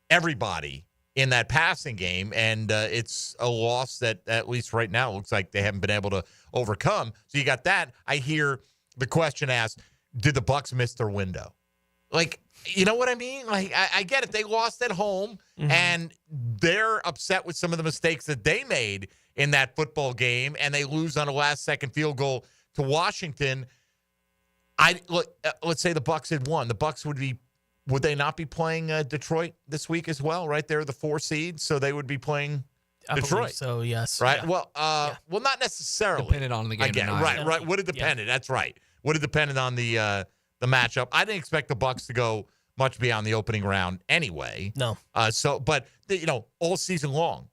Speaker 4: everybody in that passing game. And it's a loss that, at least right now, looks like they haven't been able to overcome. So you got that. I hear the question asked, did the Bucs miss their window? Like, you know what I mean? Like, I get it. They lost at home, and they're upset with some of the mistakes that they made in that football game, and they lose on a last-second field goal to Washington. Let's say the Bucs had won. The Bucs would they not be playing Detroit this week as well? Right, they're the 4 seed, so they would be playing Detroit.
Speaker 6: So yes,
Speaker 4: right.
Speaker 6: Yeah.
Speaker 4: Well, not necessarily.
Speaker 29: Dependent on the game.
Speaker 4: Again, right. Would have depended. That's right. Would have depended on the matchup. I didn't expect the Bucs to go much beyond the opening round anyway.
Speaker 6: No.
Speaker 4: But all season long,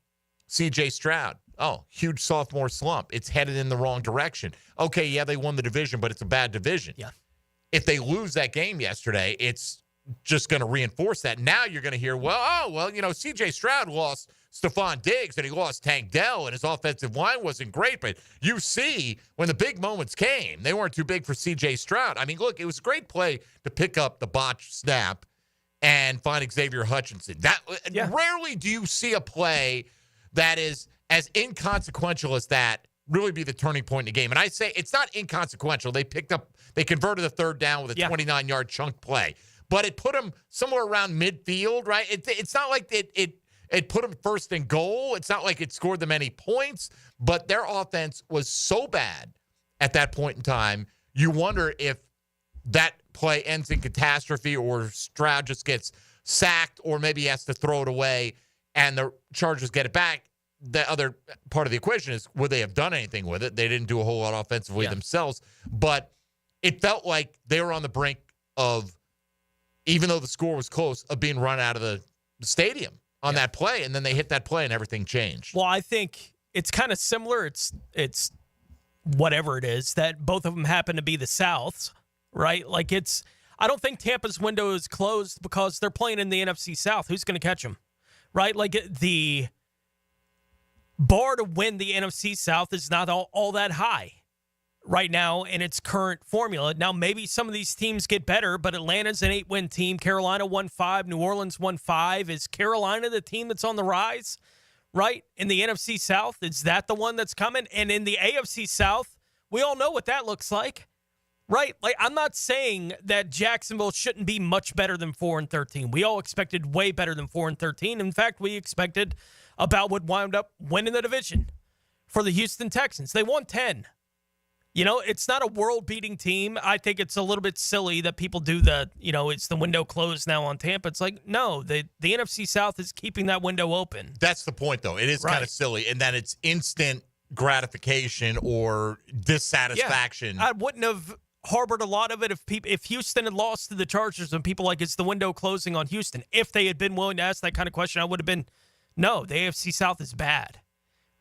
Speaker 4: C.J. Stroud. Oh, huge sophomore slump. It's headed in the wrong direction. Okay, yeah, they won the division, but it's a bad division.
Speaker 6: Yeah.
Speaker 4: If they lose that game yesterday, it's just going to reinforce that. Now you're going to hear, C.J. Stroud lost Stephon Diggs and he lost Tank Dell and his offensive line wasn't great. But you see, when the big moments came, they weren't too big for C.J. Stroud. I mean, look, it was a great play to pick up the botched snap and find Xavier Hutchinson. Rarely do you see a play that is as inconsequential as that really be the turning point in the game. And I say it's not inconsequential. They converted the third down with a 29-yard chunk play. But it put them somewhere around midfield, right? It's not like it put them first in goal. It's not like it scored them any points. But their offense was so bad at that point in time, you wonder if that play ends in catastrophe or Stroud just gets sacked or maybe he has to throw it away and the Chargers get it back. The other part of the equation is, would they have done anything with it? They didn't do a whole lot offensively themselves. But it felt like they were on the brink of, even though the score was close, of being run out of the stadium on that play. And then they hit that play and everything changed.
Speaker 6: Well, I think it's kind of similar. It's whatever it is that both of them happen to be the Souths, right? Like I don't think Tampa's window is closed because they're playing in the NFC South. Who's going to catch them, right? Like the bar to win the NFC South is not all that high right now in its current formula. Now, maybe some of these teams get better, but Atlanta's an 8-win team. Carolina won 5. New Orleans won 5. Is Carolina the team that's on the rise, right? In the NFC South, is that the one that's coming? And in the AFC South, we all know what that looks like, right? Like, I'm not saying that Jacksonville shouldn't be much better than 4-13. We all expected way better than 4-13. In fact, we expected about what wound up winning the division for the Houston Texans. They won 10. You know, it's not a world-beating team. I think it's a little bit silly that people do it's the window closed now on Tampa. It's like, no, the NFC South is keeping that window open.
Speaker 4: That's the point, though. It is kind of silly, and that it's instant gratification or dissatisfaction.
Speaker 6: Yeah, I wouldn't have harbored a lot of it if Houston had lost to the Chargers and people like, it's the window closing on Houston. If they had been willing to ask that kind of question, I would have been, no, the AFC South is bad.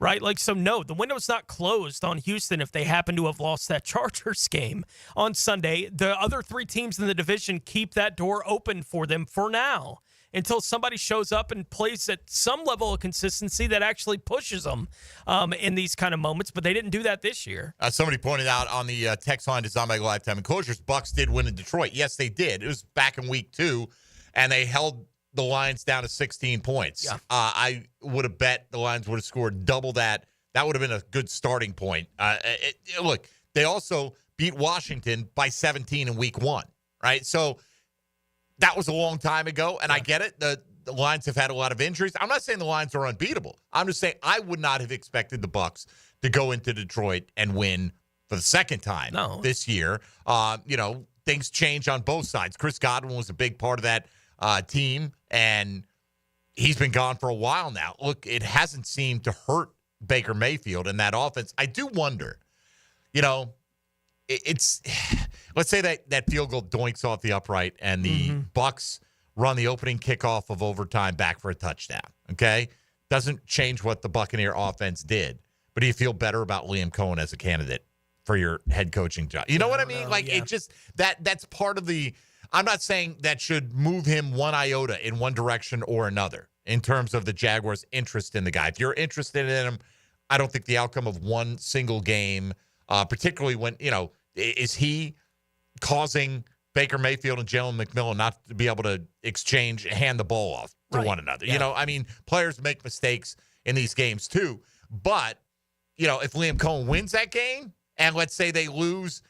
Speaker 6: Right? Like, so no, the window's not closed on Houston if they happen to have lost that Chargers game on Sunday. The other 3 teams in the division keep that door open for them for now until somebody shows up and plays at some level of consistency that actually pushes them in these kind of moments. But they didn't do that this year.
Speaker 4: Somebody pointed out on the text line designed by Lifetime Enclosures, Bucks did win in Detroit. Yes, they did. It was back in week 2, and they held the Lions down to 16 points. Yeah. I would have bet the Lions would have scored double that. That would have been a good starting point. Look, they also beat Washington by 17 in week 1, right? So that was a long time ago, and I get it. The Lions have had a lot of injuries. I'm not saying the Lions are unbeatable. I'm just saying I would not have expected the Bucks to go into Detroit and win for the second time this year. Things change on both sides. Chris Godwin was a big part of that team, and he's been gone for a while now. Look, it hasn't seemed to hurt Baker Mayfield in that offense. I do wonder, it's let's say that field goal doinks off the upright and the Bucks run the opening kickoff of overtime back for a touchdown, okay? Doesn't change what the Buccaneer offense did. But do you feel better about Liam Cohen as a candidate for your head coaching job? You know what I mean? It just that's part of the – I'm not saying that should move him one iota in one direction or another in terms of the Jaguars' interest in the guy. If you're interested in him, I don't think the outcome of one single game, particularly when, is he causing Baker Mayfield and Jalen McMillan not to be able to hand the ball off to one another? Yeah. Players make mistakes in these games too. But, if Liam Cohen wins that game and let's say they lose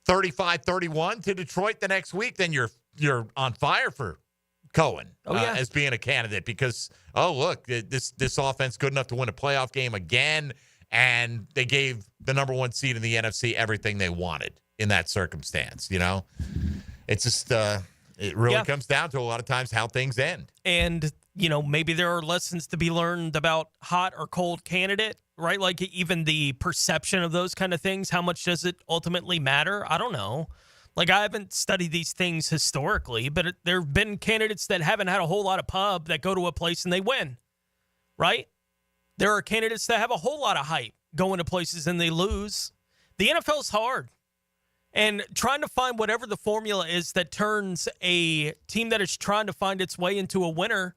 Speaker 4: 35-31 to Detroit the next week, then you're on fire for Cohen as being a candidate because, look, this offense good enough to win a playoff game again, and they gave the number 1 seed in the NFC everything they wanted in that circumstance. It's just it really comes down to a lot of times how things end.
Speaker 6: And, maybe there are lessons to be learned about hot or cold candidate, right? Like even the perception of those kind of things. How much does it ultimately matter? I don't know. Like I haven't studied these things historically, but there have been candidates that haven't had a whole lot of pub that go to a place and they win, right? There are candidates that have a whole lot of hype going to places and they lose. The NFL's hard. And trying to find whatever the formula is that turns a team that is trying to find its way into a winner,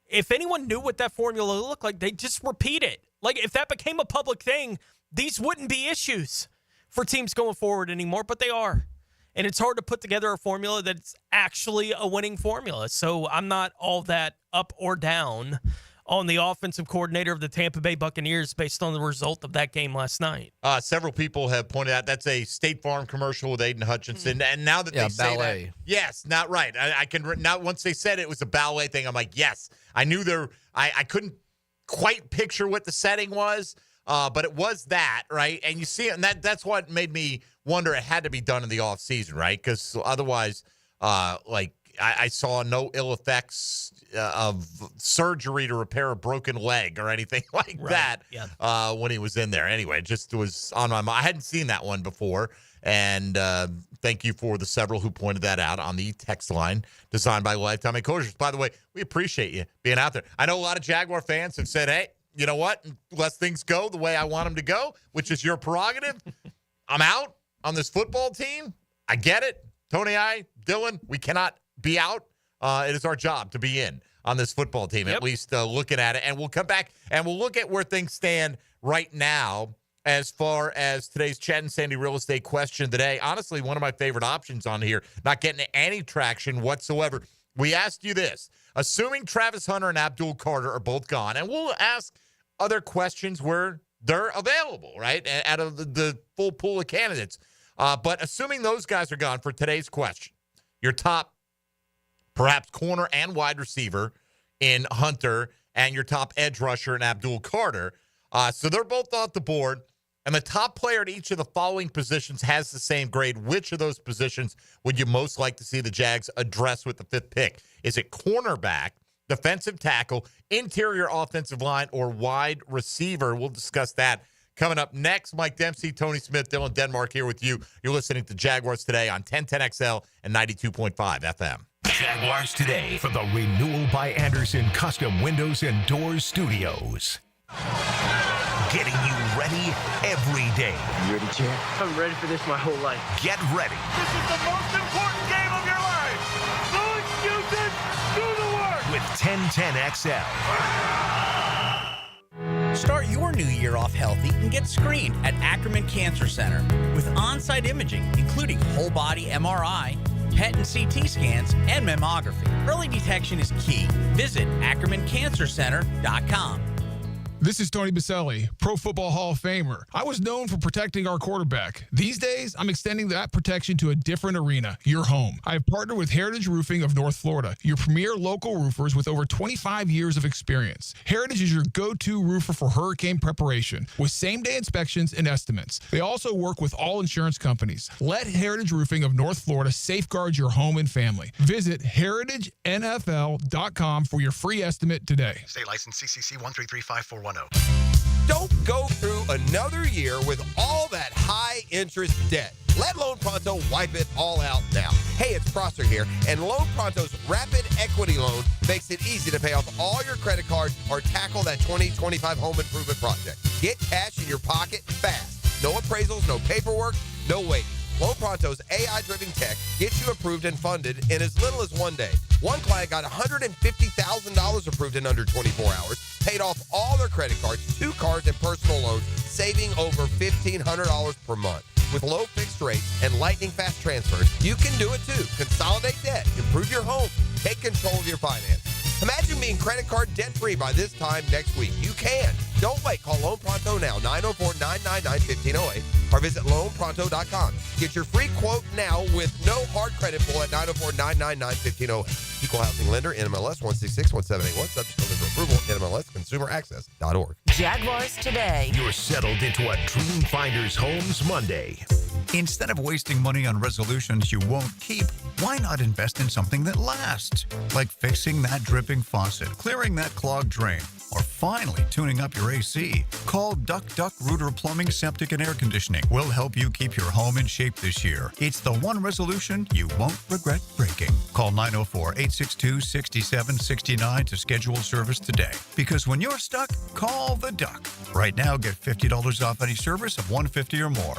Speaker 6: if anyone knew what that formula looked like, they'd just repeat it. Like, if that became a public thing, these wouldn't be issues for teams going forward anymore, but they are. And it's hard to put together a formula that's actually a winning formula. So I'm not all that up or down on the offensive coordinator of the Tampa Bay Buccaneers based on the result of that game last night.
Speaker 4: Several people have pointed out that's a State Farm commercial with Aiden Hutchinson. And now that they say
Speaker 29: ballet.
Speaker 4: that, yes, not right. I can now once they said it was a ballet thing, I'm like, yes. I knew I couldn't quite picture what the setting was, but it was that, right? And you see it, and that's what made me wonder it had to be done in the offseason, right? Because otherwise, I saw no ill effects of surgery to repair a broken leg or anything like that when he was in there. Anyway, it just was on my mind. I hadn't seen that one before, and thank you for the several who pointed that out on the text line designed by Lifetime Enclosures. By the way, we appreciate you being out there. I know a lot of Jaguar fans have said, hey, you know what? Unless things go the way I want them to go, which is your prerogative, I'm out on this football team. I get it. Tony, Dylan, we cannot be out. It is our job to be in on this football team, at least looking at it. And we'll come back and we'll look at where things stand right now as far as today's Chad and Sandy real estate question today. Honestly, one of my favorite options on here, not getting any traction whatsoever. We asked you this. Assuming Travis Hunter and Abdul Carter are both gone, and we'll ask other questions where they're available, right, out of the full pool of candidates. But assuming those guys are gone for today's question, your top perhaps corner and wide receiver in Hunter and your top edge rusher in Abdul Carter. So they're both off the board, and the top player at each of the following positions has the same grade. Which of those positions would you most like to see the Jags address with the 5th pick? Is it cornerback, defensive tackle, interior offensive line, or wide receiver? We'll discuss that coming up next. Mike Dempsey, Tony Smith, Dylan Denmark here with you. You're listening to Jaguars Today on 1010XL and 92.5 FM.
Speaker 1: Jaguars Today for the Renewal by Anderson Custom Windows and Doors Studios. Getting you ready every day.
Speaker 3: You ready, Chad? I'm ready for this my whole life.
Speaker 1: Get ready.
Speaker 3: This is the most important game of your life. No excuses. Do the work.
Speaker 1: With 1010XL.
Speaker 5: Start your new year off healthy and get screened at Ackerman Cancer Center with on-site imaging, including whole body MRI, PET and CT scans, and mammography. Early detection is key. Visit AckermanCancerCenter.com.
Speaker 8: This is Tony Baselli, Pro Football Hall of Famer. I was known for protecting our quarterback. These days, I'm extending that protection to a different arena, your home. I have partnered with Heritage Roofing of North Florida, your premier local roofers with over 25 years of experience. Heritage is your go-to roofer for hurricane preparation with same-day inspections and estimates. They also work with all insurance companies. Let Heritage Roofing of North Florida safeguard your home and family. Visit heritagenfl.com for your free estimate today.
Speaker 17: State license CCC 1335410.
Speaker 18: Don't go through another year with all that high-interest debt. Let Loan Pronto wipe it all out now. Hey, it's Prosser here, and Loan Pronto's Rapid Equity Loan makes it easy to pay off all your credit cards or tackle that 2025 home improvement project. Get cash in your pocket fast. No appraisals, no paperwork, no waiting. Loan Pronto's AI-driven tech gets you approved and funded in as little as 1 day. One client got $150,000 approved in under 24 hours, paid off all their credit cards, 2 cars, and personal loans, saving over $1,500 per month. With low fixed rates and lightning fast transfers, you can do it too. Consolidate debt, improve your home, take control of your finances. Imagine being credit card debt-free by this time next week. You can. Don't wait. Call Loan Pronto now, 904-999-1508, or visit loanpronto.com. Get your free quote now with no hard credit pull at 904-999-1508. Equal housing lender, NMLS 1661781, subject to lender approval, NMLSconsumeraccess.org.
Speaker 1: Jaguars Today. You're settled into a Dream Finders Homes Monday.
Speaker 10: Instead of wasting money on resolutions you won't keep, why not invest in something that lasts? Like fixing that dripping faucet, clearing that clogged drain, or finally tuning up your AC. Call Duck Rooter Plumbing, Septic, and Air Conditioning. We'll help you keep your home in shape this year. It's the one resolution you won't regret breaking. Call 904-862-6769 to schedule service today. Because when you're stuck, call the Duck. Right now, get $50 off any service of $150 or more.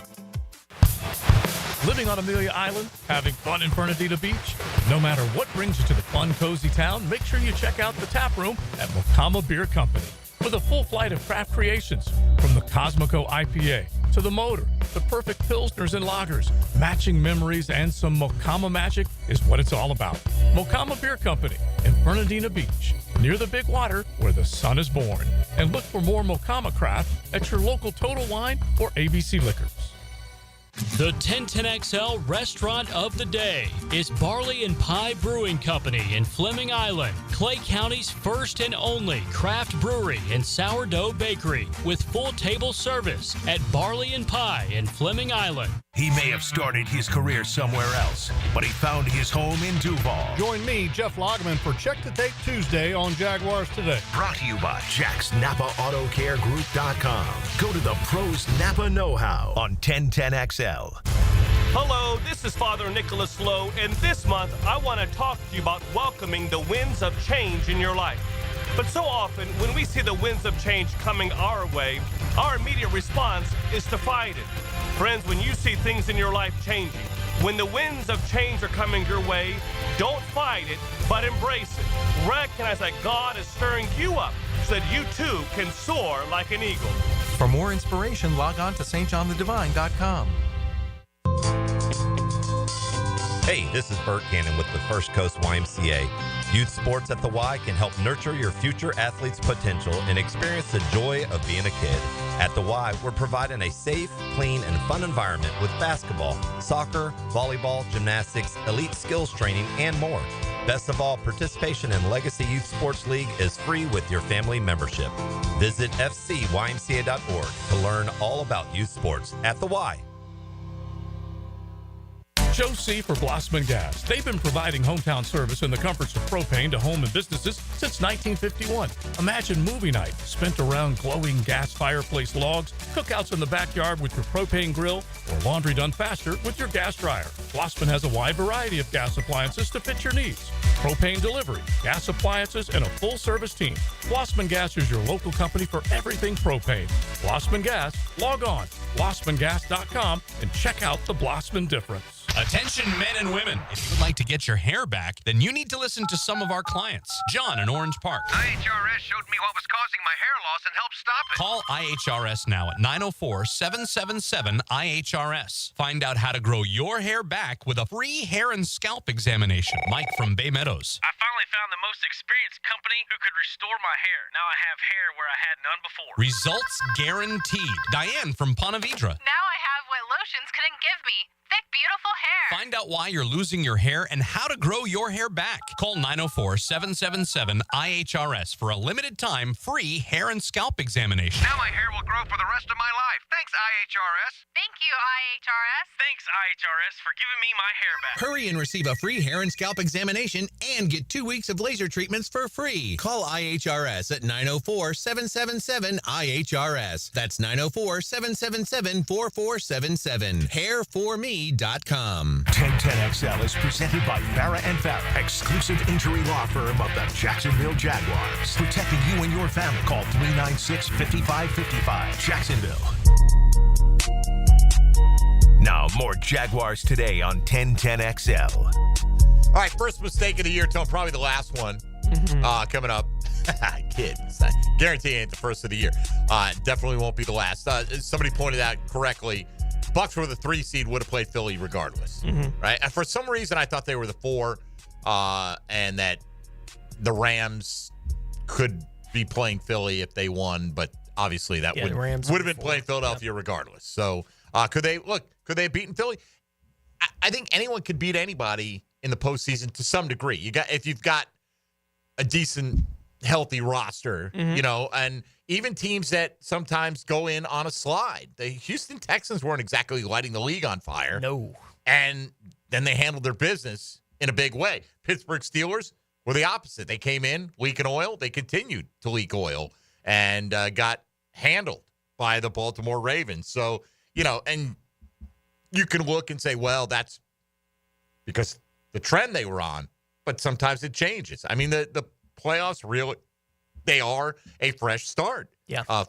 Speaker 11: Living on Amelia Island? Having fun in Fernandina Beach? No matter what brings you to the fun, cozy town, make sure you check out the tap room at Mocama Beer Company. With a full flight of craft creations, from the Cosmico IPA to the Motor, the perfect pilsners and lagers, matching memories and some Mocama magic is what it's all about. Mocama Beer Company in Fernandina Beach, near the big water where the sun is born. And look for more Mocama craft at your local Total Wine or ABC Liquors.
Speaker 12: The 1010XL Restaurant of the Day is Barley and Pie Brewing Company in Fleming Island, Clay County's first and only craft brewery and sourdough bakery, with full table service at Barley and Pie in Fleming Island.
Speaker 1: He may have started his career somewhere else, but he found his home in Duval.
Speaker 13: Join me, Jeff Logman, for Check the Tape Tuesday on Jaguars Today.
Speaker 1: Brought to you by Jack's NapaAutoCareGroup.com. Go to the pros Napa know-how on 1010XL.
Speaker 3: Hello, this is Father Nicholas Lowe, and this month I want to talk to you about welcoming the winds of change in your life. But so often, when we see the winds of change coming our way, our immediate response is to fight it. Friends, when you see things in your life changing, when the winds of change are coming your way, don't fight it, but embrace it. Recognize that God is stirring you up so that you too can soar like an eagle.
Speaker 14: For more inspiration, log on to stjohnthedivine.com.
Speaker 18: Hey, this is Bert Cannon with the First Coast YMCA. Youth sports at the Y can help nurture your future athlete's potential and experience the joy of being a kid. At the Y, we're providing a safe, clean, and fun environment with basketball, soccer, volleyball, gymnastics, elite skills training, and more. Best of all, participation in Legacy Youth Sports League is free with your family membership. Visit fcymca.org to learn all about youth sports at the Y.
Speaker 11: Joe C. for Blossman Gas. They've been providing hometown service and the comforts of propane to home and businesses since 1951. Imagine movie night spent around glowing gas fireplace logs, cookouts in the backyard with your propane grill, or laundry done faster with your gas dryer. Blossman has a wide variety of gas appliances to fit your needs. Propane delivery, gas appliances, and a full service team. Blossman Gas is your local company for everything propane. Blossman Gas, log on, blossmangas.com, and check out the Blossman difference.
Speaker 15: Attention men and women. If you would like to get your hair back, then you need to listen to some of our clients. John in Orange Park.
Speaker 21: IHRS showed me what was causing my hair loss and helped stop it.
Speaker 15: Call IHRS now at 904-777-IHRS. Find out how to grow your hair back with a free hair and scalp examination. Mike from Bay Meadows.
Speaker 21: I finally found the most experienced company who could restore my hair. Now I have hair where I had none before.
Speaker 15: Results guaranteed. Diane from Ponte Vedra.
Speaker 24: Now I have what lotions couldn't give me. Thick, beautiful hair.
Speaker 15: Find out why you're losing your hair and how to grow your hair back. Call 904-777-IHRS for a limited time free hair and scalp examination.
Speaker 21: Now my hair will grow for the rest of my life. Thanks, IHRS.
Speaker 24: Thank you, IHRS.
Speaker 21: Thanks, IHRS, for giving me my hair back.
Speaker 25: Hurry and receive a free hair and scalp examination and get 2 weeks of laser treatments for free. Call IHRS at 904-777-IHRS. That's 904-777-4477. Hair4me.com.
Speaker 1: 1010XL is presented by Farah and Farah, exclusive injury law firm of the Jacksonville Jaguars. Protecting you and your family. Call 396-5555. Jacksonville. Now, more Jaguars Today on 1010XL.
Speaker 4: All right, first mistake of the year, Tom, probably the last one coming up. Kid, guarantee it ain't the first of the year. Definitely won't be the last. Somebody pointed out correctly, Bucs were the 3 seed, would have played Philly regardless, right? And for some reason, I thought they were the 4, and that the Rams could be playing Philly if they won, but obviously that would have been playing Philadelphia regardless. So could they have beaten Philly? I think anyone could beat anybody in the postseason to some degree. If you've got a decent, healthy roster, and even teams that sometimes go in on a slide. The Houston Texans weren't exactly lighting the league on fire.
Speaker 6: No.
Speaker 4: And then they handled their business in a big way. Pittsburgh Steelers were the opposite. They came in leaking oil. They continued to leak oil and got handled by the Baltimore Ravens. So, and you can look and say, well, that's because the trend they were on, but sometimes it changes. I mean, the playoffs really, they are a fresh start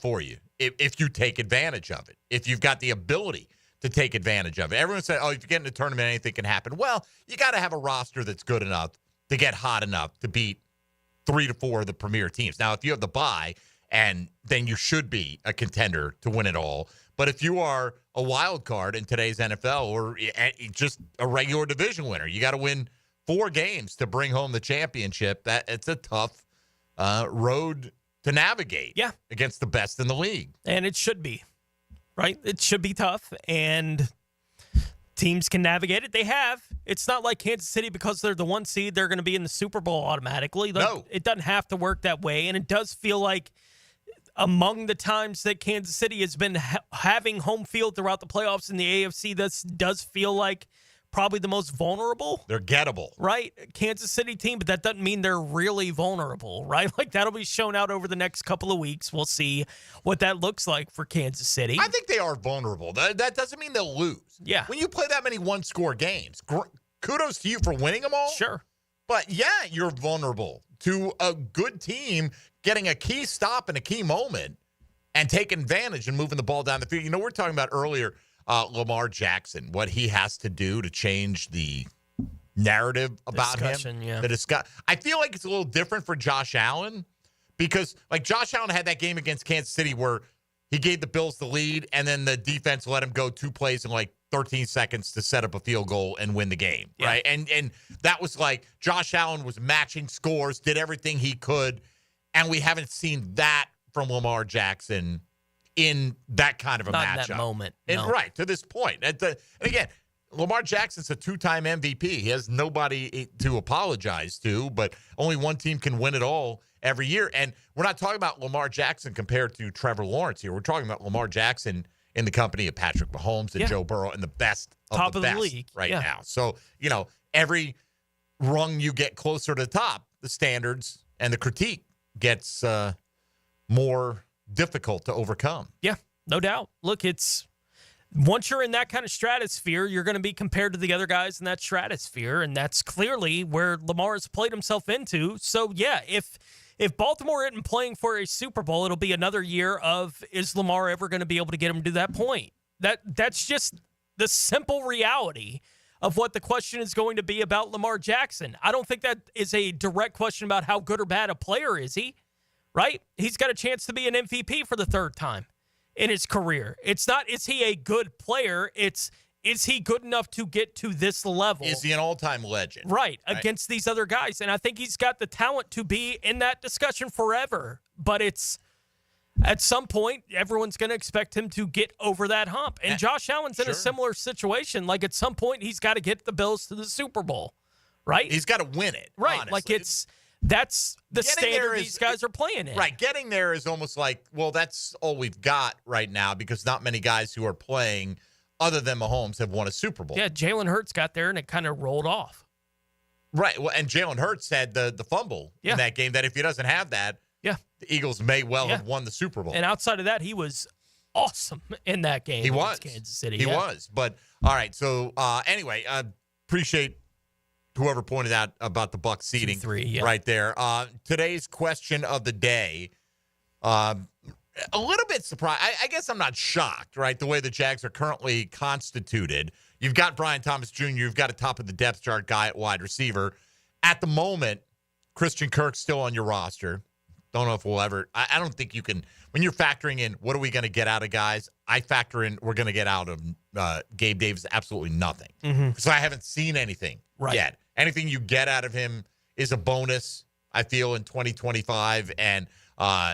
Speaker 4: for you if you take advantage of it. If you've got the ability to take advantage of it. Everyone said, oh, if you get in a tournament, anything can happen. Well, you got to have a roster that's good enough to get hot enough to beat 3 to 4 of the premier teams. Now, if you have the bye, and then you should be a contender to win it all. But if you are a wild card in today's NFL or just a regular division winner, you got to win 4 games to bring home the championship. It's a tough road to navigate against the best in the league.
Speaker 6: And it should be, right? It should be tough, and teams can navigate it. They have. It's not like Kansas City, because they're the 1 seed, they're going to be in the Super Bowl automatically.
Speaker 4: No.
Speaker 6: It doesn't have to work that way, and it does feel like among the times that Kansas City has been having home field throughout the playoffs in the AFC, this does feel like probably the most vulnerable.
Speaker 4: They're gettable.
Speaker 6: Right? Kansas City team, but that doesn't mean they're really vulnerable, right? Like, that'll be shown out over the next couple of weeks. We'll see what that looks like for Kansas City.
Speaker 4: I think they are vulnerable. That doesn't mean they'll lose.
Speaker 6: Yeah.
Speaker 4: When you play that many one-score games, kudos to you for winning them all.
Speaker 6: Sure.
Speaker 4: But, yeah, you're vulnerable to a good team getting a key stop in a key moment and taking advantage and moving the ball down the field. You know, we were talking about earlier Lamar Jackson, what he has to do to change the narrative about him.
Speaker 6: Yeah.
Speaker 4: I feel like it's a little different for Josh Allen because, like, Josh Allen had that game against Kansas City where he gave the Bills the lead and then the defense let him go 2 plays in, like, 13 seconds to set up a field goal and win the game, right? And that was like Josh Allen was matching scores, did everything he could, and we haven't seen that from Lamar Jackson in that kind of a matchup.
Speaker 6: Not in that moment.
Speaker 4: And
Speaker 6: no.
Speaker 4: right, to this point. And again, Lamar Jackson's a 2-time MVP. He has nobody to apologize to, but only one team can win it all every year. And we're not talking about Lamar Jackson compared to Trevor Lawrence here. We're talking about Lamar Jackson in the company of Patrick Mahomes and Joe Burrow and the best of
Speaker 6: top
Speaker 4: the
Speaker 6: of
Speaker 4: best
Speaker 6: the league
Speaker 4: right now. So, you know, every rung you get closer to the top, the standards and the critique gets more difficult to overcome.
Speaker 6: Yeah, no doubt. Look, it's once you're in that kind of stratosphere, you're going to be compared to the other guys in that stratosphere, and that's clearly where Lamar has played himself into. So, yeah, if Baltimore isn't playing for a Super Bowl, it'll be another year of, is Lamar ever going to be able to get him to that point? That's just the simple reality of what the question is going to be about Lamar Jackson. I don't think that is a direct question about how good or bad a player is he, right? He's got a chance to be an MVP for the 3rd time in his career. It's not, is he a good player? It's, is he good enough to get to this level?
Speaker 4: Is he an all-time legend?
Speaker 6: Right, against these other guys. And I think he's got the talent to be in that discussion forever. But it's, at some point, everyone's going to expect him to get over that hump. And Josh Allen's in a similar situation. Like, at some point, he's got to get the Bills to the Super Bowl, right?
Speaker 4: He's got to win it,
Speaker 6: right?
Speaker 4: honestly.
Speaker 6: Like, that's the standard these guys are playing in.
Speaker 4: Right, getting there is almost like, well, that's all we've got right now because not many guys who are playing other than Mahomes have won a Super Bowl.
Speaker 6: Yeah, Jalen Hurts got there, and it kind of rolled off.
Speaker 4: Right, well, and Jalen Hurts had the fumble in that game that if he doesn't have that, the Eagles may well have won the Super Bowl.
Speaker 6: And outside of that, he was awesome in that game.
Speaker 4: He was.
Speaker 6: Kansas City.
Speaker 4: He was. But, all right, so anyway, appreciate whoever pointed out about the Bucs seeding right there. Today's question of the day, a little bit surprised. I guess I'm not shocked, right, the way the Jags are currently constituted. You've got Brian Thomas Jr., you've got a top-of-the-depth chart guy at wide receiver. At the moment, Christian Kirk's still on your roster. Don't know if we'll ever – I don't think you can – when you're factoring in what are we going to get out of guys, I factor in we're going to get out of Gabe Davis absolutely nothing.
Speaker 6: Mm-hmm.
Speaker 4: So I haven't seen anything yet. Anything you get out of him is a bonus, I feel, in 2025. And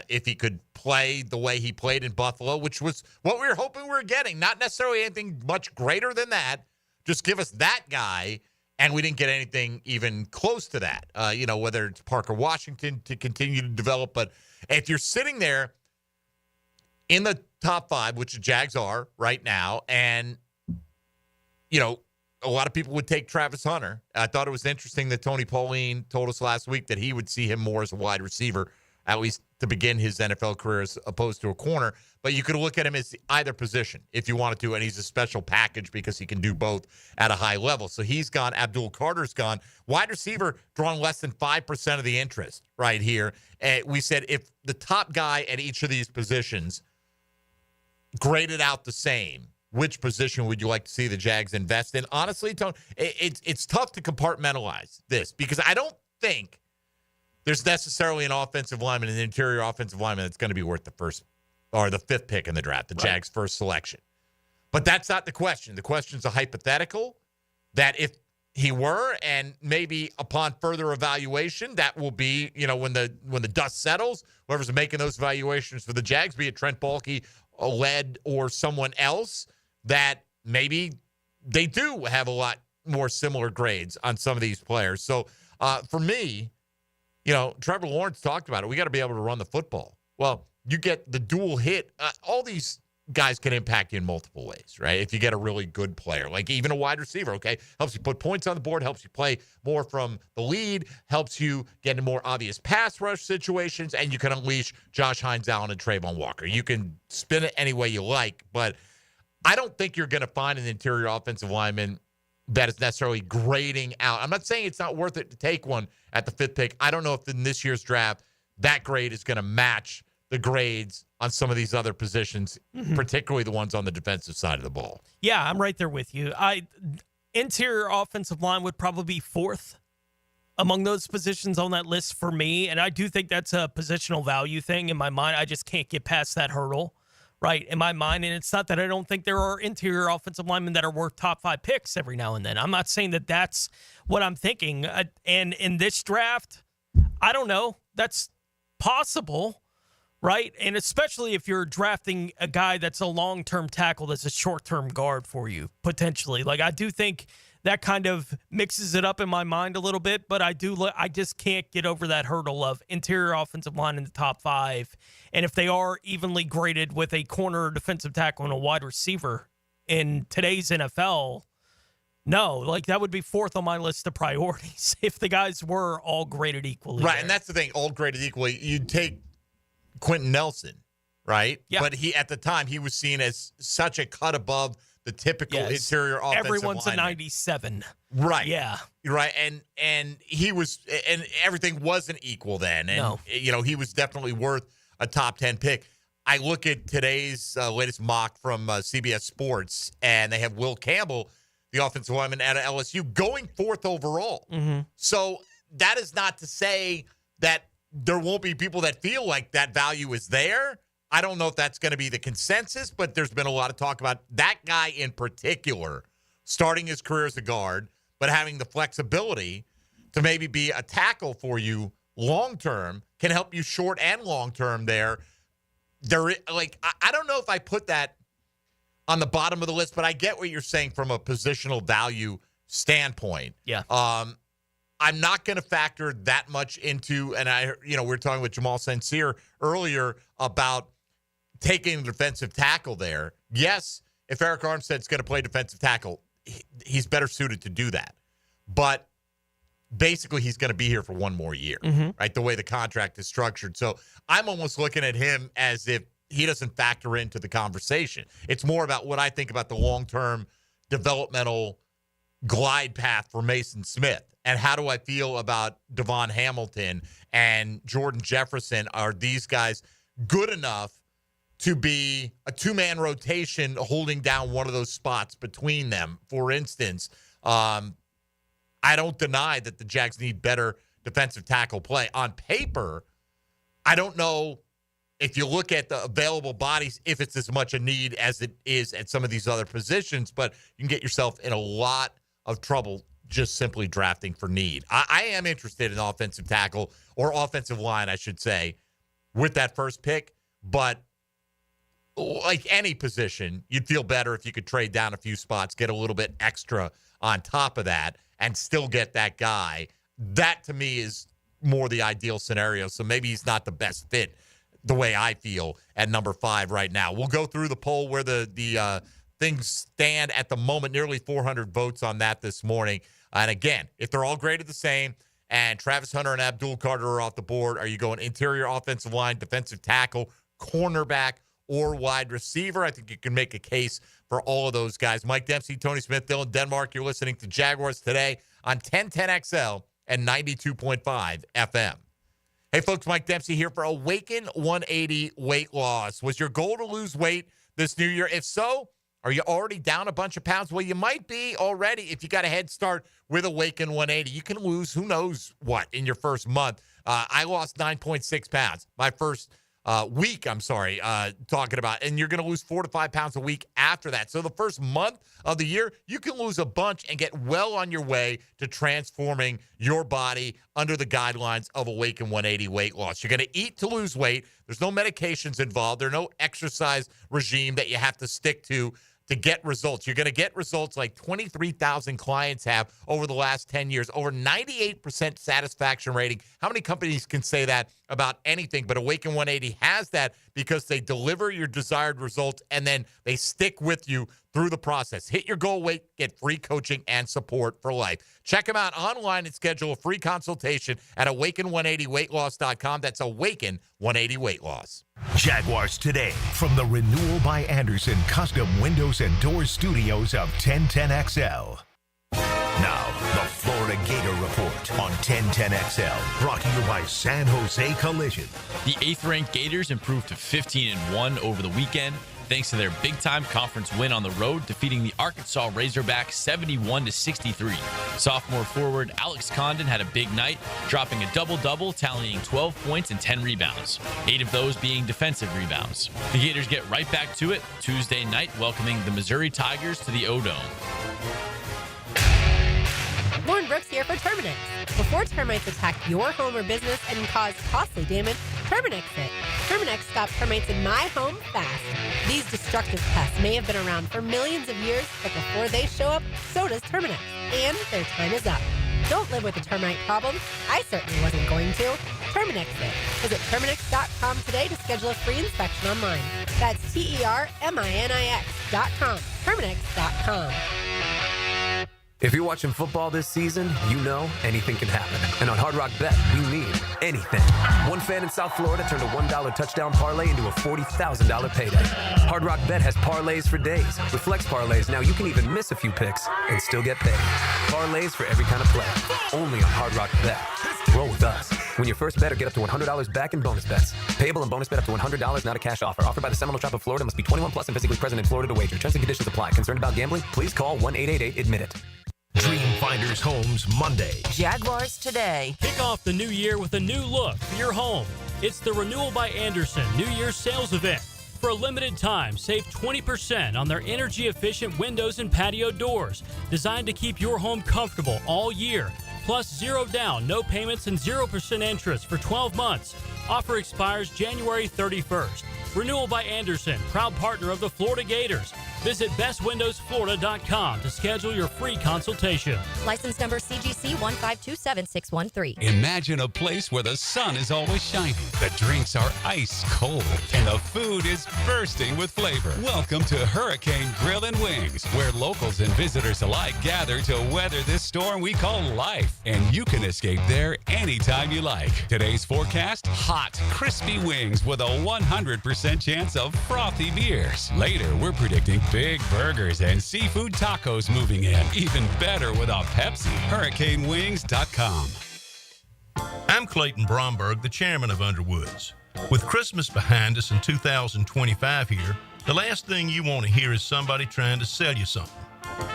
Speaker 4: if he could play the way he played in Buffalo, which was what we were hoping we were getting, not necessarily anything much greater than that, just give us that guy. And we didn't get anything even close to that, whether it's Parker Washington to continue to develop. But if you're sitting there in the top 5, which the Jags are right now, and, a lot of people would take Travis Hunter. I thought it was interesting that Tony Pauline told us last week that he would see him more as a wide receiver, at least to begin his NFL career as opposed to a corner. But you could look at him as either position if you wanted to, and he's a special package because he can do both at a high level. So he's gone. Abdul Carter's gone. Wide receiver drawing less than 5% of the interest right here. We said if the top guy at each of these positions graded out the same, which position would you like to see the Jags invest in? Honestly, Tony, it's tough to compartmentalize this because I don't think there's necessarily an offensive lineman, an interior offensive lineman that's going to be worth the first or the fifth pick in the draft, the Jags' first selection. But that's not the question. The question's a hypothetical that if he were, and maybe upon further evaluation, that will be, when the dust settles, whoever's making those evaluations for the Jags, be it Trent Baalke, led, or someone else, that maybe they do have a lot more similar grades on some of these players. So for me, Trevor Lawrence talked about it. We got to be able to run the football. Well, you get the dual hit. All these guys can impact you in multiple ways, right? If you get a really good player, like even a wide receiver, okay, helps you put points on the board, helps you play more from the lead, helps you get into more obvious pass rush situations, and you can unleash Josh Hines, Allen, and Trayvon Walker. You can spin it any way you like, but I don't think you're going to find an interior offensive lineman that is necessarily grading out. I'm not saying it's not worth it to take one at the fifth pick. I don't know if in this year's draft that grade is going to match the grades on some of these other positions, particularly the ones on the defensive side of the ball.
Speaker 6: Yeah, I'm right there with you. Interior offensive line would probably be fourth among those positions on that list for me, and I do think that's a positional value thing in my mind. I just can't get past that hurdle, right, in my mind. And it's not that I don't think there are interior offensive linemen that are worth top 5 picks every now and then. I'm not saying that that's what I'm thinking. And in this draft, I don't know. That's possible. Right? And especially if you're drafting a guy that's a long-term tackle that's a short-term guard for you, potentially. Like, I do think that kind of mixes it up in my mind a little bit, but I just can't get over that hurdle of interior offensive line in the top 5. And if they are evenly graded with a corner, defensive tackle, and a wide receiver in today's NFL, no, like that would be fourth on my list of priorities if the guys were all graded equally.
Speaker 4: Right,
Speaker 6: there.
Speaker 4: and that's the thing, all graded equally. You'd take Quentin Nelson, right?
Speaker 6: Yeah.
Speaker 4: But at the time, he was seen as such a cut above the typical interior offensive
Speaker 6: Everyone's
Speaker 4: lineman.
Speaker 6: a 97.
Speaker 4: Right.
Speaker 6: Yeah.
Speaker 4: Right. And he was, and everything wasn't equal then. And, he was definitely worth a top 10 pick. I look at today's latest mock from CBS Sports, and they have Will Campbell, the offensive lineman at LSU, going fourth overall.
Speaker 6: Mm-hmm.
Speaker 4: So that is not to say that there won't be people that feel like that value is there. I don't know if that's going to be the consensus, but there's been a lot of talk about that guy in particular starting his career as a guard, but having the flexibility to maybe be a tackle for you long-term, can help you short and long-term there. I don't know if I put that on the bottom of the list, but I get what you're saying from a positional value standpoint.
Speaker 6: Yeah.
Speaker 4: I'm not going to factor that much into, and we were talking with Jamal St earlier about taking the defensive tackle there. Yes, if Eric Armstead's going to play defensive tackle, he's better suited to do that. But basically, he's going to be here for one more year, right? The way the contract is structured. So I'm almost looking at him as if he doesn't factor into the conversation. It's more about what I think about the long-term developmental glide path for Mason Smith. And how do I feel about Devon Hamilton and Jordan Jefferson? Are these guys good enough to be a two-man rotation holding down one of those spots between them? For instance, I don't deny that the Jags need better defensive tackle play. On paper, I don't know if you look at the available bodies, if it's as much a need as it is at some of these other positions, but you can get yourself in a lot of trouble just simply drafting for need. I am interested in offensive tackle or offensive line, I should say, with that first pick. But like any position, you'd feel better if you could trade down a few spots, get a little bit extra on top of that, and still get that guy. That, to me, is more the ideal scenario. So maybe he's not the best fit the way I feel at number 5 right now. We'll go through the poll where the things stand at the moment. Nearly 400 votes on that this morning. And again, if they're all graded the same and Travis Hunter and Abdul Carter are off the board, are you going interior offensive line, defensive tackle, cornerback, or wide receiver? I think you can make a case for all of those guys. Mike Dempsey, Tony Smith, Dylan Denmark. You're listening to Jaguars Today on 1010XL and 92.5 FM. Hey, folks, Mike Dempsey here for Awaken 180 Weight Loss. Was your goal to lose weight this new year? If so, Are you already down a bunch of pounds? Well, you might be already if you got a head start with Awaken 180. You can lose who knows what in your first month. I lost 9.6 pounds my first week, talking about. And you're going to lose 4 to 5 pounds a week after that. So the first month of the year, you can lose a bunch and get well on your way to transforming your body under the guidelines of Awaken 180 weight loss. You're going to eat to lose weight. There's no medications involved. There's no exercise regime that you have to stick to get results. You're going to get results like 23,000 clients have over the last 10 years, over 98% satisfaction rating. How many companies can say that about anything? But Awaken 180 has that because they deliver your desired results and then they stick with you through the process. Hit your goal weight, get free coaching and support for life. Check them out online and schedule a free consultation at awaken180weightloss.com. That's Awaken 180 Weight Loss.
Speaker 1: Jaguars Today from the Renewal by Anderson Custom Windows and Doors Studios of 1010XL. Now, the Florida Gator Report on 1010XL, brought to you by San Jose Collision.
Speaker 2: The 8th-ranked Gators improved to 15-1 over the weekend, thanks to their big-time conference win on the road, defeating the Arkansas Razorbacks 71-63. Sophomore forward Alex Condon had a big night, dropping a double-double, tallying 12 points and 10 rebounds, 8 of those being defensive rebounds. The Gators get right back to it Tuesday night, welcoming the Missouri Tigers to the O-Dome.
Speaker 7: Lauren Brooks here for Terminix. Before termites attack your home or business and cause costly damage, Terminix it. Terminix stops termites in my home fast. These destructive pests may have been around for millions of years, but before they show up, so does Terminix. And their time is up. Don't live with a termite problem. I certainly wasn't going to. Terminix it. Visit Terminix.com today to schedule a free inspection online. That's TERMINIX.com. Terminix.com.
Speaker 9: If you're watching football this season, you know anything can happen. And on Hard Rock Bet, we mean anything. One fan in South Florida turned a $1 touchdown parlay into a $40,000 payday. Hard Rock Bet has parlays for days. With flex parlays, now you can even miss a few picks and still get paid. Parlays for every kind of play. Only on Hard Rock Bet. Roll with us. When your first bet or get up to $100 back in bonus bets. Payable and bonus bet up to $100, not a cash offer. Offered by the Seminole Tribe of Florida. Must be 21 plus and physically present in Florida to wager. Terms and conditions apply. Concerned about gambling? Please call 1-888-ADMIT-IT.
Speaker 1: Dreamfinders Homes Monday.
Speaker 16: Jaguars Today.
Speaker 12: Kick off the new year with a new look for your home. It's the Renewal by Anderson New Year's sales event. For a limited time, save 20% on their energy-efficient windows and patio doors, designed to keep your home comfortable all year. Plus 0 down, no payments, and 0% interest for 12 months. Offer expires January 31st. Renewal by Anderson, proud partner of the Florida Gators. Visit bestwindowsflorida.com to schedule your free consultation.
Speaker 19: License number CGC 1527613.
Speaker 20: Imagine a place where the sun is always shining, the drinks are ice cold, and the food is bursting with flavor. Welcome to Hurricane Grill and Wings, where locals and visitors alike gather to weather this storm we call life. And you can escape there anytime you like. Today's forecast, hot, crispy wings with a 100% chance of frothy beers. Later, we're predicting big burgers and seafood tacos moving in. Even better with a Pepsi. HurricaneWings.com.
Speaker 22: I'm Clayton Bromberg, the chairman of Underwoods. With Christmas behind us in 2025 here, the last thing you want to hear is somebody trying to sell you something.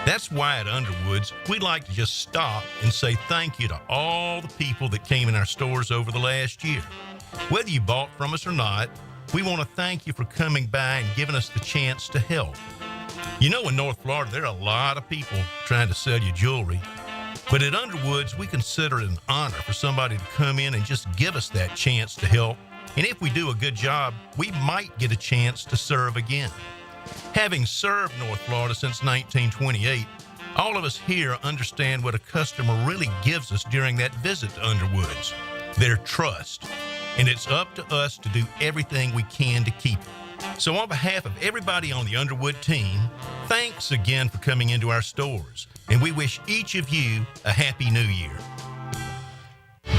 Speaker 22: That's why at Underwoods, we'd like to just stop and say thank you to all the people that came in our stores over the last year. Whether you bought from us or not, we want to thank you for coming by and giving us the chance to help. You know, in North Florida, there are a lot of people trying to sell you jewelry. But at Underwoods, we consider it an honor for somebody to come in and just give us that chance to help. And if we do a good job, we might get a chance to serve again. Having served North Florida since 1928, all of us here understand what a customer really gives us during that visit to Underwoods, their trust. And it's up to us to do everything we can to keep it. So on behalf of everybody on the Underwood team, thanks again for coming into our stores. And we wish each of you a Happy New Year.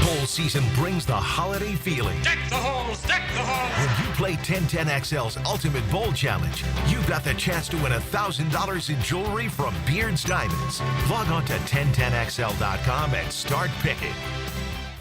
Speaker 1: Bowl season brings the holiday feeling.
Speaker 26: Deck the halls, deck the halls.
Speaker 1: When you play 1010XL's Ultimate Bowl Challenge, you've got the chance to win $1,000 in jewelry from Beard's Diamonds. Log on to 1010XL.com and start picking.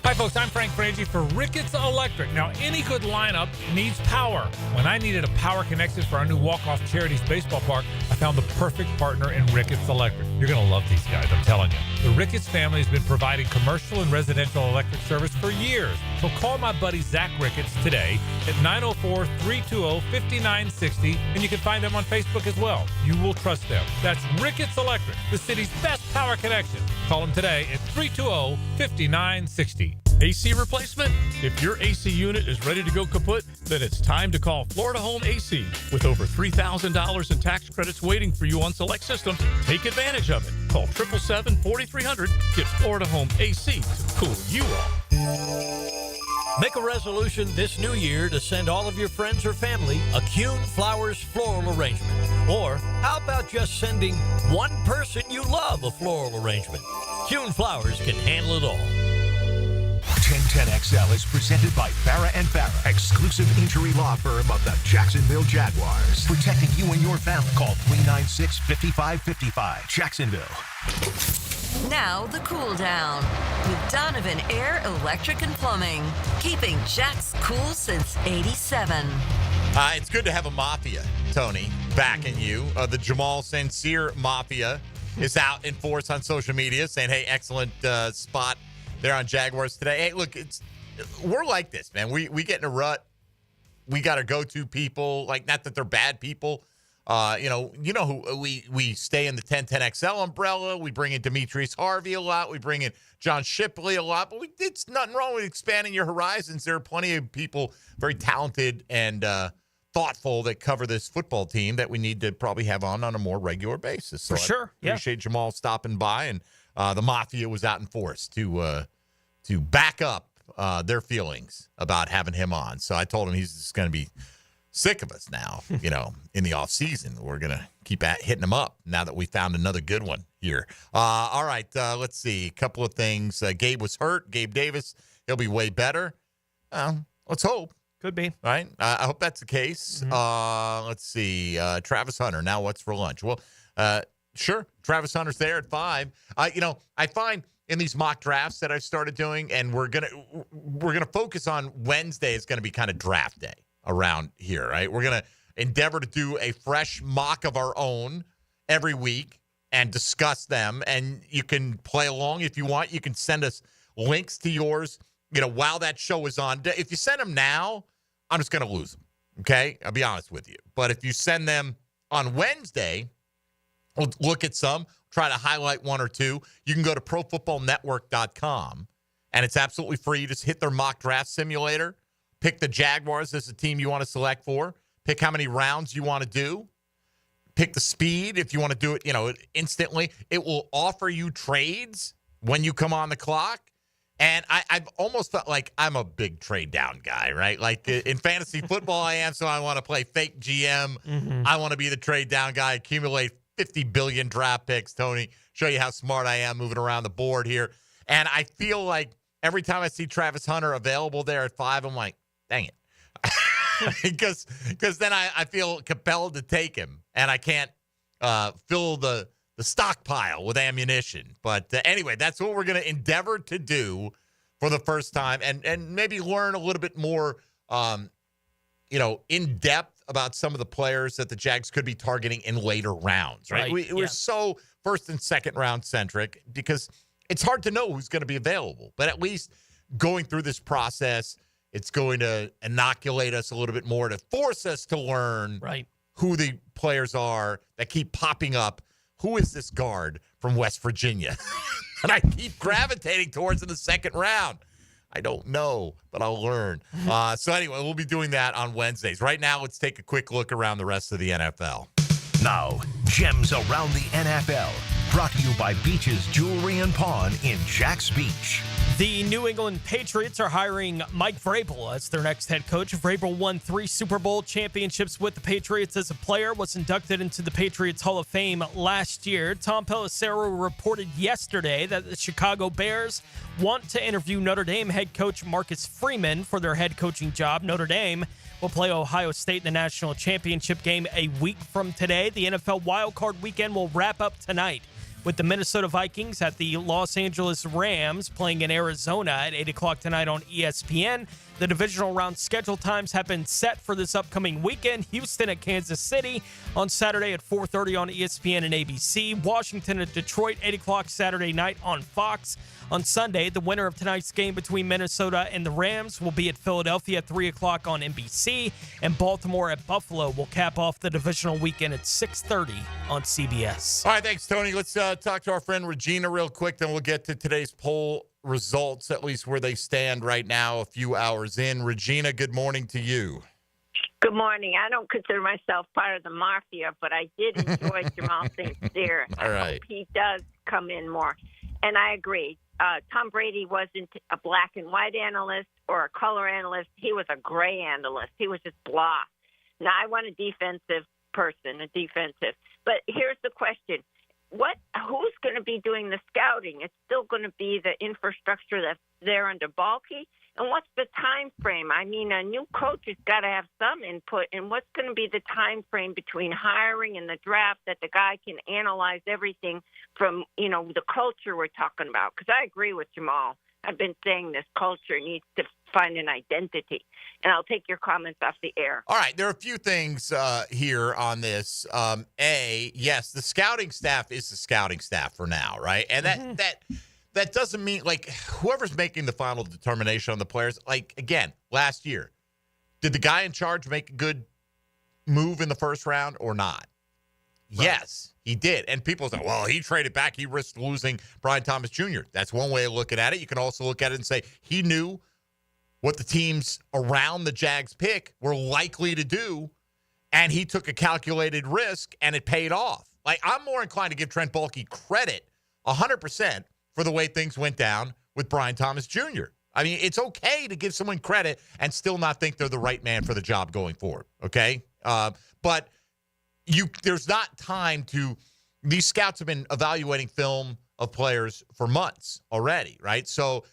Speaker 27: Hi,
Speaker 5: Hi, folks. I'm Frank Frangie for Ricketts Electric. Now, any good lineup needs power. When I needed a power connection for our new Walk-Off Charities baseball park, I found the perfect partner in Ricketts Electric. You're going to love these guys, I'm telling you. The Ricketts family has been providing commercial and residential electric service for years. So call my buddy Zach Ricketts today at 904-320-5960, and you can find them on Facebook as well. You will trust them. That's Ricketts Electric, the city's best power connection. Call them today at 320-5960.
Speaker 11: AC replacement? If your AC unit is ready to go kaput, then it's time to call Florida Home AC. With over $3,000 in tax credits waiting for you on select systems, take advantage of it. Call 777-4300. Get Florida Home AC to cool you off.
Speaker 8: Make a resolution this new year to send all of your friends or family a Kuhn Flowers floral arrangement. Or how about just sending one person you love a floral arrangement? Kuhn Flowers can handle it all.
Speaker 1: 1010XL is presented by Farah & Farah, exclusive injury law firm of the Jacksonville Jaguars. Protecting you and your family. Call 396-5555. Jacksonville.
Speaker 10: Now the cool down with Donovan Air Electric and Plumbing, keeping Jack's cool since '87.
Speaker 4: It's good to have a mafia, Tony, backing you. The Jamal St mafia is out in force on social media saying, hey, excellent spot there on Jaguars Today. Hey, look, we're like this, man. We get in a rut. We got to go-to people, like, not that they're bad people. You know who we stay in the 1010XL umbrella. We bring in Demetrius Harvey a lot. We bring in John Shipley a lot. But it's nothing wrong with expanding your horizons. There are plenty of people very talented and thoughtful that cover this football team that we need to probably have on a more regular basis. So
Speaker 6: For sure.
Speaker 4: I appreciate Jamal stopping by, and the Mafia was out in force to back up their feelings about having him on. So I told him he's just going to be sick of us now, in the off season. We're going to keep hitting him up now that we found another good one here. All right, let's see. A couple of things. Gabe was hurt. Gabe Davis, he'll be way better. Let's hope.
Speaker 6: Could be.
Speaker 4: Right? I hope that's the case.
Speaker 6: Mm-hmm.
Speaker 4: Let's see. Travis Hunter, now what's for lunch? Well, sure. Travis Hunter's there at 5. I find in these mock drafts that I've started doing, and we're gonna focus on Wednesday is going to be kind of draft day around here, right? We're going to endeavor to do a fresh mock of our own every week and discuss them. And you can play along if you want. You can send us links to yours, while that show is on. If you send them now, I'm just going to lose them, okay? I'll be honest with you. But if you send them on Wednesday, we'll look at some, try to highlight one or two. You can go to profootballnetwork.com, and it's absolutely free. You just hit their mock draft simulator. Pick the Jaguars as the team you want to select for. Pick how many rounds you want to do. Pick the speed if you want to do it, instantly. It will offer you trades when you come on the clock. And I've almost felt like I'm a big trade down guy, right? Like in fantasy football I am, so I want to play fake GM.
Speaker 6: Mm-hmm.
Speaker 4: I want to be the trade down guy, accumulate 50 billion draft picks, Tony. Show you how smart I am moving around the board here. And I feel like every time I see Travis Hunter available there at 5, I'm like, dang it. Because then I feel compelled to take him, and I can't fill the stockpile with ammunition. But anyway, that's what we're going to endeavor to do for the first time, and maybe learn a little bit more, in depth about some of the players that the Jags could be targeting in later rounds, right? We're so first and second round centric because it's hard to know who's going to be available. But at least going through this process, it's going to inoculate us a little bit more to force us to learn who the players are that keep popping up. Who is this guard from West Virginia? And I keep gravitating towards in the second round. I don't know, but I'll learn. So anyway, we'll be doing that on Wednesdays. Right now, let's take a quick look around the rest of the NFL.
Speaker 1: Now, Gems Around the NFL. Brought to you by Beach's Jewelry and Pawn in Jax Beach.
Speaker 6: The New England Patriots are hiring Mike Vrabel as their next head coach. Vrabel won 3 Super Bowl championships with the Patriots as a player, was inducted into the Patriots Hall of Fame last year. Tom Pelissero reported yesterday that the Chicago Bears want to interview Notre Dame head coach Marcus Freeman for their head coaching job. Notre Dame will play Ohio State in the national championship game a week from today. The NFL wildcard weekend will wrap up tonight with the Minnesota Vikings at the Los Angeles Rams playing in Arizona at 8 o'clock tonight on ESPN. The divisional round schedule times have been set for this upcoming weekend. Houston at Kansas City on Saturday at 4:30 on ESPN and ABC. Washington at Detroit, 8 o'clock Saturday night on Fox. On Sunday, the winner of tonight's game between Minnesota and the Rams will be at Philadelphia at 3 o'clock on NBC. And Baltimore at Buffalo will cap off the divisional weekend at 6:30 on CBS.
Speaker 4: All right, thanks, Tony. Let's talk to our friend Regina real quick, then we'll get to today's poll results, at least where they stand right now, a few hours in. Regina, good morning to you.
Speaker 3: Good morning. I don't consider myself part of the mafia, but I did enjoy Jamal St.
Speaker 4: All right.
Speaker 3: I hope he does come in more. And I agree. Tom Brady wasn't a black and white analyst or a color analyst. He was a gray analyst. He was just blah. Now, I want a defensive person, a defensive. But here's the question. Who's going to be doing the scouting? It's still going to be the infrastructure that's there under Balky. And what's the time frame? I mean, a new coach has got to have some input. And what's going to be the time frame between hiring and the draft that the guy can analyze everything from, the culture we're talking about? Because I agree with Jamal. I've been saying this culture needs to find an identity. And I'll take your comments off the air.
Speaker 4: All right. There are a few things here on this. Yes, the scouting staff is the scouting staff for now, right? And that doesn't mean, whoever's making the final determination on the players, again, last year, did the guy in charge make a good move in the first round or not? Right. Yes, he did. And people say, well, he traded back. He risked losing Brian Thomas Jr. That's one way of looking at it. You can also look at it and say he knew what the teams around the Jags pick were likely to do, and he took a calculated risk, and it paid off. I'm more inclined to give Trent Baalke credit 100% for the way things went down with Brian Thomas Jr. I mean, it's okay to give someone credit and still not think they're the right man for the job going forward, okay? But there's not time to – these scouts have been evaluating film of players for months already, right? So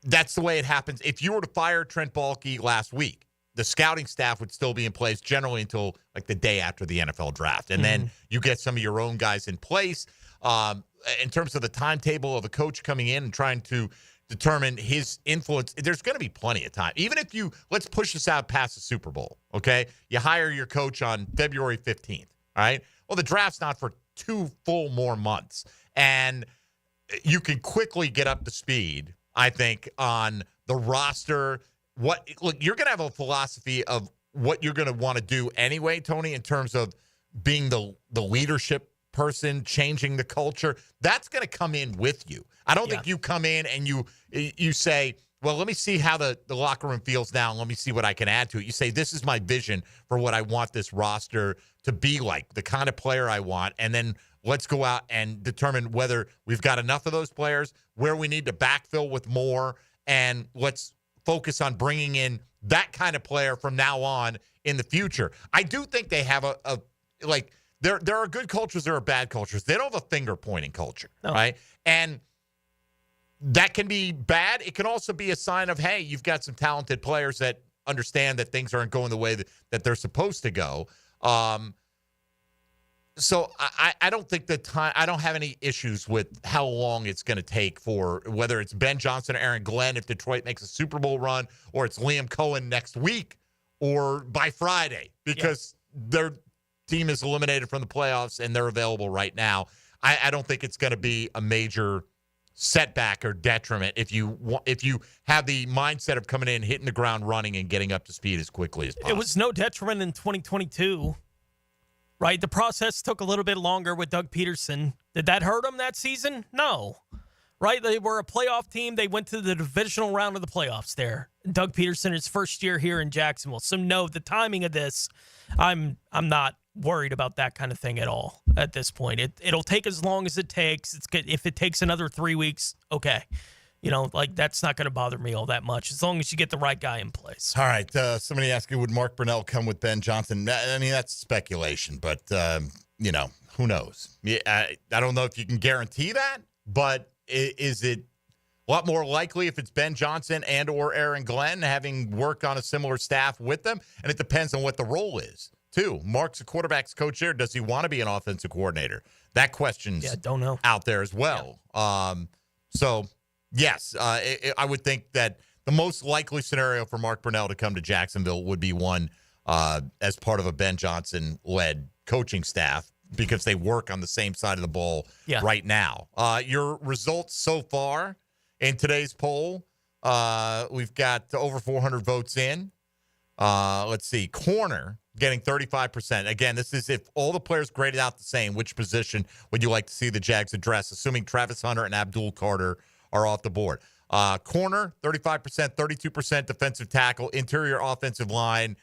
Speaker 4: that's the way it happens. If you were to fire Trent Baalke last week, the scouting staff would still be in place generally until the day after the NFL draft. And then you get some of your own guys in place. In terms of the timetable of a coach coming in and trying to determine his influence, there's going to be plenty of time. Even if let's push this out past the Super Bowl, okay? You hire your coach on February 15th, all right? Well, the draft's not for 2 full more months. And you can quickly get up to speed, I think, on the roster. Look, you're going to have a philosophy of what you're going to want to do anyway, Tony, in terms of being the leadership person, changing the culture. That's going to come in with you. I don't think you come in and you say, well, let me see how the locker room feels now, and let me see what I can add to it. You say, this is my vision for what I want this roster to be like, the kind of player I want, and then let's go out and determine whether we've got enough of those players, where we need to backfill with more, and let's focus on bringing in that kind of player from now on in the future. I do think they have there are good cultures, there are bad cultures. They don't have a finger-pointing culture, right? And that can be bad. It can also be a sign of, hey, you've got some talented players that understand that things aren't going the way that they're supposed to go. So I don't think I don't have any issues with how long it's going to take for whether it's Ben Johnson or Aaron Glenn if Detroit makes a Super Bowl run, or it's Liam Cohen next week or by Friday, because their team is eliminated from the playoffs and they're available right now. I don't think it's going to be a major setback or detriment if you have the mindset of coming in, hitting the ground running, and getting up to speed as quickly as possible.
Speaker 6: It was no detriment in 2022, right? The process took a little bit longer with Doug Peterson. Did that hurt them that season? No. Right? They were a playoff team. They went to the divisional round of the playoffs there. Doug Peterson, his first year here in Jacksonville. So no, the timing of this, I'm not worried about that kind of thing at all at this point. It'll take as long as it takes. It's good. If it takes another 3 weeks, okay. That's not going to bother me all that much as long as you get the right guy in place.
Speaker 4: All right. Somebody asking, would Mark Brunell come with Ben Johnson? I mean, that's speculation, but, who knows? I don't know if you can guarantee that, but is it a lot more likely if it's Ben Johnson and or Aaron Glenn having worked on a similar staff with them? And it depends on what the role is, too. Mark's a quarterback's coach there. Does he want to be an offensive coordinator? That question's
Speaker 6: don't know.
Speaker 4: out there as well. So, yes, I would think that the most likely scenario for Mark Brunell to come to Jacksonville would be one as part of a Ben Johnson-led coaching staff because they work on the same side of the ball right now. Your results so far in today's poll, we've got over 400 votes in. Let's see. Corner getting 35%. Again, this is if all the players graded out the same. Which position would you like to see the Jags address, assuming Travis Hunter and Abdul Carter are off the board? Corner, 35%, 32% defensive tackle, interior offensive line,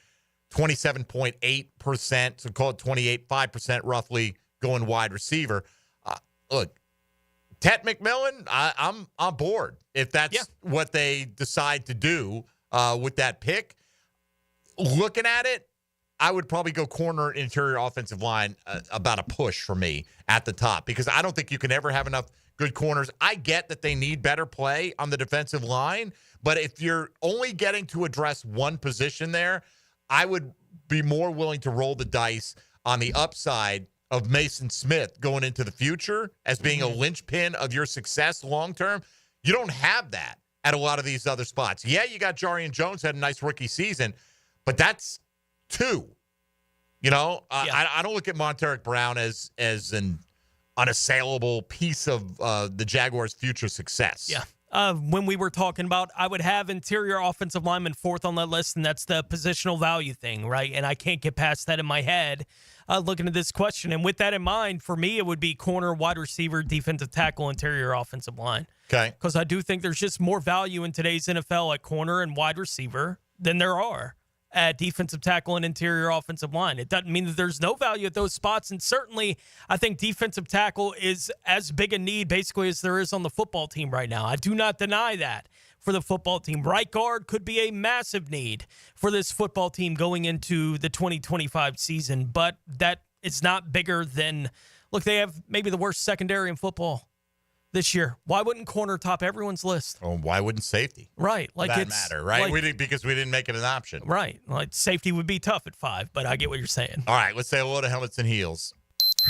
Speaker 4: 27.8%, so call it 28, 5% roughly going wide receiver. Look, Ted McMillan, I'm on board if that's what they decide to do with that pick. Looking at it, I would probably go corner, interior offensive line about a push for me at the top because I don't think you can ever have enough good corners. I get that they need better play on the defensive line, but if you're only getting to address one position there, I would be more willing to roll the dice on the upside of Mason Smith going into the future as being a linchpin of your success long-term. You don't have that at a lot of these other spots. Yeah, you got Jarian Jones, had a nice rookie season, but that's two. You know, I don't look at Monteric Brown as an unassailable piece of the Jaguars' future success.
Speaker 6: Yeah. When we were talking about, I would have interior offensive lineman fourth on that list, and that's the positional value thing, right? And I can't get past that in my head looking at this question. And with that in mind, for me, it would be corner, wide receiver, defensive tackle, interior offensive line.
Speaker 4: Okay.
Speaker 6: Because I do think there's just more value in today's NFL at corner and wide receiver than there are at defensive tackle and interior offensive line. It doesn't mean that there's no value at those spots, and certainly I think defensive tackle is as big a need basically as there is on the football team right now. I do not deny that for the football team. Right guard could be a massive need for this football team going into the 2025 season, but that is not bigger than, look, they have maybe the worst secondary in football this year. Why wouldn't corner top everyone's list?
Speaker 4: Oh, why wouldn't safety?
Speaker 6: Right.
Speaker 4: Like that matter, right?
Speaker 6: Like,
Speaker 4: because we didn't make it an option.
Speaker 6: Right. Like safety would be tough at 5, but I get what you're saying.
Speaker 4: All right, let's say hello to Helmets and Heels.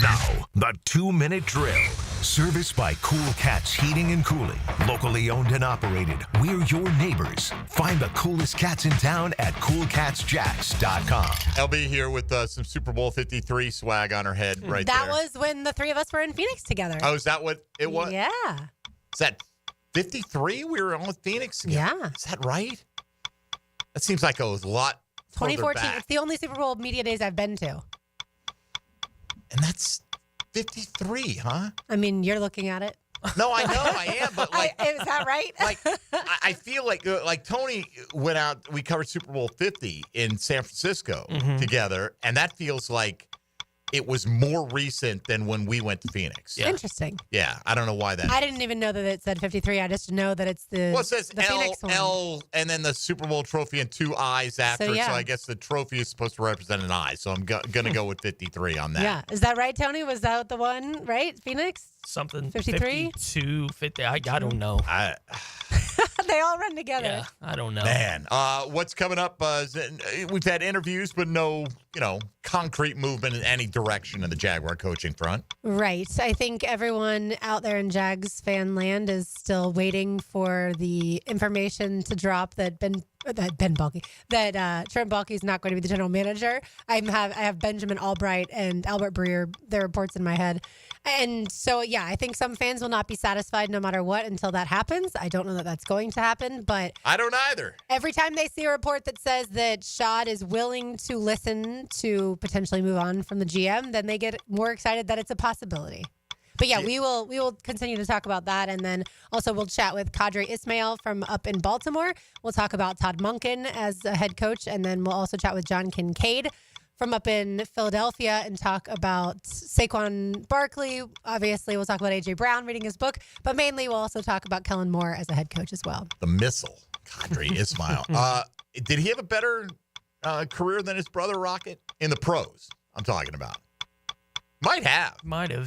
Speaker 1: Now, the 2-minute drill. Serviced by Cool Cats Heating and Cooling. Locally owned and operated. We're your neighbors. Find the coolest cats in town at coolcatsjacks.com.
Speaker 4: LB here with some Super Bowl 53 swag on her head right
Speaker 7: that
Speaker 4: there.
Speaker 7: was when the three of us were in Phoenix together.
Speaker 4: Oh, is that what it was?
Speaker 7: Yeah.
Speaker 4: Is that 53 we were on with Phoenix together?
Speaker 7: Yeah.
Speaker 4: Is that right? That seems like it was a lot
Speaker 7: 2014.
Speaker 4: back.
Speaker 7: It's the only Super Bowl media days I've been to.
Speaker 4: And that's 53, huh?
Speaker 7: I mean, you're looking at it.
Speaker 4: No, I know I am, but like,
Speaker 7: is that right?
Speaker 4: Like, I feel like Tony went out. We covered Super Bowl 50 in San Francisco together, and that feels like it was more recent than when we went to Phoenix.
Speaker 7: Yeah. Interesting.
Speaker 4: Yeah, I don't know why that.
Speaker 7: I didn't even know that it said 53. I just know that it's the.
Speaker 4: Well, it says
Speaker 7: the
Speaker 4: L,
Speaker 7: Phoenix one.
Speaker 4: L, and then the Super Bowl trophy and 2 eyes after. So, I guess the trophy is supposed to represent an eye. So I'm going to go with 53 on that.
Speaker 7: Yeah, is that right, Tony? Was that the one? Right, Phoenix.
Speaker 6: Something
Speaker 7: 53,
Speaker 6: 52, 50. I don't know.
Speaker 7: They all run together.
Speaker 6: Yeah, I don't know.
Speaker 4: Man, what's coming up? We've had interviews, but no, concrete movement in any direction in the Jaguar coaching front.
Speaker 7: Right. I think everyone out there in Jags fan land is still waiting for the information to drop that Trent Baalke is not going to be the general manager. I have Benjamin Albright and Albert Breer, their reports in my head. And so, yeah, I think some fans will not be satisfied no matter what until that happens. I don't know that that's going to happen, but
Speaker 4: I don't either.
Speaker 7: Every time they see a report that says that Shad is willing to listen to potentially move on from the GM, then they get more excited that it's a possibility. But yeah, we will continue to talk about that, and then also we'll chat with Kadri Ismail from up in Baltimore. We'll talk about Todd Monken as a head coach, and then we'll also chat with John Kincaid from up in Philadelphia and talk about Saquon Barkley. Obviously, we'll talk about A.J. Brown reading his book, but mainly we'll also talk about Kellen Moore as a head coach as well.
Speaker 4: The missile, Kadri Ismail. Did he have a better career than his brother Rocket in the pros? I'm talking about. Might have,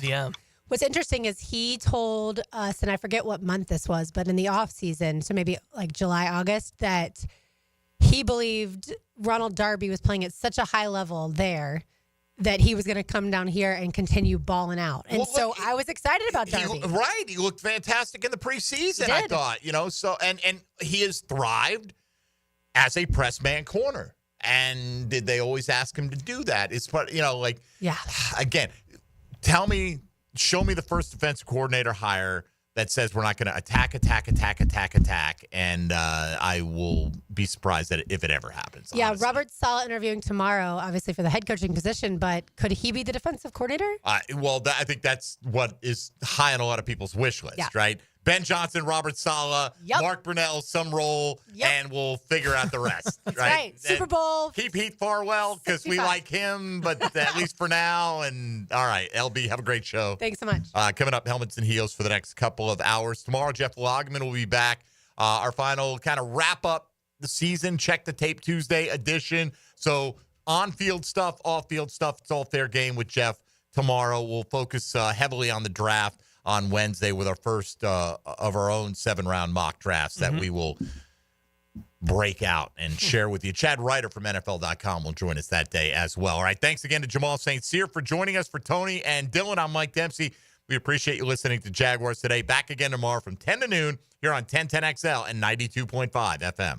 Speaker 6: yeah.
Speaker 7: What's interesting is he told us, and I forget what month this was, but in the off season, so maybe like July, August, that he believed Ronald Darby was playing at such a high level there that he was going to come down here and continue balling out. And I was excited about Darby.
Speaker 4: He looked fantastic in the preseason, I thought. And he has thrived as a press man corner. And did they always ask him to do that? It's part, again, show me the first defensive coordinator hire that says we're not going to attack, and I will be surprised if it ever happens.
Speaker 7: Yeah,
Speaker 4: honestly.
Speaker 7: Robert Saleh interviewing tomorrow, obviously for the head coaching position, but could he be the defensive coordinator?
Speaker 4: I think that's what is high on a lot of people's wish list, right? Ben Johnson, Robert Saleh, Mark Brunell, some role, and we'll figure out the rest.
Speaker 7: That's right. Super Bowl.
Speaker 4: Keep Heath Farwell because we like him, but at least for now. And all right, LB, have a great show.
Speaker 7: Thanks so much.
Speaker 4: Coming up, Helmets and Heels for the next couple of hours. Tomorrow, Jeff Logman will be back. Our final kind of wrap up the season, check the tape Tuesday edition. So on-field stuff, off-field stuff, it's all fair game with Jeff. Tomorrow, we'll focus heavily on the draft on Wednesday with our first of our own 7-round mock drafts that we will break out and share with you. Chad Ryder from NFL.com will join us that day as well. All right, thanks again to Jamal St. for joining us. For Tony and Dylan, I'm Mike Dempsey. We appreciate you listening to Jaguars Today. Back again tomorrow from 10 to noon here on 1010XL and 92.5 FM.